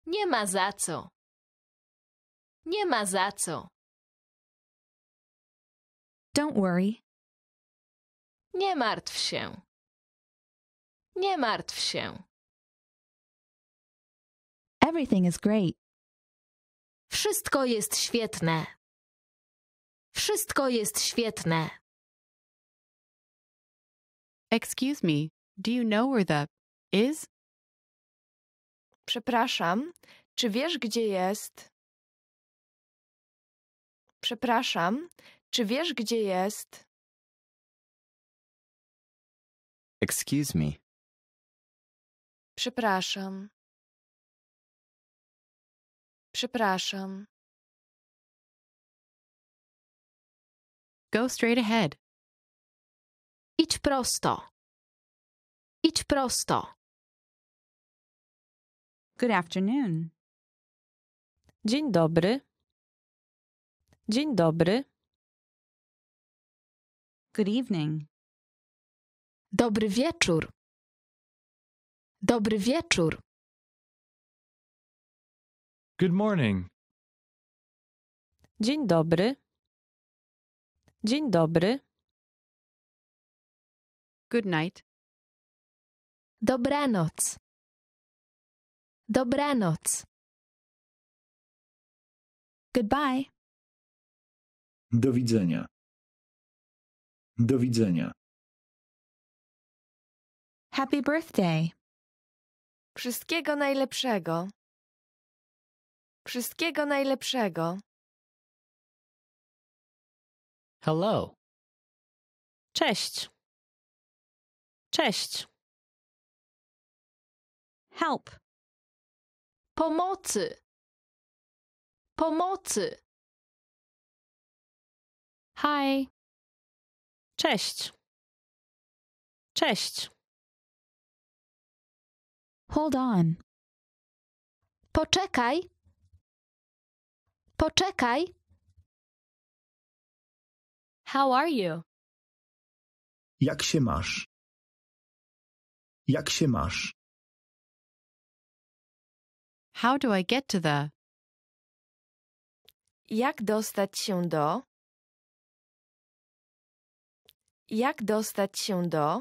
Nie ma za co. Nie ma za co. Don't worry. Nie martw się. Nie martw się. Everything is great. Wszystko jest świetne. Wszystko jest świetne. Excuse me, do you know where the is? Przepraszam, czy wiesz, gdzie jest? Przepraszam, czy wiesz, gdzie jest? Excuse me. Przepraszam. Przepraszam. Go straight ahead. Idź prosto. Idź prosto. Good afternoon. Dzień dobry. Dzień dobry. Good evening. Dobry wieczór. Dobry wieczór. Good morning. Dzień dobry. Dzień dobry. Good night. Dobranoc. Dobranoc. Goodbye. Do widzenia. Do widzenia. Happy birthday. Wszystkiego najlepszego. Wszystkiego najlepszego. Hello. Cześć. Cześć. Help. Pomocy. Pomocy. Hi. Cześć. Cześć. Hold on. Poczekaj. Poczekaj. How are you? Jak się masz? Jak się masz? How do I get to the? Jak dostać się do? Jak dostać się do?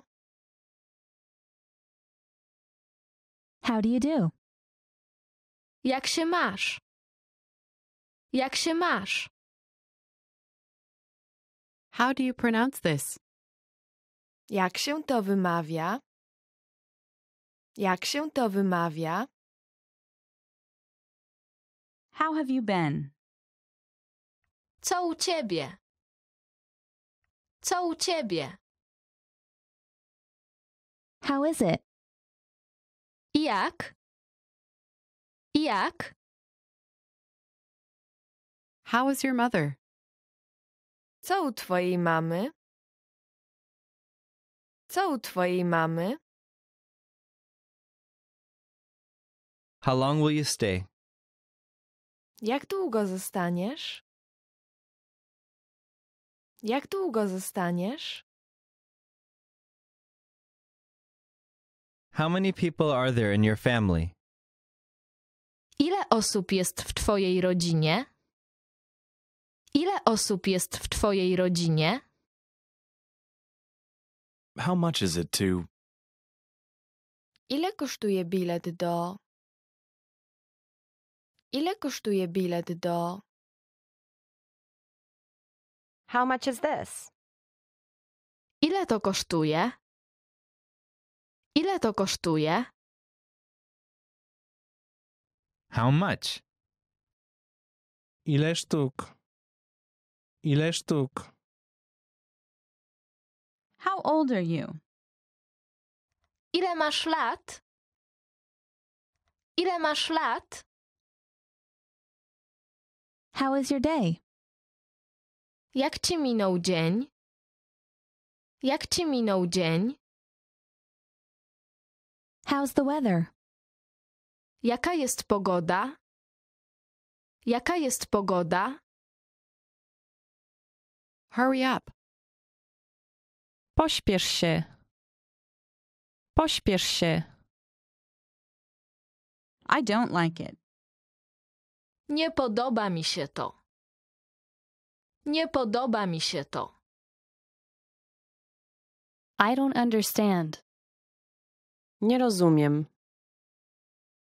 How do you do? Jak się masz? Jak się masz? How do you pronounce this? Jak się to wymawia? Jak się to wymawia? How have you been? Co u ciebie? Co u ciebie? How is it? Jak? Jak? How is your mother? Co u twojej mamy? Co u twojej mamy? How long will you stay? Jak długo zostaniesz? Jak długo zostaniesz? How many people are there in your family? Ile osób jest w twojej rodzinie? Ile osób jest w twojej rodzinie? How much is it to? Ile kosztuje bilet do... Ile kosztuje bilet do... How much is this? Ile to kosztuje? Ile to kosztuje? How much? Ile sztuk? Ile sztuk? How old are you? Ile masz lat? Ile masz lat? How is your day? Jak ci minął dzień? Jak ci minął dzień? How's the weather? Jaka jest pogoda? Jaka jest pogoda? Hurry up. Pośpiesz się. Pośpiesz się. I don't like it. Nie podoba mi się to. Nie podoba mi się to. I don't understand. Nie rozumiem.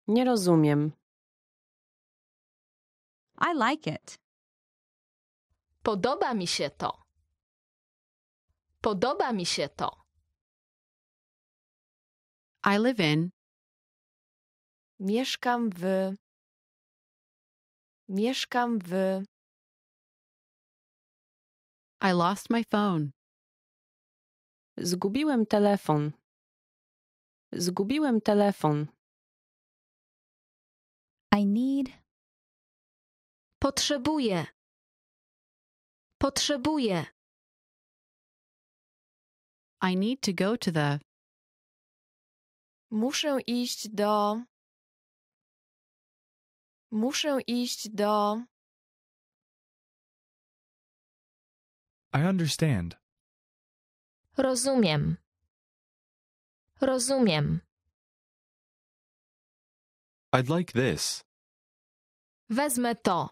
Nie rozumiem. I like it. Podoba mi się to. Podoba mi się to. I live in. Mieszkam w. Mieszkam w. I lost my phone. Zgubiłem telefon. Zgubiłem telefon. I need. Potrzebuję. Potrzebuję. I need to go to the. Muszę iść do. Muszę iść do. I understand. Rozumiem. Rozumiem. I'd like this. Wezmę to.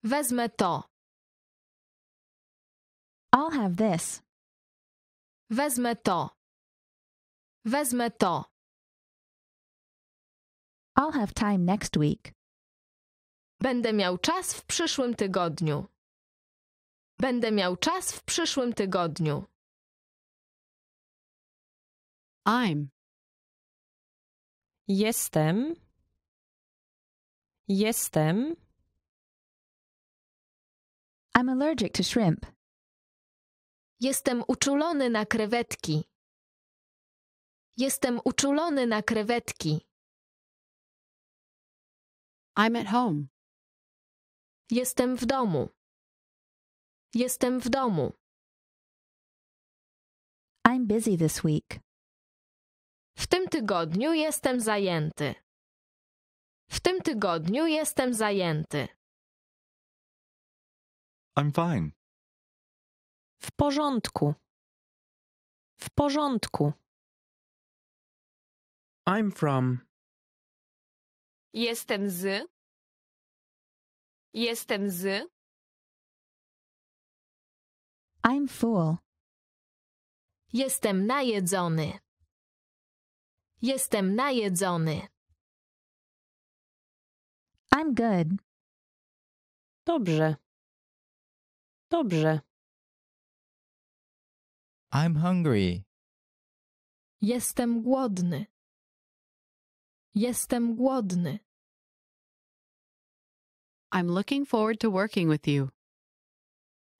Wezmę to. I'll have this. Wezmę to. Wezmę to. I'll have time next week. Będę miał czas w przyszłym tygodniu. Będę miał czas w przyszłym tygodniu. I'm. Jestem. Jestem. I'm allergic to shrimp. Jestem uczulony na krewetki. Jestem uczulony na krewetki. I'm at home. Jestem w domu. Jestem w domu. I'm busy this week. W tym tygodniu jestem zajęty. W tym tygodniu jestem zajęty. I'm fine. W porządku. W porządku. I'm from. Jestem z. Jestem z. I'm full. Jestem najedzony. Jestem najedzony. I'm good. Dobrze. Dobrze. I'm hungry. Jestem głodny. Jestem głodny. I'm looking forward to working with you.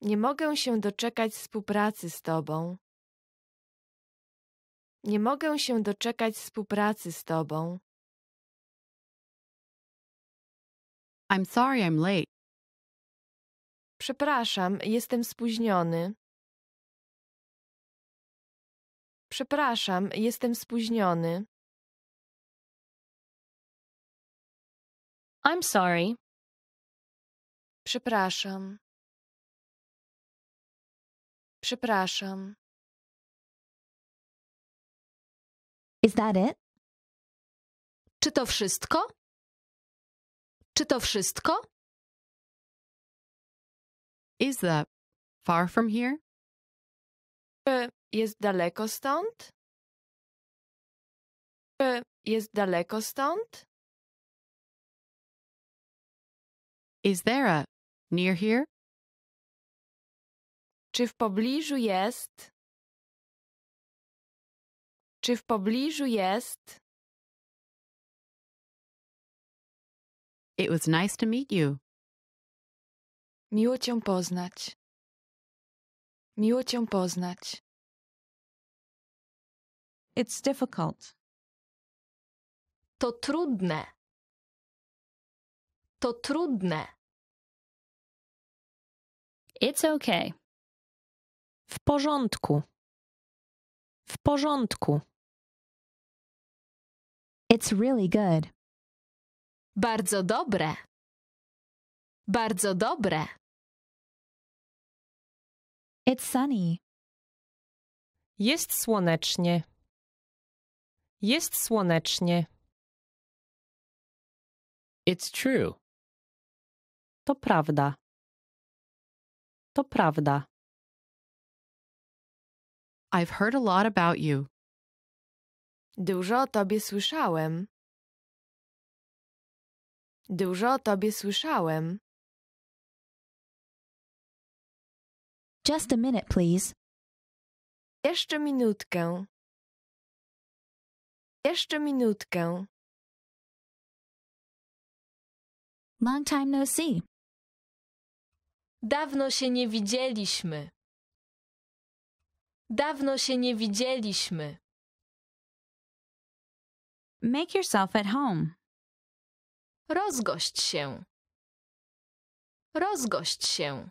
Nie mogę się doczekać współpracy z tobą. Nie mogę się doczekać współpracy z tobą. I'm sorry I'm late. Przepraszam, jestem spóźniony. Przepraszam, jestem spóźniony. I'm sorry. Przepraszam. Przepraszam. Is that it? Czy to wszystko? Czy to wszystko? Is that far from here? Czy jest daleko stąd? Czy jest daleko stąd? Is there a near here? Czy w pobliżu jest? Czy w pobliżu jest? It was nice to meet you. Miło cię poznać. Miło cię poznać. It's difficult. To trudne. To trudne. It's okay. W porządku. W porządku. It's really good. Bardzo dobre. Bardzo dobre. It's sunny. Jest słonecznie. Jest słonecznie. It's true. To prawda. To prawda. I've heard a lot about you. Dużo o tobie słyszałem. Dużo o tobie słyszałem. Just a minute, please. Jeszcze minutkę. Jeszcze minutkę. Long time no see. Dawno się nie widzieliśmy. Dawno się nie widzieliśmy. Make yourself at home. Rozgość się. Rozgość się.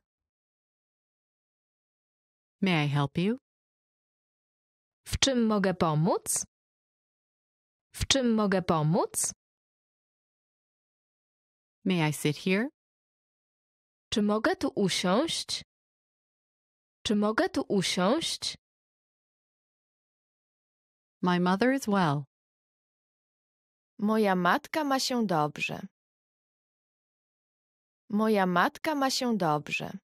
May I help you? W czym mogę pomóc? W czym mogę pomóc? May I sit here? Czy mogę tu usiąść? Czy mogę tu usiąść? My mother is well. Moja matka ma się dobrze. Moja matka ma się dobrze.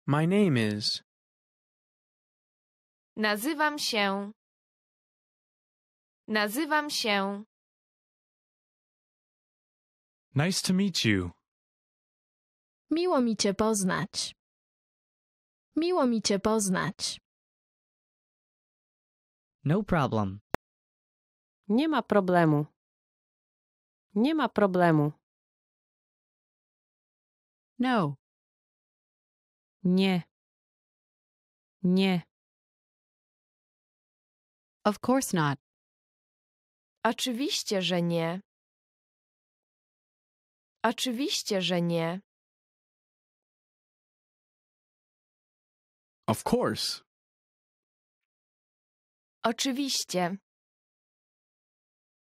My name is. Nazywam się. Nazywam się. Nice to meet you. Miło mi cię poznać. Miło mi cię poznać. No problem. Nie ma problemu. Nie ma problemu. No. Nie. Nie. Of course not. Oczywiście, że nie. Oczywiście, że nie. Of course. Oczywiście.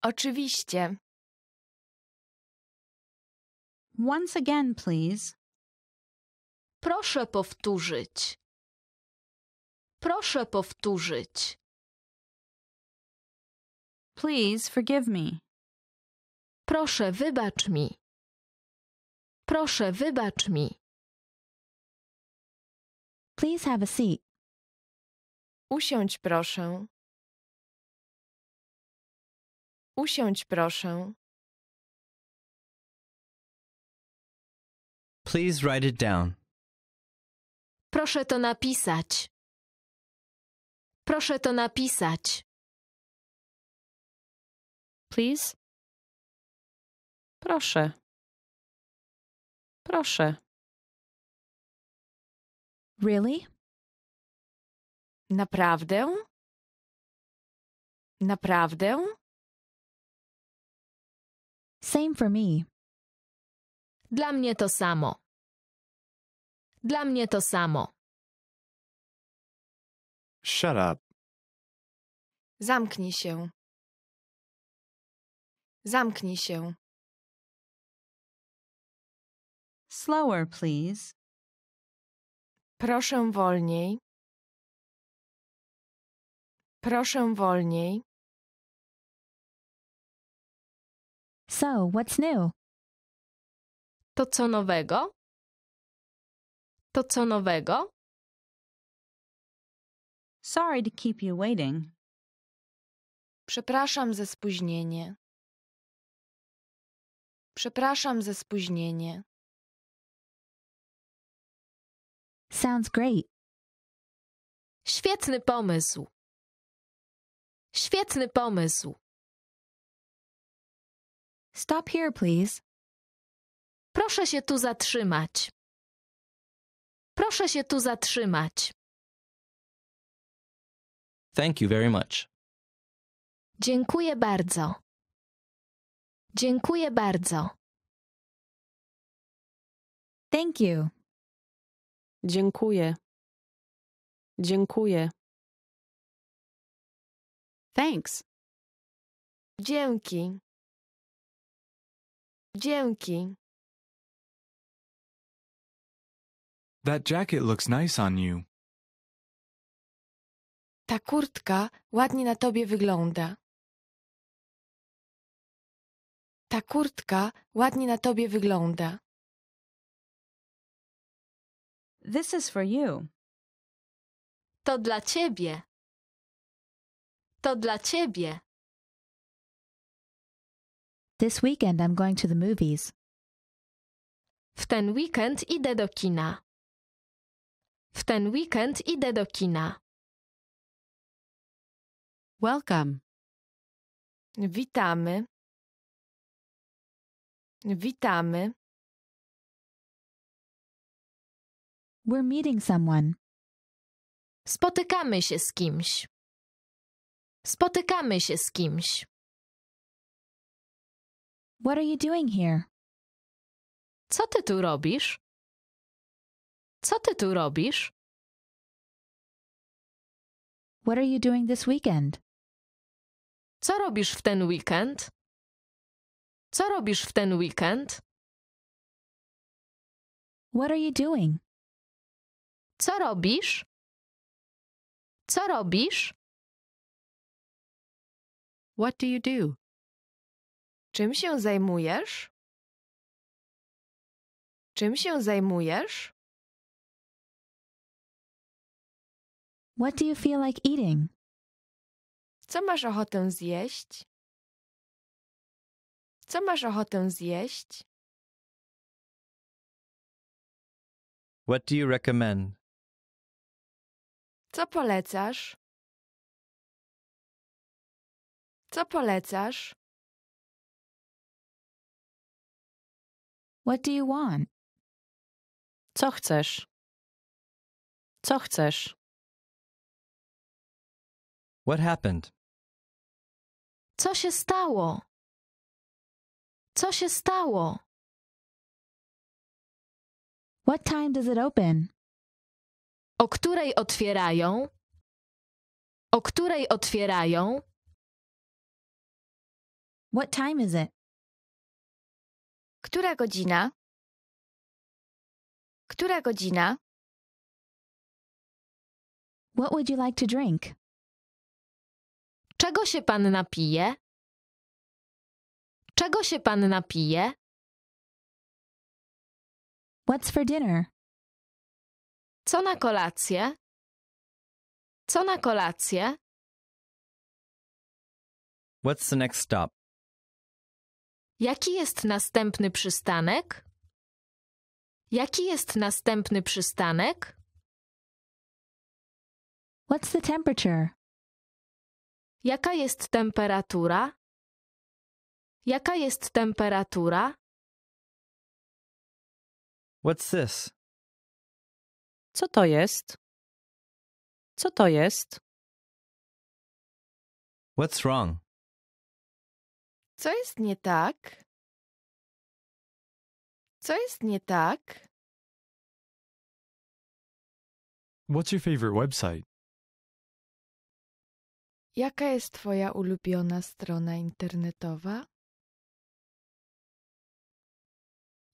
Oczywiście. Once again, please. Proszę powtórzyć. Proszę powtórzyć. Please forgive me. Proszę wybacz mi. Proszę wybacz mi. Please have a seat. Usiądź proszę. Usiądź proszę. Please write it down. Proszę to napisać. Proszę to napisać. Please? Proszę. Proszę. Really? Naprawdę? Naprawdę? Same for me. Dla mnie to samo. Dla mnie to samo. Shut up. Zamknij się. Zamknij się. Slower, please. Proszę wolniej. Proszę wolniej. So, what's new? To co nowego? To co nowego? Sorry to keep you waiting. Przepraszam za spóźnienie. Przepraszam za spóźnienie. Sounds great. Świetny pomysł. Świetny pomysł. Stop here, please. Proszę się tu zatrzymać. Proszę się tu zatrzymać. Thank you very much. Dziękuję bardzo. Dziękuję bardzo. Thank you. Dziękuję. Dziękuję. Thanks. Dzięki. Dzięki. That jacket looks nice on you. Ta kurtka ładnie na tobie wygląda. Ta kurtka ładnie na tobie wygląda. This is for you. To dla ciebie. To dla ciebie. This weekend I'm going to the movies. W ten weekend idę do kina. W ten weekend idę do kina. Welcome. Witamy. Witamy. We're meeting someone. Spotykamy się z kimś. Spotykamy się z kimś. What are you doing here? Co ty tu robisz? Co ty tu robisz? What are you doing this weekend? Co robisz w ten weekend? Co robisz w ten weekend? What are you doing? Co robisz? Co robisz? What do you do? Czym się zajmujesz? Czym się zajmujesz? What do you feel like eating? Co masz ochotę zjeść? Co masz ochotę zjeść? What do you recommend? Co polecasz? Co polecasz? What do you want? Co chcesz? Co chcesz? What happened? Co się stało? Co się stało? What time does it open? O której otwierają? O której otwierają? What time is it? Która godzina? Która godzina? What would you like to drink? Czego się pan napije? Czego się pan napije? What's for dinner? Co na kolację? Co na kolację? What's the next stop? Jaki jest następny przystanek? Jaki jest następny przystanek? What's the temperature? Jaka jest temperatura? Jaka jest temperatura? What's this? Co to jest? Co to jest? What's wrong? Co jest nie tak? Co jest nie tak? What's your favorite website? Jaka jest twoja ulubiona strona internetowa?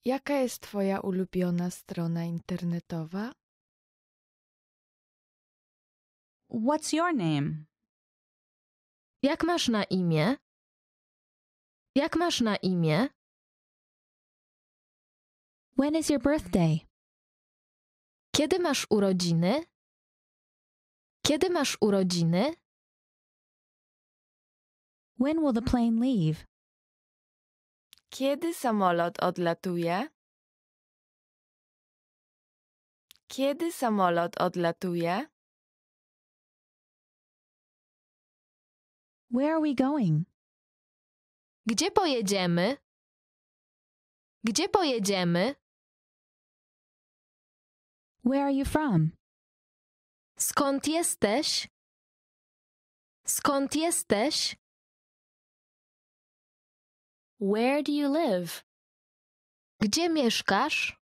Jaka jest twoja ulubiona strona internetowa? What's your name? Jak masz na imię? Jak masz na imię? When is your birthday? Kiedy masz urodziny? Kiedy masz urodziny? When will the plane leave? Kiedy samolot odlatuje? Kiedy samolot odlatuje? Where are we going? Gdzie pojedziemy? Gdzie pojedziemy? Where are you from? Skąd jesteś? Skąd jesteś? Where do you live? Gdzie mieszkasz?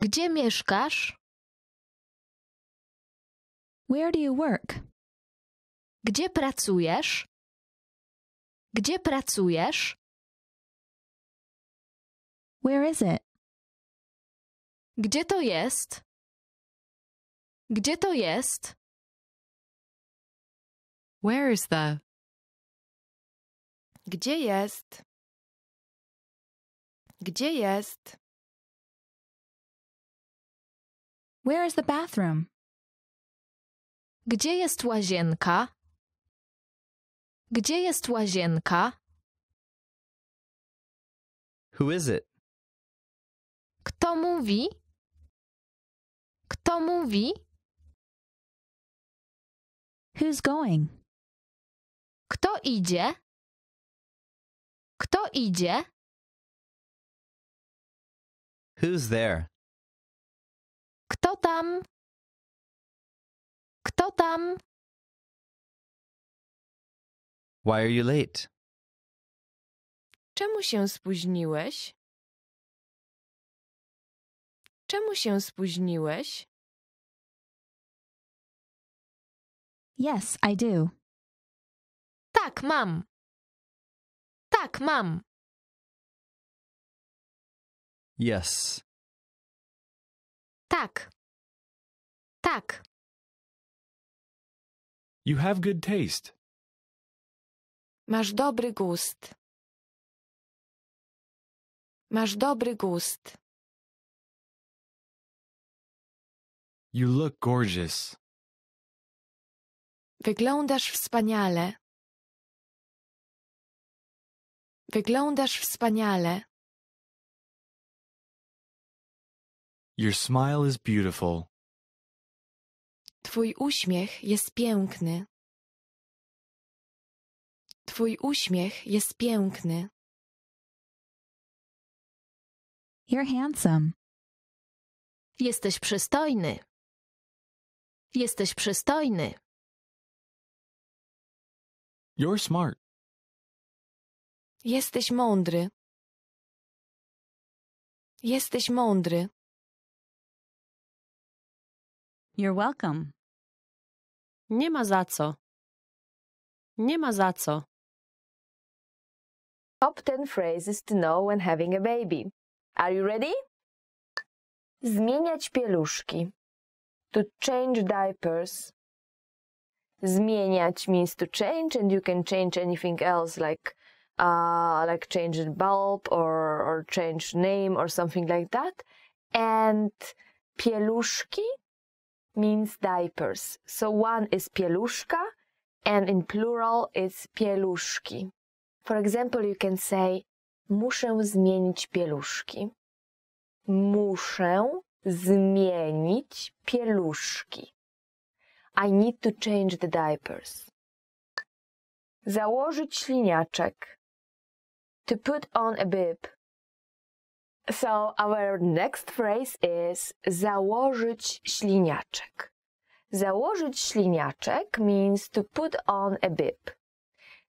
Gdzie mieszkasz? Where do you work? Gdzie pracujesz? Gdzie pracujesz? Where is it? Gdzie to jest? Gdzie to jest? Where is the? Gdzie jest? Gdzie jest? Where is the bathroom? Gdzie jest łazienka? Gdzie jest łazienka? Who is it? Kto mówi? Kto mówi? Who's going? Kto idzie? Kto idzie? Who's there? Kto tam? Kto tam? Why are you late? Czemu się spóźniłeś? Czemu się spóźniłeś? Yes, I do. Tak, mam. Tak, mam. Yes. Tak. Tak. You have good taste. Masz dobry gust. Masz dobry gust. You look gorgeous. Wyglądasz wspaniale. Wyglądasz wspaniale. Your smile is beautiful. Twój uśmiech jest piękny. Twój uśmiech jest piękny. You're handsome. Jesteś przystojny. Jesteś przystojny. You're smart. Jesteś mądry. Jesteś mądry. You're welcome. Nie ma za co. Nie ma za co. Top 10 phrases to know when having a baby. Are you ready? Zmieniać pieluszki. To change diapers. Zmieniać means to change, and you can change anything else like change the bulb or change name or something like that. And pieluszki means diapers. So one is pieluszka, and in plural it's pieluszki. For example, you can say muszę zmienić pieluszki. Muszę zmienić pieluszki. I need to change the diapers. Założyć śliniaczek. To put on a bib. So our next phrase is założyć śliniaczek. Założyć śliniaczek means to put on a bib.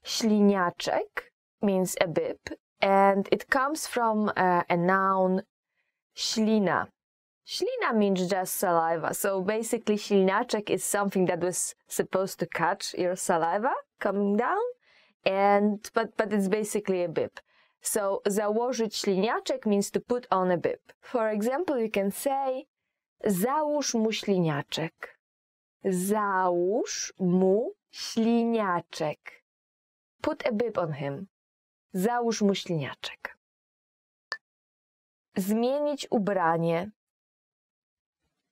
Śliniaczek means a bib, and it comes from a noun ślina. Ślina means just saliva. So basically śliniaczek is something that was supposed to catch your saliva coming down, but it's basically a bib. So założyć śliniaczek means to put on a bib. For example, you can say załóż mu śliniaczek. Załóż mu śliniaczek. Put a bib on him. Załóż mu śliniaczek. Zmienić ubranie.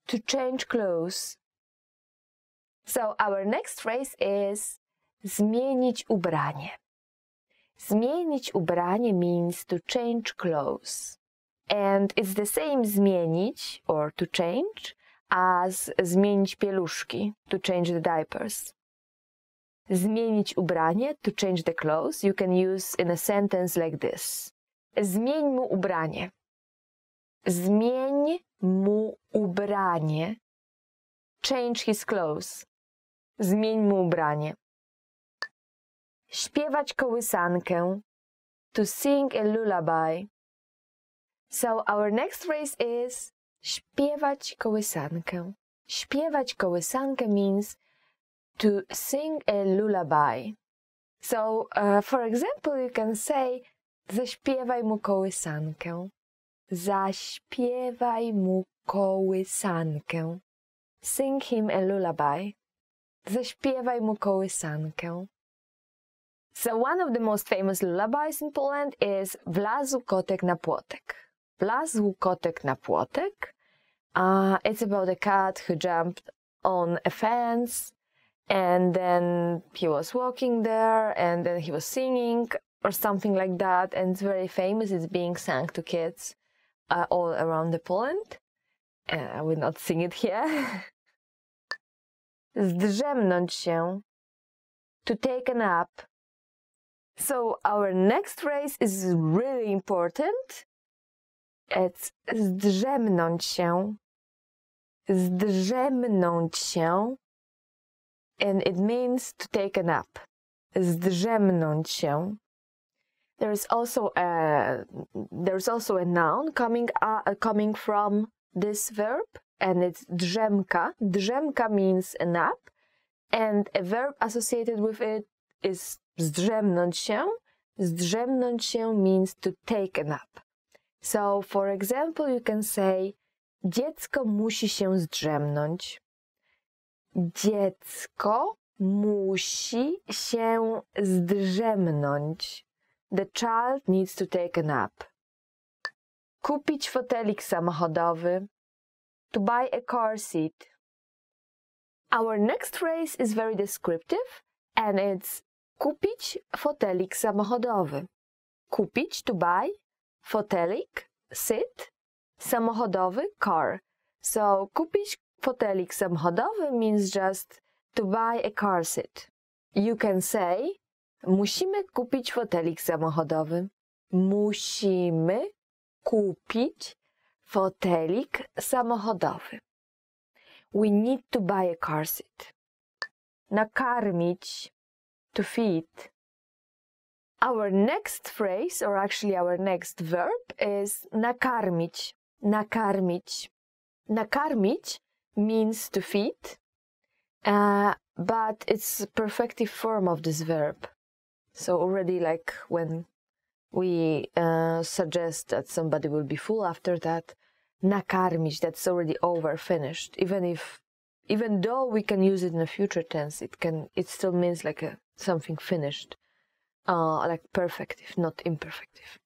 To change clothes. So our next phrase is zmienić ubranie. Zmienić ubranie means to change clothes. And it's the same zmienić or to change as zmienić pieluszki, to change the diapers. Zmienić ubranie, to change the clothes, you can use in a sentence like this. Zmień mu ubranie. Zmień mu ubranie. Change his clothes. Zmień mu ubranie. Śpiewać kołysankę. To sing a lullaby. So our next phrase is Śpiewać kołysankę. Śpiewać kołysankę means to sing a lullaby. So, for example, you can say zaśpiewaj mu kołysankę. Zaśpiewaj mu kołysankę. Sing him a lullaby. Zaśpiewaj mu kołysankę. So one of the most famous lullabies in Poland is Wlazł kotek na płotek. Wlazł kotek na płotek. It's about a cat who jumped on a fence and then he was walking there and then he was singing or something like that, and it's very famous. It's being sung to kids all around the Poland. I will not sing it here. Zdrzemnąć się. To take a nap. So our next phrase is really important. It's zdrzemnąć się. Zdrzemnąć się. And it means to take a nap. Zdrzemnąć się. There's also a noun coming from this verb, and it's drzemka. Drzemka means a nap, and a verb associated with it is zdrzemnąć się. Zdrzemnąć się means to take a nap. So, for example, you can say dziecko musi się zdrzemnąć. Dziecko musi się zdrzemnąć. The child needs to take a nap. Kupić fotelik samochodowy. To buy a car seat. Our next phrase is very descriptive, and it's kupić fotelik samochodowy. Kupić, to buy, fotelik, sit, samochodowy, car. So, kupić fotelik samochodowy means just to buy a car seat. You can say, musimy kupić fotelik samochodowy. Musimy kupić fotelik samochodowy. We need to buy a car seat. Nakarmić, to feed. Our next phrase, or actually our next verb, is nakarmić. Nakarmić. Nakarmić means to feed, but it's a perfective form of this verb. So already, like when we suggest that somebody will be full after that, nakarmić, that's already over, finished. Even though we can use it in a future tense, it still means like something finished, like perfective, not imperfective.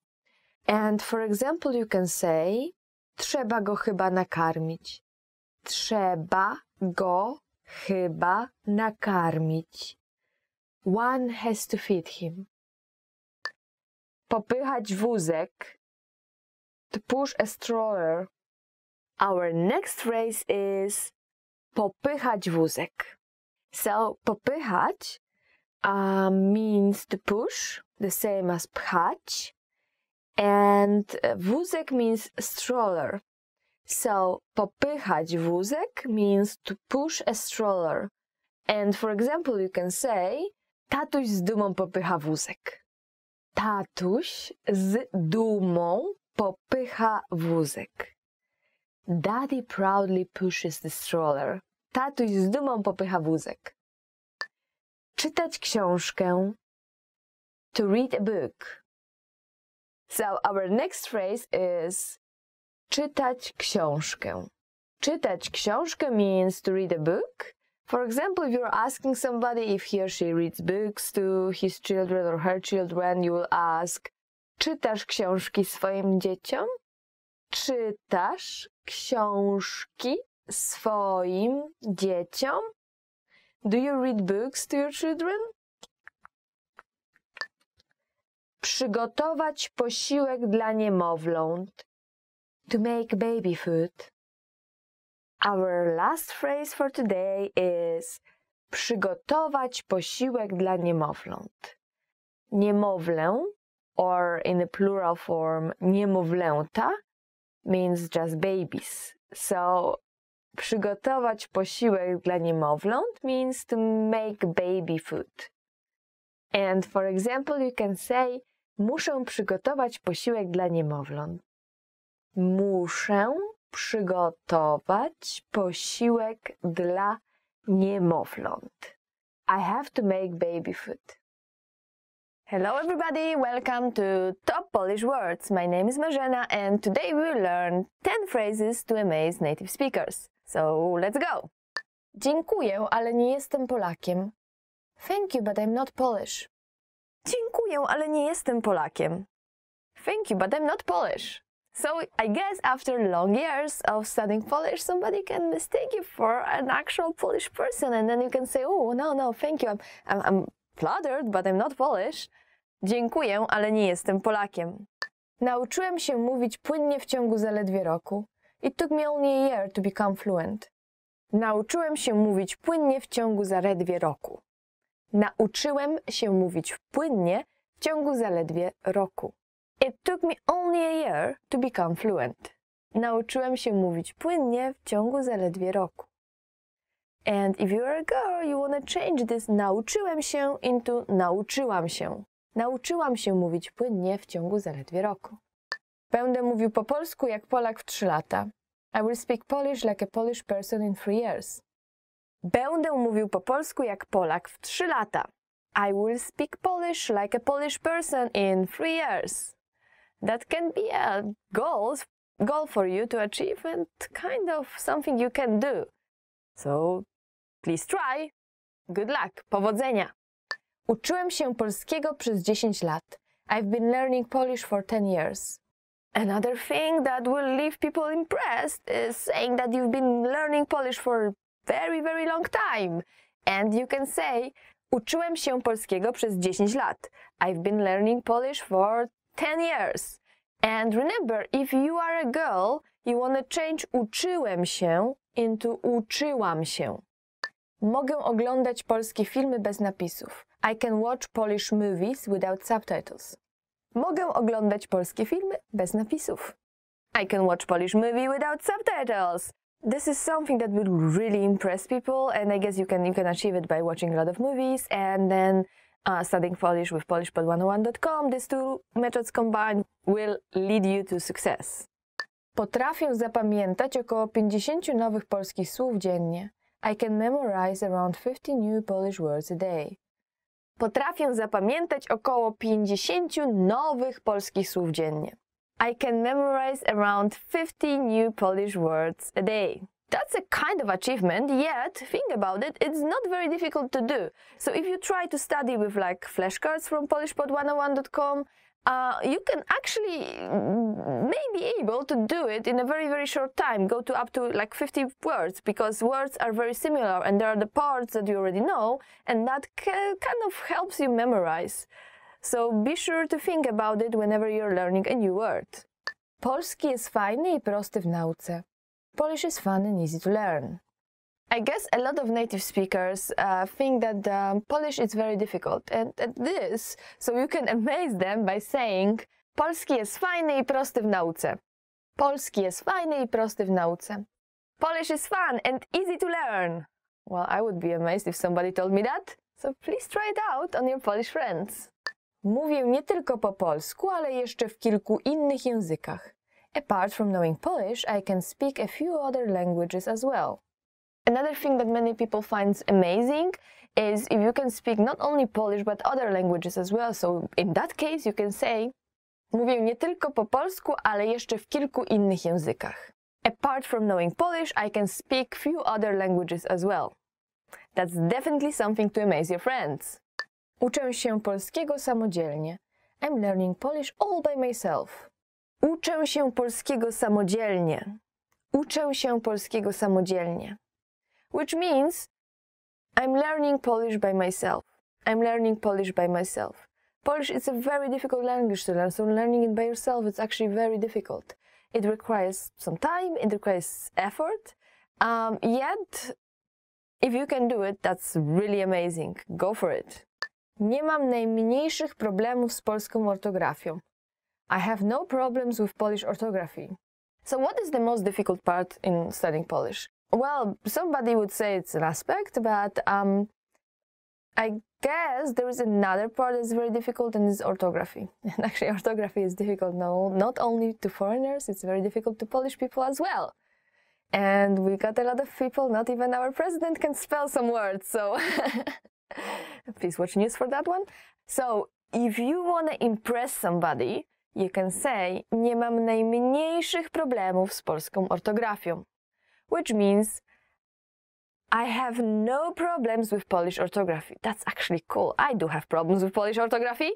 And for example, you can say, trzeba go chyba nakarmić. Trzeba go chyba nakarmić. One has to feed him. Popychać wózek. To push a stroller. Our next phrase is popychać wózek. So, popychać means to push, the same as pchać. And wózek means stroller. So, popychać wózek means to push a stroller. And for example, you can say, tatuś z dumą popycha wózek. Tatuś z dumą popycha wózek. Daddy proudly pushes the stroller. Tatuś z dumą popycha wózek. Czytać książkę. To read a book. So our next phrase is czytać książkę. Czytać książkę means to read a book. For example, if you're asking somebody if he or she reads books to his children or her children, you will ask, czytasz książki swoim dzieciom? Czytasz książki swoim dzieciom? Do you read books to your children? Przygotować posiłek dla niemowląt. To make baby food. Our last phrase for today is przygotować posiłek dla niemowląt. Niemowlę, or in the plural form niemowlęta, means just babies. So, przygotować posiłek dla niemowląt means to make baby food. And for example, you can say, muszę przygotować posiłek dla niemowląt. Muszę przygotować posiłek dla niemowląt. I have to make baby food. Hello everybody, welcome to Top Polish Words. My name is Marzena and today we will learn 10 phrases to amaze native speakers. So let's go! Dziękuję, ale nie jestem Polakiem. Thank you, but I'm not Polish. Dziękuję, ale nie jestem Polakiem. Thank you, but I'm not Polish. So I guess after long years of studying Polish, somebody can mistake you for an actual Polish person, and then you can say, oh, no, thank you, I'm flattered, but I'm not Polish. Dziękuję, ale nie jestem Polakiem. Nauczyłem się mówić płynnie w ciągu zaledwie roku. It took me only a year to become fluent. Nauczyłem się mówić płynnie w ciągu zaledwie roku. Nauczyłem się mówić płynnie w ciągu zaledwie roku. It took me only a year to become fluent. Nauczyłem się mówić płynnie w ciągu zaledwie roku. And if you're a girl, you want to change this nauczyłem się into nauczyłam się. Nauczyłam się mówić płynnie w ciągu zaledwie roku. Będę mówił po polsku jak Polak w 3 lata. I will speak Polish like a Polish person in 3 years. Będę mówił po polsku jak Polak w 3 lata. I will speak Polish like a Polish person in 3 years. That can be a goal for you to achieve and kind of something you can do. So, please try. Good luck. Powodzenia. Uczyłem się polskiego przez 10 lat. I've been learning Polish for 10 years. Another thing that will leave people impressed is saying that you've been learning Polish for a very, very long time. And you can say, uczyłem się polskiego przez 10 lat. I've been learning Polish for 10 years. And remember, if you are a girl, you want to change uczyłem się into uczyłam się. Mogę oglądać polskie filmy bez napisów. I can watch Polish movies without subtitles. Mogę oglądać polskie filmy bez napisów. I can watch Polish movie without subtitles. This is something that will really impress people, and I guess you can achieve it by watching a lot of movies and then studying Polish with polishpod101.com. These two methods combined will lead you to success. Potrafię zapamiętać około 50 nowych polskich słów dziennie. I can memorize around 50 new Polish words a day. Potrafię zapamiętać około 50 nowych polskich słów dziennie. I can memorize around 50 new Polish words a day. That's a kind of achievement, yet, think about it, it's not very difficult to do. So if you try to study with like flashcards from polishpod101.com, you can actually may be able to do it in a very, very short time, go to up to like 50 words, because words are very similar and there are the parts that you already know, and that kind of helps you memorize. So be sure to think about it whenever you're learning a new word. Polski jest fajny i prosty w nauce. Polish is fun and easy to learn. I guess a lot of native speakers think that Polish is very difficult, and it is, so you can amaze them by saying polski jest fajny i prosty w nauce. Polski jest fajny i prosty w nauce. Polish is fun and easy to learn. Well, I would be amazed if somebody told me that, so please try it out on your Polish friends. Mówię nie tylko po polsku, ale jeszcze w kilku innych językach. Apart from knowing Polish, I can speak a few other languages as well. Another thing that many people find amazing is if you can speak not only Polish but other languages as well. So in that case you can say, mówię nie tylko po polsku, ale jeszcze w kilku innych językach. Apart from knowing Polish, I can speak few other languages as well. That's definitely something to amaze your friends. Uczę się polskiego samodzielnie. I'm learning Polish all by myself. Uczę się polskiego samodzielnie. Uczę się polskiego samodzielnie. Which means I'm learning Polish by myself. I'm learning Polish by myself. Polish is a very difficult language to learn, so learning it by yourself is actually very difficult. It requires some time, it requires effort, yet if you can do it, that's really amazing. Go for it. Nie mam najmniejszych problemów z polską ortografią. I have no problems with Polish orthography. So what is the most difficult part in studying Polish? Well, somebody would say it's an aspect, but I guess there is another part that's very difficult, and it's orthography. And actually orthography is difficult not only to foreigners, it's very difficult to Polish people as well. And we got a lot of people, not even our president can spell some words, so please watch news for that one. So, if you want to impress somebody, you can say, nie mam najmniejszych problemów z polską ortografią, which means I have no problems with Polish orthography. That's actually cool. I do have problems with Polish orthography,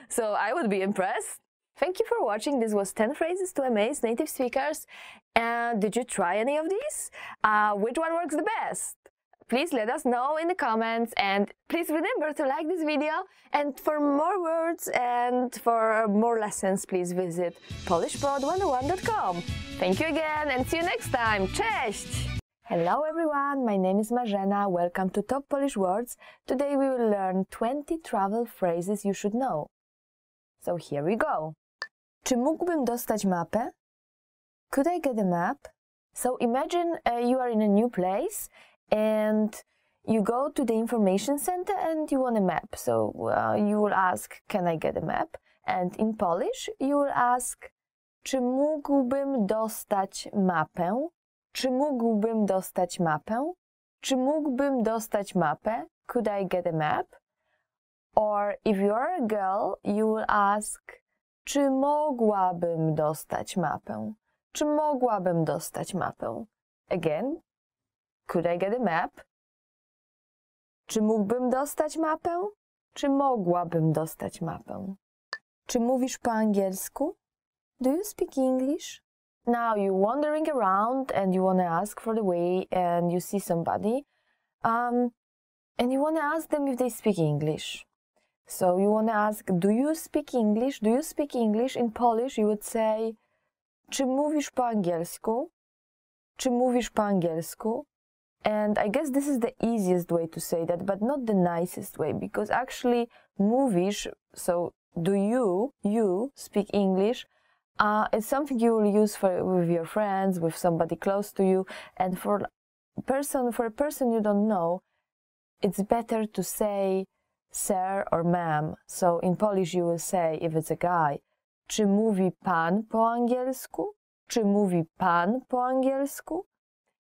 so I would be impressed. Thank you for watching. This was 10 phrases to amaze native speakers. And did you try any of these? Which one works the best? Please let us know in the comments, and please remember to like this video. And for more words and for more lessons, please visit polishpod101.com. Thank you again and see you next time. Cześć! Hello everyone, my name is Marzena. Welcome to Top Polish Words. Today we will learn 20 travel phrases you should know. So here we go. Czy mógłbym dostać mapę? Could I get a map? So imagine you are in a new place and you go to the information center and you want a map. So you will ask, can I get a map? And in Polish you will ask, czy mógłbym dostać mapę? Czy mógłbym dostać mapę? Czy mógłbym dostać mapę? Could I get a map? Or if you are a girl, you will ask, czy mogłabym dostać mapę? Czy mogłabym dostać mapę? Again, could I get a map? Czy mógłbym dostać mapę? Czy mogłabym dostać mapę? Czy mówisz po angielsku? Do you speak English? Now you're wandering around and you want to ask for the way and you see somebody and you want to ask them if they speak English. So you want to ask, do you speak English? Do you speak English? In Polish you would say, czy mówisz po angielsku? Czy mówisz po angielsku? And I guess this is the easiest way to say that, but not the nicest way, because actually mówisz, so do you speak English? It's something you will use with your friends, with somebody close to you, and for a person you don't know, it's better to say sir or ma'am. So in Polish you will say, if it's a guy, czy mówi pan po angielsku? Czy mówi pan po angielsku?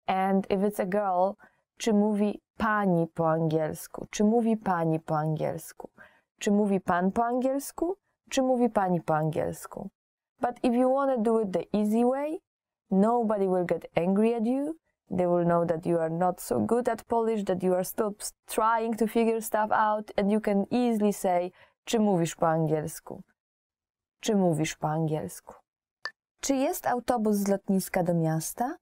And if it's a girl, czy mówi pani po angielsku? Czy mówi pani po angielsku? Czy mówi pan po angielsku? Czy mówi pani po angielsku? But if you want to do it the easy way, nobody will get angry at you. They will know that you are not so good at Polish, that you are still trying to figure stuff out, and you can easily say, czy mówisz po angielsku? Czy mówisz po angielsku? Czy jest autobus z lotniska do miasta?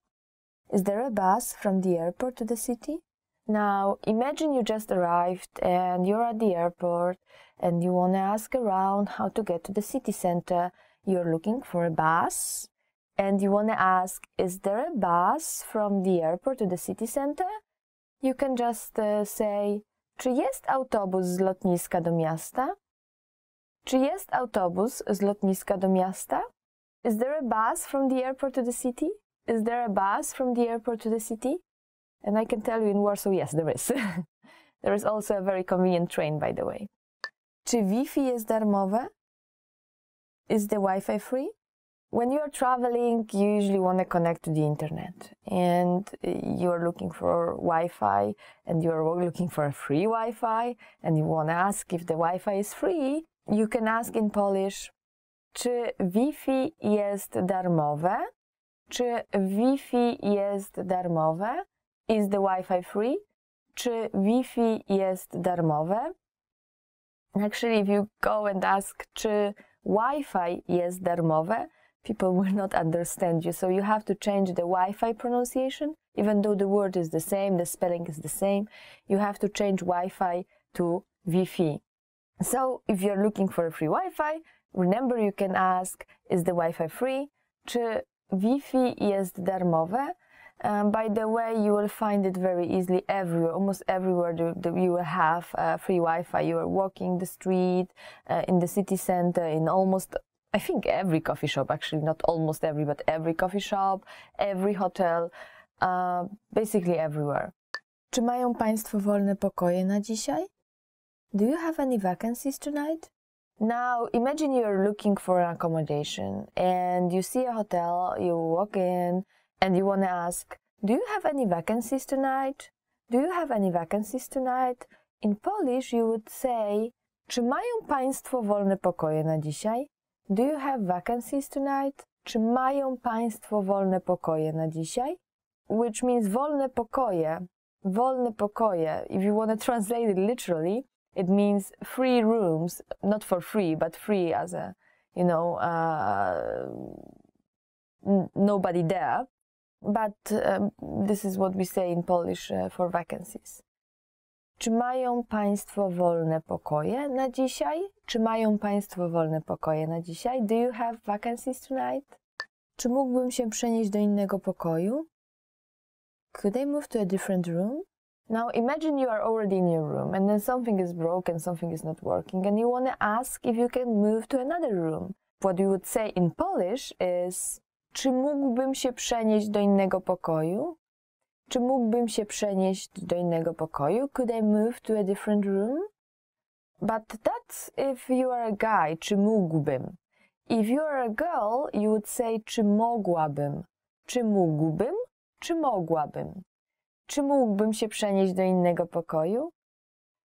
Is there a bus from the airport to the city? Now, imagine you just arrived and you're at the airport and you want to ask around how to get to the city center. You're looking for a bus and you want to ask, is there a bus from the airport to the city center? You can just say, czy jest autobus z lotniska do miasta? Czy jest autobus z lotniska do miasta? Is there a bus from the airport to the city? Is there a bus from the airport to the city? And I can tell you in Warsaw, yes, there is. There is also a very convenient train, by the way. Czy Wi-Fi jest darmowe? Is the Wi-Fi free? When you are traveling, you usually want to connect to the internet. And you are looking for Wi-Fi, and you are looking for a free Wi-Fi, and you want to ask if the Wi-Fi is free. You can ask in Polish, czy Wi-Fi jest darmowe? Czy Wi-Fi jest darmowe? Is the Wi-Fi free? Czy Wi-Fi jest darmowe? Actually, if you go and ask, czy Wi-Fi jest darmowe, people will not understand you. So you have to change the Wi-Fi pronunciation. Even though the word is the same, the spelling is the same, you have to change Wi-Fi to Wi-Fi. So if you're looking for a free Wi-Fi, remember you can ask, is the Wi-Fi free? Czy Wi-Fi jest darmowe? By the way, you will find it very easily everywhere, almost everywhere you will have free Wi-Fi. You are walking the street, in the city center, in almost, I think every coffee shop, actually not almost every, but every coffee shop, every hotel, basically everywhere. Czy mają Państwo wolne pokoje na dzisiaj? Do you have any vacancies tonight? Now, imagine you're looking for an accommodation and you see a hotel, you walk in and you want to ask, Do you have any vacancies tonight? Do you have any vacancies tonight? In Polish you would say, czy mają Państwo wolne pokoje na dzisiaj? Do you have vacancies tonight? Czy mają Państwo wolne pokoje na dzisiaj? Which means wolne pokoje. Wolne pokoje. If you want to translate it literally, it means free rooms, not for free, but free as a, you know, nobody there. But this is what we say in Polish for vacancies. Czy mają Państwo wolne pokoje na dzisiaj? Czy mają Państwo wolne pokoje na dzisiaj? Do you have vacancies tonight? Czy mógłbym się przenieść do innego pokoju? Could I move to a different room? Now imagine you are already in your room and then something is broken, something is not working and you want to ask if you can move to another room. What you would say in Polish is, czy mógłbym się przenieść do innego pokoju? Czy mógłbym się przenieść do innego pokoju? Could I move to a different room? But that's if you are a guy, czy mógłbym. If you are a girl, you would say, czy mogłabym. Czy mógłbym? Czy mogłabym? Czy mógłbym się przenieść do innego pokoju?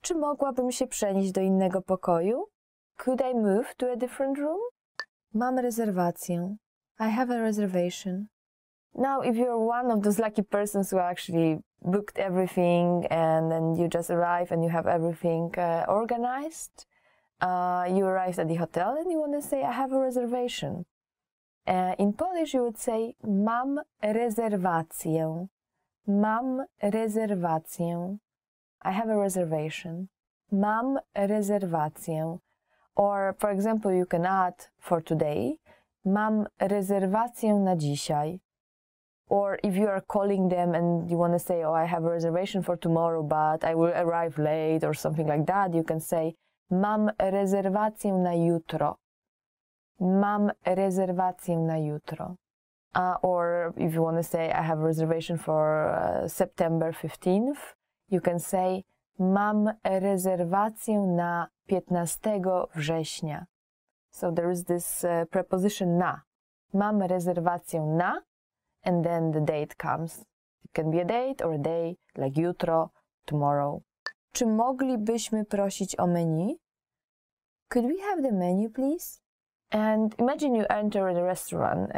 Czy mogłabym się przenieść do innego pokoju? Could I move to a different room? Mam rezerwację. I have a reservation. Now, if you're one of those lucky persons who actually booked everything and then you just arrive and you have everything organized, you arrived at the hotel and you want to say, I have a reservation. In Polish, you would say, mam rezerwację. Mam rezerwację. I have a reservation. Mam rezerwację. Or, for example, you can add for today, mam rezerwację na dzisiaj. Or if you are calling them and you want to say, oh, I have a reservation for tomorrow, but I will arrive late or something like that, you can say, mam rezerwację na jutro. Mam rezerwację na jutro. Or if you want to say, I have a reservation for September 15th, you can say, mam rezerwację na 15 września. So there is this preposition na. Mam rezerwację na, and then the date comes. It can be a date or a day, like jutro, tomorrow. Czy moglibyśmy prosić o menu? Could we have the menu, please? And imagine you enter a restaurant.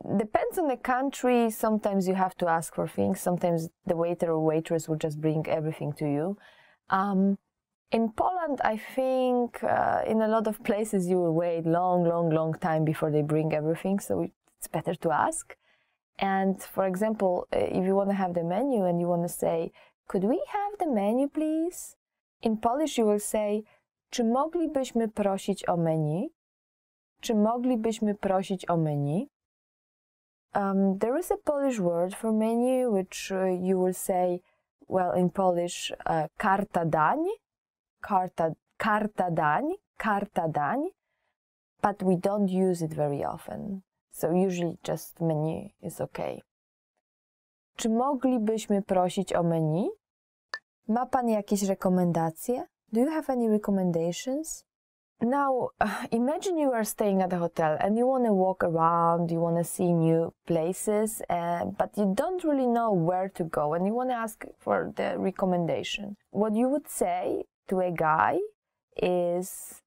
Depends on the country. Sometimes you have to ask for things. Sometimes the waiter or waitress will just bring everything to you. In Poland, I think in a lot of places you will wait long time before they bring everything. So it's better to ask. And for example, if you want to have the menu and you want to say, could we have the menu, please? In Polish you will say, czy moglibyśmy prosić o menu? Czy moglibyśmy prosić o menu? There is a Polish word for menu, which you will say, well, in Polish, karta dań, karta dań, but we don't use it very often. So usually just menu is okay. Czy moglibyśmy prosić o menu? Ma pan jakieś rekomendacje? Do you have any recommendations? Now, imagine you are staying at a hotel and you want to walk around, you want to see new places, but you don't really know where to go and you want to ask for the recommendation. What you would say to a guy is,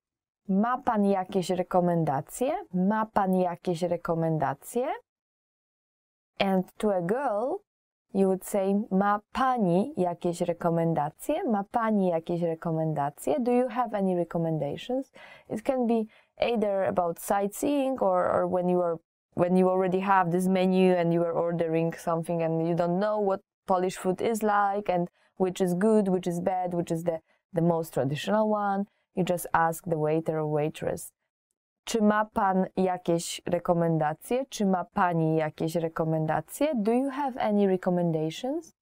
ma pan jakieś rekomendacje? Ma pan jakieś rekomendacje? And to a girl, you would say, ma pani jakieś rekomendacje? Ma pani jakieś rekomendacje? Do you have any recommendations? It can be either about sightseeing or when you already have this menu and you are ordering something and you don't know what Polish food is like and which is good, which is bad, which is the most traditional one. You just ask the waiter or waitress. Czy ma pan jakieś rekomendacje? Czy ma pani jakieś rekomendacje? Do you have any recommendations?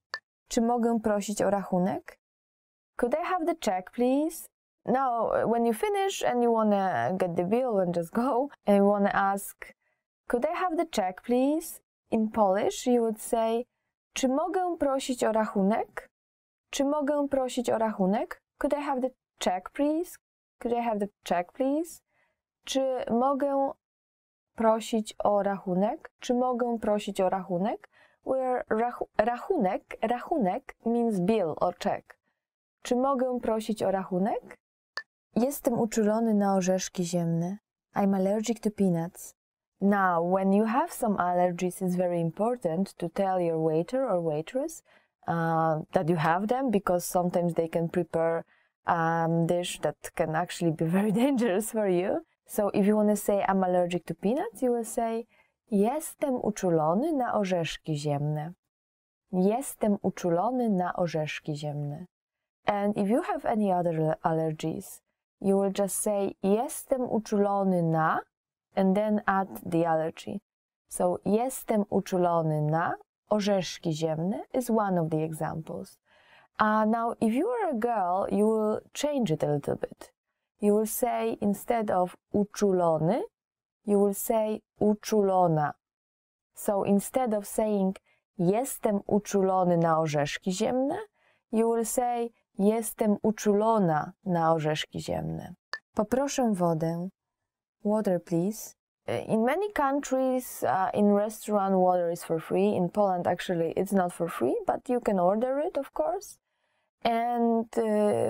Czy mogę prosić o rachunek? Could I have the check, please? Now, when you finish and you want to get the bill and just go, and you want to ask, could I have the check, please? In Polish, you would say, czy mogę prosić o rachunek? Czy mogę prosić o rachunek? Could I have the check, please? Could I have the check, please? Czy mogę prosić o rachunek? Czy mogę prosić o rachunek? where rachunek means bill or check. Czy mogę prosić o rachunek? Jestem uczulony na orzeszki ziemne. I'm allergic to peanuts. Now, when you have some allergies, it's very important to tell your waiter or waitress that you have them, because sometimes they can prepare dish that can actually be very dangerous for you. So if you want to say I'm allergic to peanuts, you will say jestem uczulony na orzeszki ziemne. Jestem uczulony na orzeszki ziemne. And if you have any other allergies, you will just say jestem uczulony na and then add the allergy. So jestem uczulony na orzeszki ziemne is one of the examples. Now, if you are a girl, you will change it a little bit. You will say, instead of uczulony, you will say uczulona. So instead of saying jestem uczulony na orzeszki ziemne, you will say jestem uczulona na orzeszki ziemne. Poproszę wodę. Water, please. In many countries, in restaurant, water is for free. In Poland, actually, it's not for free, but you can order it, of course. And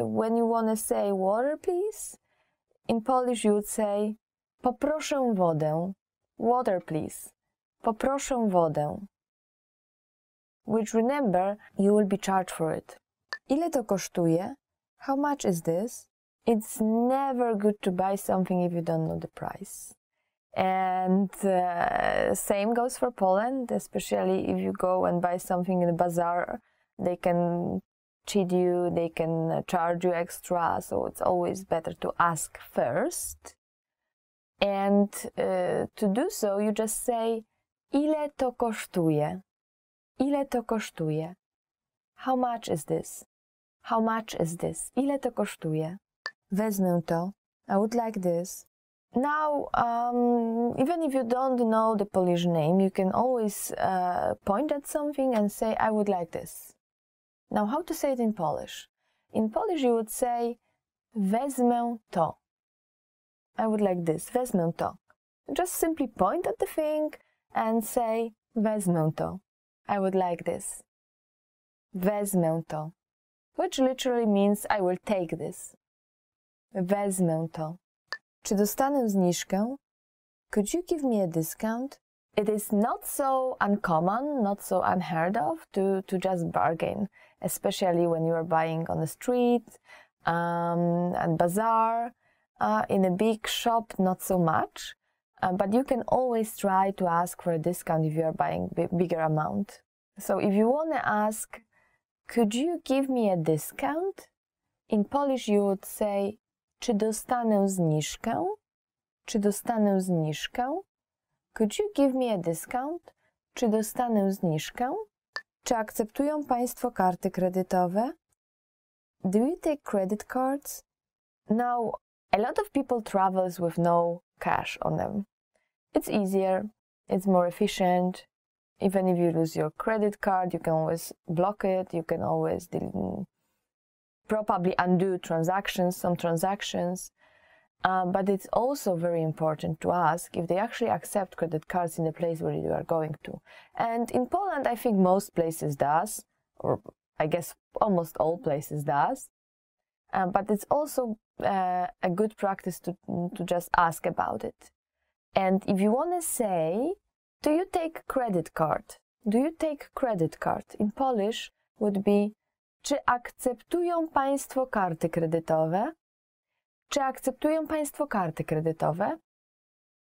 when you want to say water, please, in Polish you would say poproszę wodę. Water, please. Poproszę wodę. Which, remember, you will be charged for it. Ile to kosztuje? How much is this? It's never good to buy something if you don't know the price. And same goes for Poland, especially if you go and buy something in the bazaar. They can cheat you, they can charge you extra, so it's always better to ask first. And to do so, you just say, ile to kosztuje? Ile to kosztuje? How much is this? How much is this? Ile to kosztuje? Wezmę to. I would like this. Now, even if you don't know the Polish name, you can always point at something and say, I would like this. Now, how to say it in Polish? In Polish, you would say, wezmę to. I would like this. Wezmę to. Just simply point at the thing and say, wezmę to. I would like this. Wezmę to. Which literally means I will take this. Wezmę to. Czy dostanę zniżkę? Could you give me a discount? It is not so uncommon, not so unheard of to just bargain, especially when you are buying on the street and bazaar. In a big shop, not so much, but you can always try to ask for a discount if you are buying bigger amount. So if you want to ask, could you give me a discount? In Polish you would say, czy dostanę zniżkę? Czy dostanę zniżkę? Could you give me a discount? Czy dostanę zniżkę? Czy akceptują Państwo karty kredytowe? Do you take credit cards? Now, a lot of people travels with no cash on them. It's easier, it's more efficient. Even if you lose your credit card, you can always block it, you can always probably undo some transactions. But it's also very important to ask if they actually accept credit cards in the place where you are going to. And in Poland, I think most places does, or I guess almost all places does. But it's also a good practice to just ask about it. And if you want to say, do you take credit card? Do you take credit card? In Polish would be, czy akceptują Państwo karty kredytowe? Czy akceptują Państwo karty kredytowe?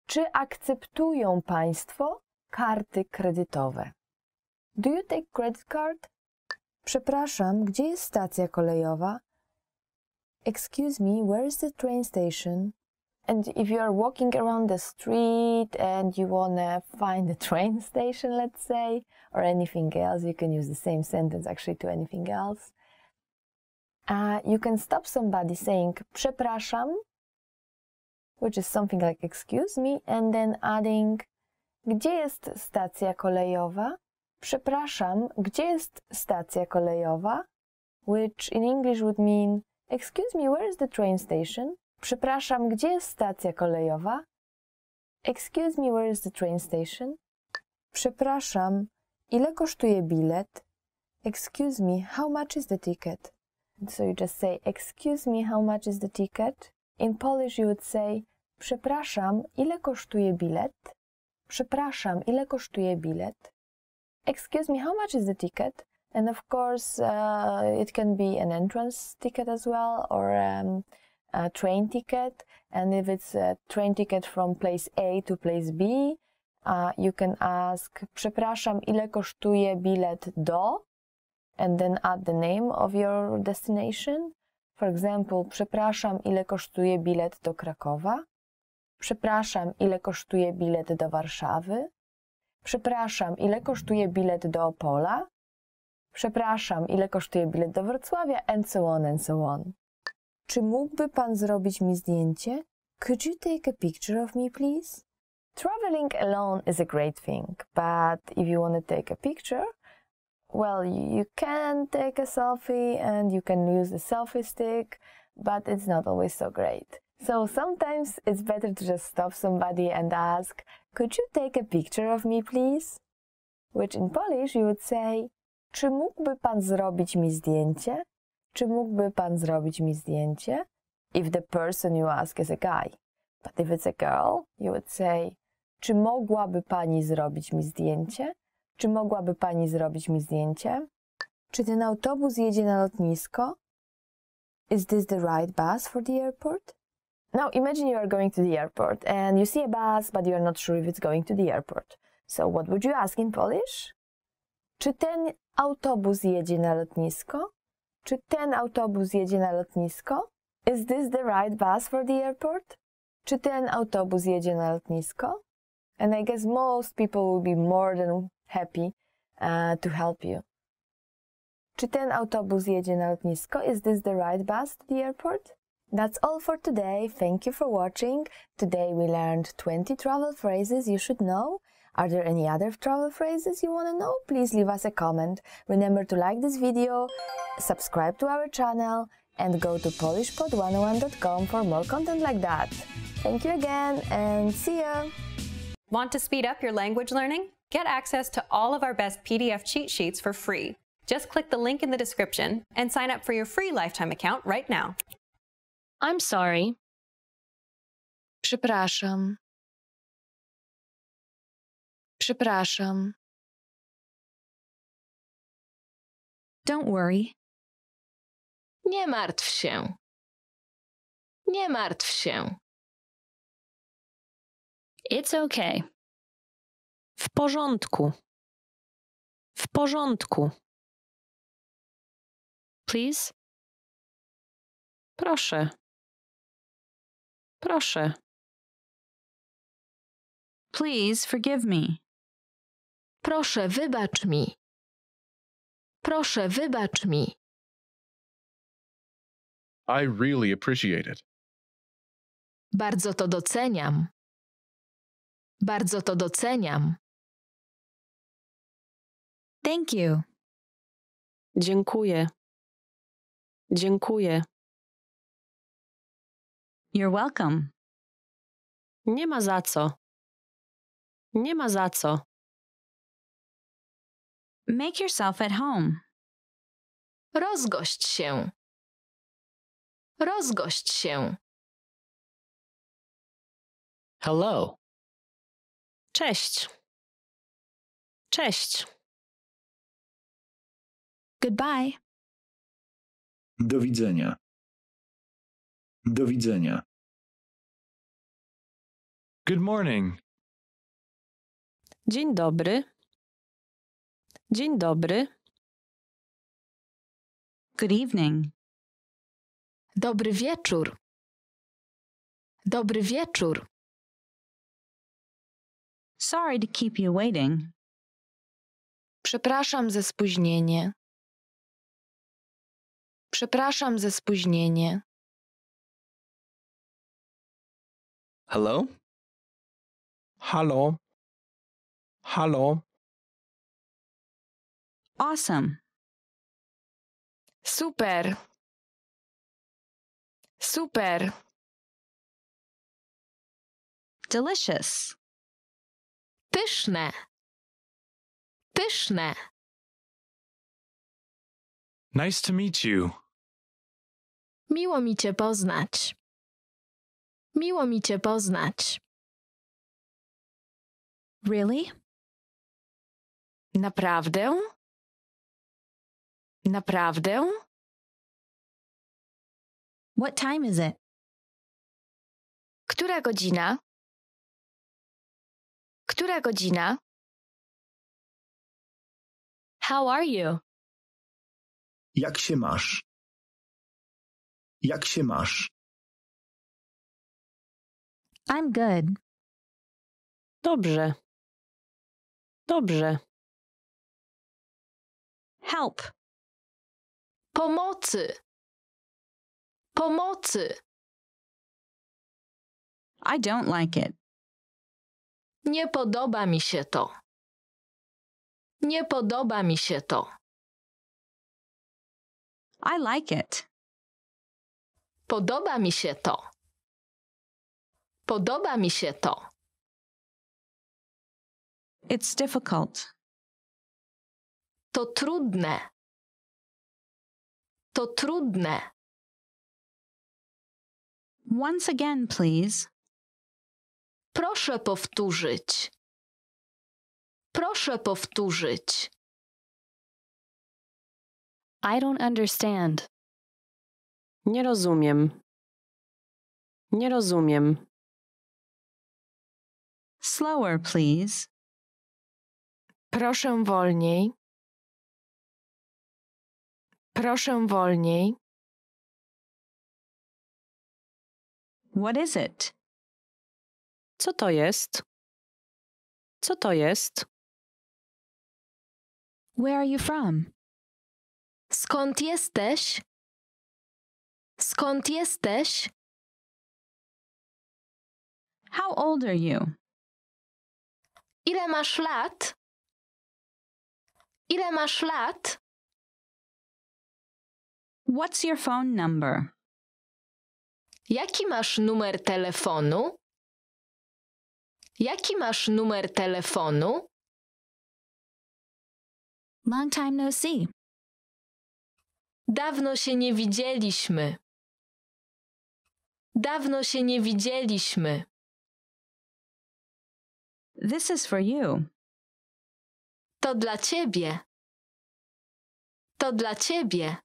Czy akceptują Państwo karty kredytowe? Do you take credit card? Przepraszam, gdzie jest stacja kolejowa? Excuse me, where is the train station? And if you are walking around the street and you want to find the train station, let's say, or anything else, you can use the same sentence actually to anything else. You can stop somebody saying przepraszam, which is something like excuse me, and then adding gdzie jest stacja kolejowa? Przepraszam, gdzie jest stacja kolejowa? Which in English would mean excuse me, where is the train station? Przepraszam, gdzie jest stacja kolejowa? Excuse me, where is the train station? Przepraszam, ile kosztuje bilet? Excuse me, how much is the ticket? So you just say, excuse me, how much is the ticket? In Polish you would say, przepraszam, ile kosztuje bilet? Przepraszam, ile kosztuje bilet? Excuse me, how much is the ticket? And of course, it can be an entrance ticket as well, or a train ticket. And if it's a train ticket from place A to place B, you can ask, przepraszam, ile kosztuje bilet do? And then add the name of your destination. For example, przepraszam, ile kosztuje bilet do Krakowa? Przepraszam, ile kosztuje bilet do Warszawy? Przepraszam, ile kosztuje bilet do Opola? Przepraszam, ile kosztuje bilet do Wrocławia? And so on, and so on. Czy mógłby pan zrobić mi zdjęcie? Could you take a picture of me, please? Traveling alone is a great thing, but if you want to take a picture, well, you can take a selfie and you can use the selfie stick, but it's not always so great. So sometimes it's better to just stop somebody and ask, could you take a picture of me, please? Which in Polish you would say, czy mógłby pan zrobić mi zdjęcie? Czy mógłby pan zrobić mi zdjęcie? If the person you ask is a guy. But if it's a girl, you would say, czy mogłaby pani zrobić mi zdjęcie? Czy mogłaby pani zrobić mi zdjęcie? Czy ten autobus jedzie na lotnisko? Is this the right bus for the airport? Now imagine you are going to the airport and you see a bus, but you are not sure if it's going to the airport. So what would you ask in Polish? Czy ten autobus jedzie na lotnisko? Czy ten autobus jedzie na lotnisko? Is this the right bus for the airport? Czy ten autobus jedzie na lotnisko? And I guess most people will be more than happy to help you. Czy ten autobus jedzie na lotnisko? Is this the right bus to the airport? That's all for today. Thank you for watching. Today we learned 20 travel phrases you should know. Are there any other travel phrases you want to know? Please leave us a comment. Remember to like this video, subscribe to our channel, and go to polishpod101.com for more content like that. Thank you again and see ya! Want to speed up your language learning? Get access to all of our best PDF cheat sheets for free. Just click the link in the description and sign up for your free lifetime account right now. I'm sorry. Przepraszam. Przepraszam. Don't worry. Nie martw się. Nie martw się. It's okay. W porządku. W porządku. Please? Proszę. Proszę. Please forgive me. Proszę, wybacz mi. Proszę, wybacz mi. I really appreciate it. Bardzo to doceniam. Bardzo to doceniam. Thank you. Dziękuję. Dziękuję. You're welcome. Nie ma za co. Nie ma za co. Make yourself at home. Rozgość się. Rozgość się. Hello. Cześć. Cześć. Goodbye. Do widzenia. Do widzenia. Good morning. Dzień dobry. Dzień dobry. Good evening. Dobry wieczór. Dobry wieczór. Sorry to keep you waiting. Przepraszam za spóźnienie. Przepraszam za spóźnienie. Hello? Halo? Halo? Awesome. Super. Super. Delicious. Pyszne. Pyszne. Nice to meet you. Miło mi cię poznać. Miło mi cię poznać. Really? Naprawdę? Naprawdę? What time is it? Która godzina? Która godzina? How are you? Jak się masz? Jak się masz? I'm good. Dobrze. Dobrze. Help. Pomocy. Pomocy. I don't like it. Nie podoba mi się to. Nie podoba mi się to. I like it. Podoba mi się to. Podoba mi się to. It's difficult. To trudne. To trudne. Once again, please. Proszę powtórzyć. Proszę powtórzyć. I don't understand. Nie rozumiem. Nie rozumiem. Slower, please. Proszę wolniej. Proszę wolniej. What is it? Co to jest? Co to jest? Where are you from? Skąd jesteś? Skąd jesteś? How old are you? Ile masz lat? Ile masz lat? What's your phone number? Jaki masz numer telefonu? Jaki masz numer telefonu? Long time no see. Dawno się nie widzieliśmy. Dawno się nie widzieliśmy. This is for you. To dla ciebie. To dla ciebie.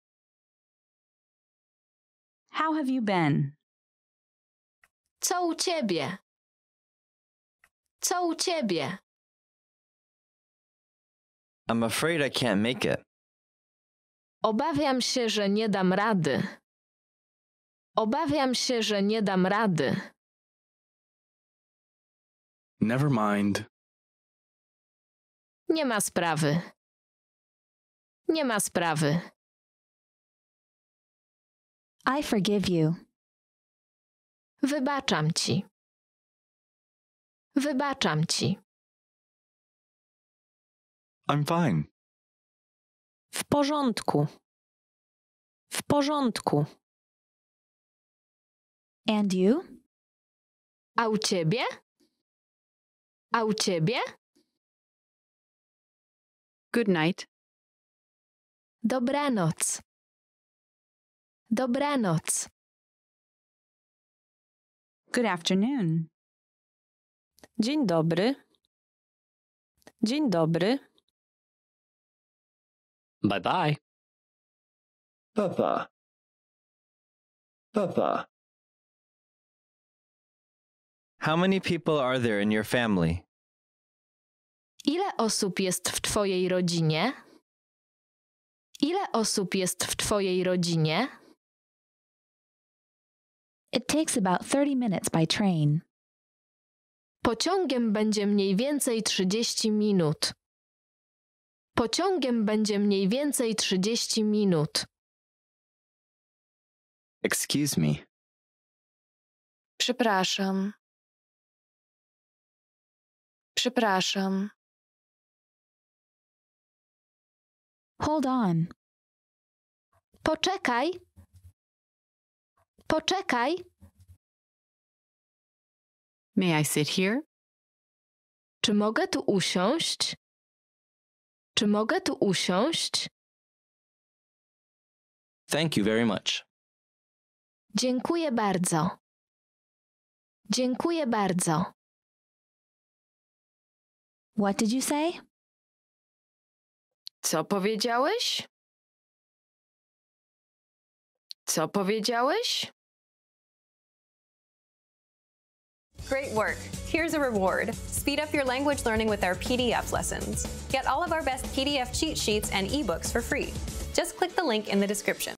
How have you been? Co u ciebie? Co u ciebie? I'm afraid I can't make it. Obawiam się, że nie dam rady. Obawiam się, że nie dam rady. Never mind. Nie ma sprawy. Nie ma sprawy. I forgive you. Wybaczam ci. Wybaczam ci. I'm fine. W porządku. W porządku. And you? A u ciebie? A u ciebie? Good night. Dobranoc. Dobranoc. Good afternoon. Dzień dobry. Dzień dobry. Bye bye. Papa. Papa. How many people are there in your family? Ile osób jest w twojej rodzinie? Ile osób jest w twojej rodzinie? It takes about 30 minutes by train. Pociągiem będzie mniej więcej 30 minut. Pociągiem będzie mniej więcej 30 minut. Excuse me. Przepraszam. Przepraszam. Hold on. Poczekaj. Poczekaj. May I sit here? Czy mogę tu usiąść? Czy mogę tu usiąść? Thank you very much. Dziękuję bardzo. Dziękuję bardzo. What did you say? Co powiedziałeś? Co powiedziałeś? Great work! Here's a reward. Speed up your language learning with our PDF lessons. Get all of our best PDF cheat sheets and ebooks for free. Just click the link in the description.